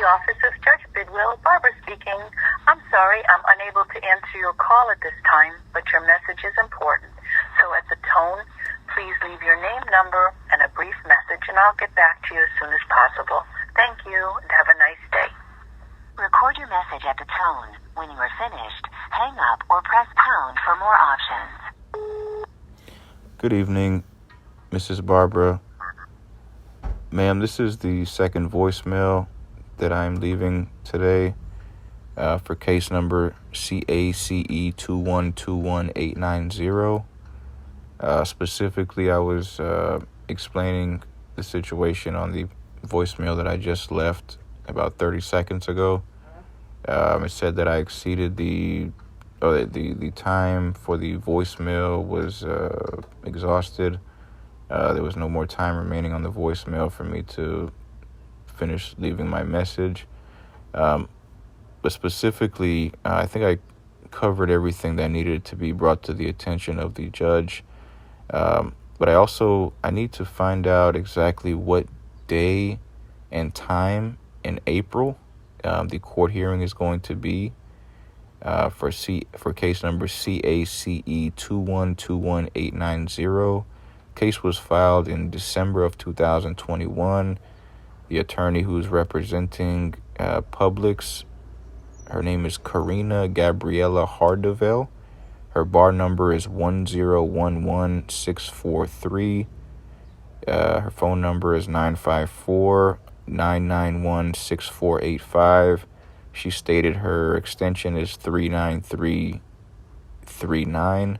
Office of Judge Bidwell, Barbara speaking. I'm sorry I'm unable to answer your call at this time, but your message is important. So at the tone, please leave your name, number, and a brief message, and I'll get back to you as soon as possible. Thank you, and have a nice day. Record your message at the tone. When you are finished, hang up or press pound for more options. Good evening, Mrs. Barbara. Ma'am, this is the second voicemail that I'm leaving today for case number CACE 2121890. Specifically, I was explaining the situation on the voicemail that I just left about 30 seconds ago. It said that I exceeded the time for the voicemail was exhausted. There was no more time remaining on the voicemail for me to finish leaving my message. But specifically, I think I covered everything that needed to be brought to the attention of the judge. But I need to find out exactly what day and time in April the court hearing is going to be for case number CACE 2121890. Case was filed in December of 2021. The attorney who's representing Publix, her name is Karina Gabriela Hardevel. Her bar number is 1011643. Her phone number is 954-991-6485. She stated her extension is 39339.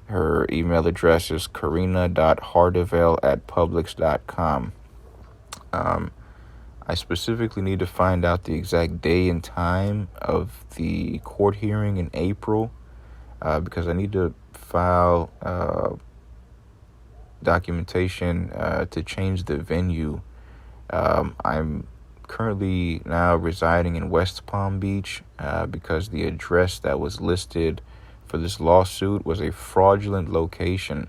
Her email address is karina.hardevel@publix.com. I specifically need to find out the exact day and time of the court hearing in April because I need to file documentation to change the venue. I'm currently now residing in West Palm Beach because the address that was listed for this lawsuit was a fraudulent location.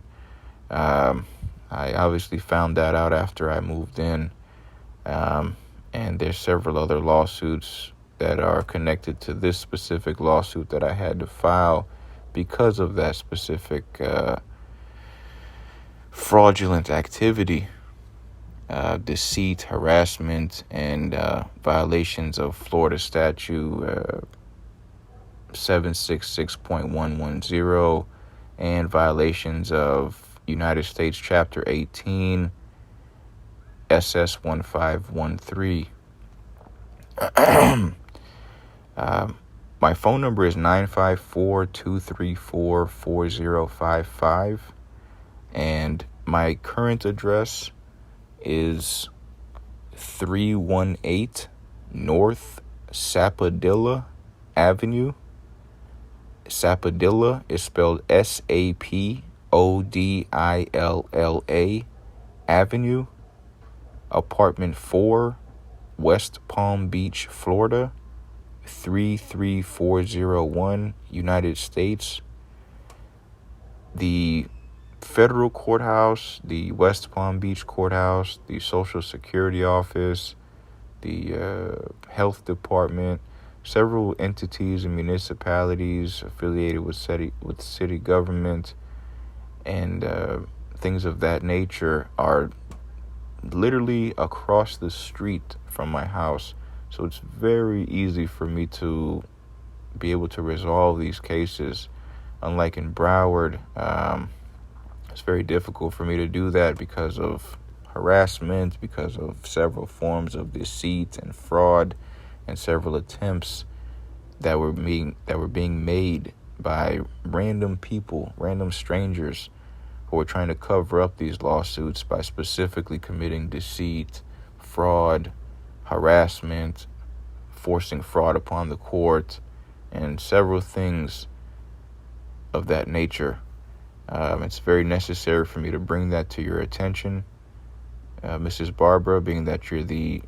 I obviously found that out after I moved in. And there's several other lawsuits that are connected to this specific lawsuit that I had to file because of that specific fraudulent activity, deceit, harassment, and violations of Florida Statute 766.110 and violations of UnitedStates Chapter 18 SS1513. My phone number is 954-234-4055, and my current address is 318 North Sapodilla Avenue. Sapodilla is spelled SAPODILLA Avenue, apartment 4, West Palm Beach, Florida 33401, United States. The federal courthouse, the West Palm Beach courthouse, the Social Security office, the health department, several entities and municipalities affiliated with city government, and things of that nature are literally across the street from my house. So it's very easy for me to be able to resolve these cases. Unlike in Broward, it's very difficult for me to do that because of harassment, because of several forms of deceit and fraud, and several attempts that were being made by random people, random strangers, who were trying to cover up these lawsuits by specifically committing deceit, fraud, harassment, forcing fraud upon the court, and several things of that nature. It's very necessary for me to bring that to your attention, Mrs. Barbara, being that you're the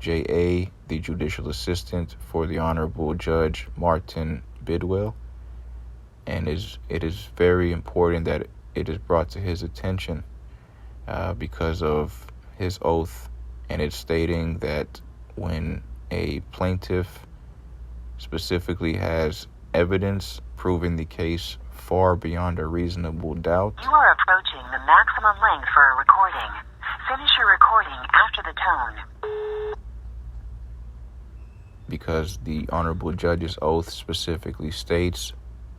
JA, the Judicial Assistant for the Honorable Judge Martin Bidwell, and it is very important that it is brought to his attention because of his oath, and it's stating that when a plaintiff specifically has evidence proving the case far beyond a reasonable doubt. You are approaching the maximum length for a recording. Finish your recording after the tone. Because the Honorable Judge's oath specifically states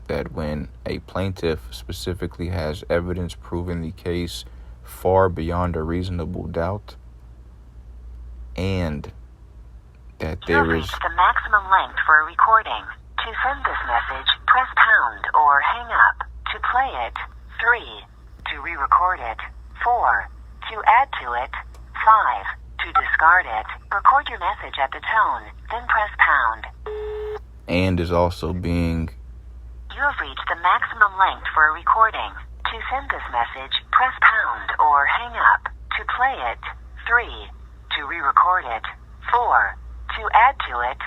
that when a plaintiff specifically has evidence proving the case far beyond a reasonable doubt, and that there is the maximum length for a recording. To send this message, press pound or hang up. To play it, 3. To re-record it, 4. To add to it, 5. To discard it, record your message at the tone, then press pound. and is also being... You have reached the maximum length for a recording. To send this message, press pound or hang up. To play it, 3. To re-record it, 4. To add to it,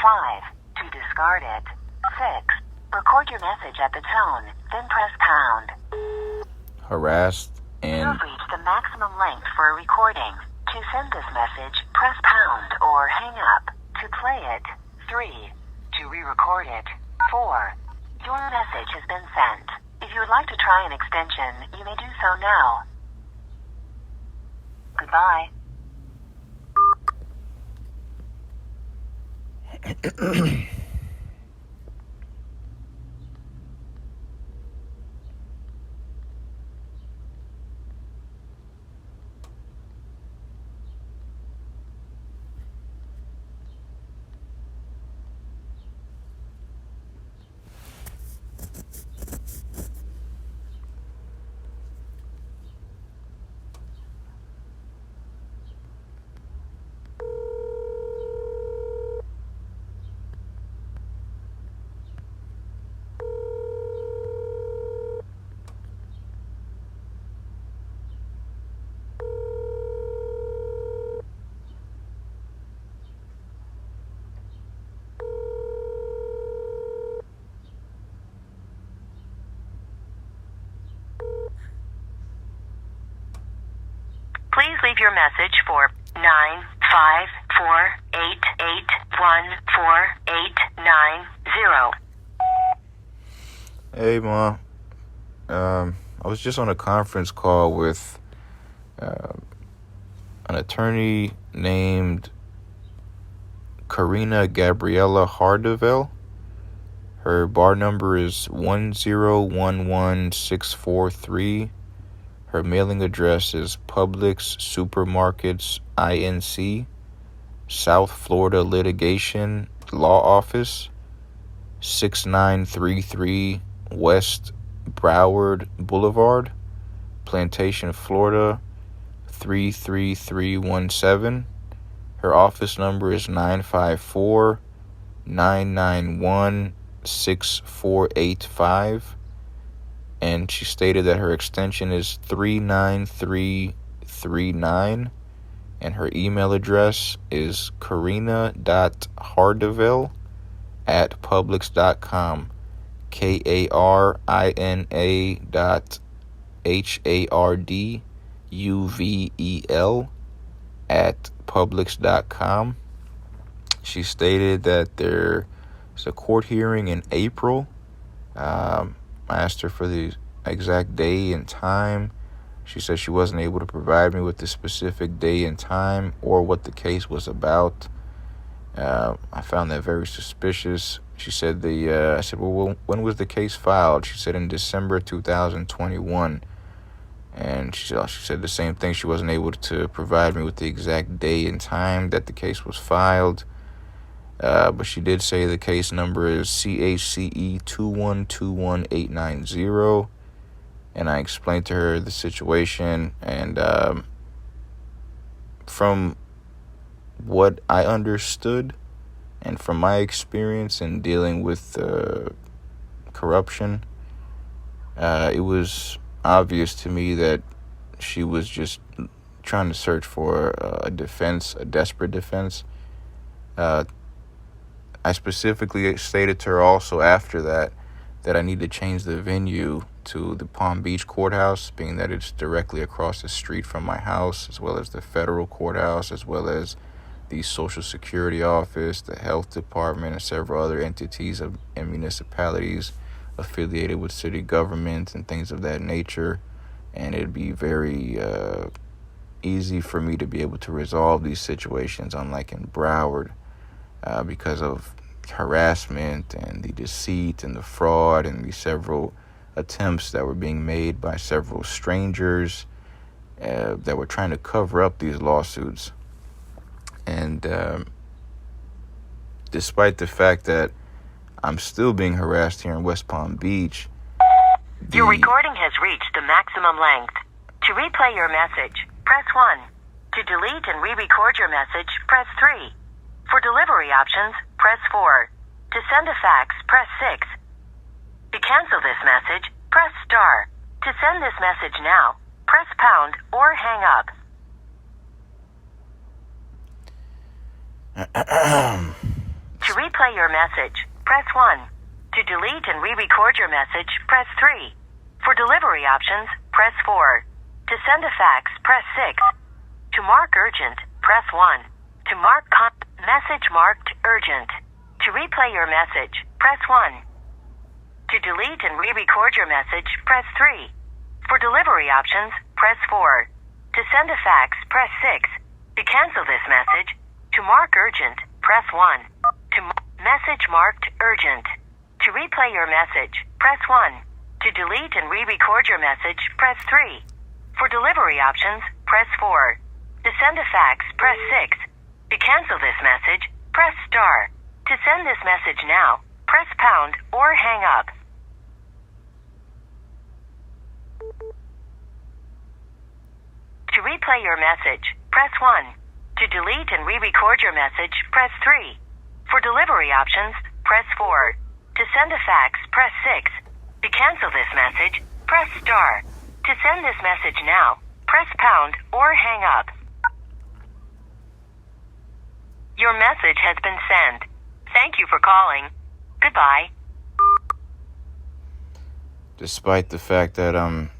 5. To discard it, 6. Record your message at the tone, then press pound. harassed You and have reached the maximum length for a recording. To send this message, press pound or hang up. To play it, 3. To re-record it, 4. Your message has been sent. If you would like to try an extension, you may do so now. Goodbye. Please leave your message for 954-881-4890. Hey, Ma. I was just on a conference call with an attorney named Karina Gabriella Hardevel. Her bar number is 1011643. Her mailing address is Publix Supermarkets Inc., South Florida Litigation Law Office, 6933 West Broward Boulevard, Plantation, Florida, 33317. Her office number is 954-991-6485. And she stated that her extension is 39339, and her email address is karina.hardevel at Publix.com. KARINA.HARDUVEL at Publix.com. She stated that there's a court hearing in April. I asked her for the exact day and time. She said she wasn't able to provide me with the specific day and time or what the case was about. I found that very suspicious. She said I said, well, when was the case filed? She said in December 2021. And she said the same thing. She wasn't able to provide me with the exact day and time that the case was filed. But she did say the case number is CHCE 2121890. And I explained to her the situation. And from what I understood and from my experience in dealing with corruption, it was obvious to me that she was just trying to search for a defense, a desperate defense. I specifically stated to her also after that I need to change the venue to the Palm Beach courthouse, being that it's directly across the street from my house, as well as the federal courthouse, as well as the Social Security office, the health department, and several other entities and municipalities affiliated with city government and things of that nature. And it'd be very easy for me to be able to resolve these situations, unlike in Broward, because of harassment and the deceit and the fraud and the several attempts that were being made by several strangers that were trying to cover up these lawsuits. And despite the fact that I'm still being harassed here in West Palm Beach. Your recording has reached the maximum length. To replay your message, press 1. To delete and re-record your message, press 3. For delivery options, press 4. To send a fax, press 6. To cancel this message, press star. To send this message now, press pound or hang up. To replay your message, press 1. To delete and re-record your message, press 3. For delivery options, press 4. To send a fax, press 6. To mark urgent, press 1. To mark message marked urgent. To replay your message, press 1. To delete and re-record your message, press 3. For delivery options, press 4. To send a fax, press 6. To cancel this message, to mark urgent, press 1. To message marked urgent. To replay your message, press 1. To delete and re-record your message, press 3. For delivery options, press 4. To send a fax, press 6. To cancel this message, press star. To send this message now, press pound or hang up. To replay your message, press 1. To delete and re-record your message, press 3. For delivery options, press 4. To send a fax, press 6. To cancel this message, press star. To send this message now, press pound or hang up. Your message has been sent. Thank you for calling. Goodbye. Despite the fact that I'm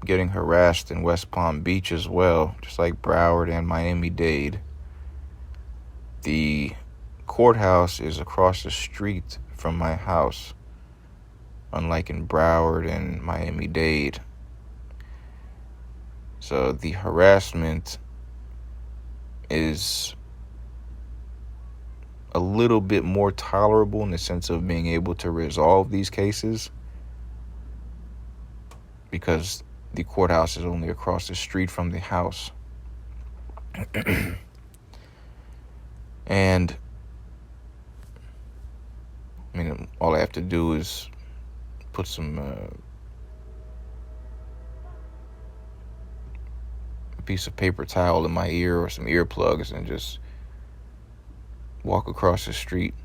getting harassed in West Palm Beach as well, just like Broward and Miami-Dade, the courthouse is across the street from my house, unlike in Broward and Miami-Dade. So the harassment is a little bit more tolerable in the sense of being able to resolve these cases, because the courthouse is only across the street from the house. And I mean, all I have to do is put some a piece of paper towel in my ear or some earplugs and just walk across the street.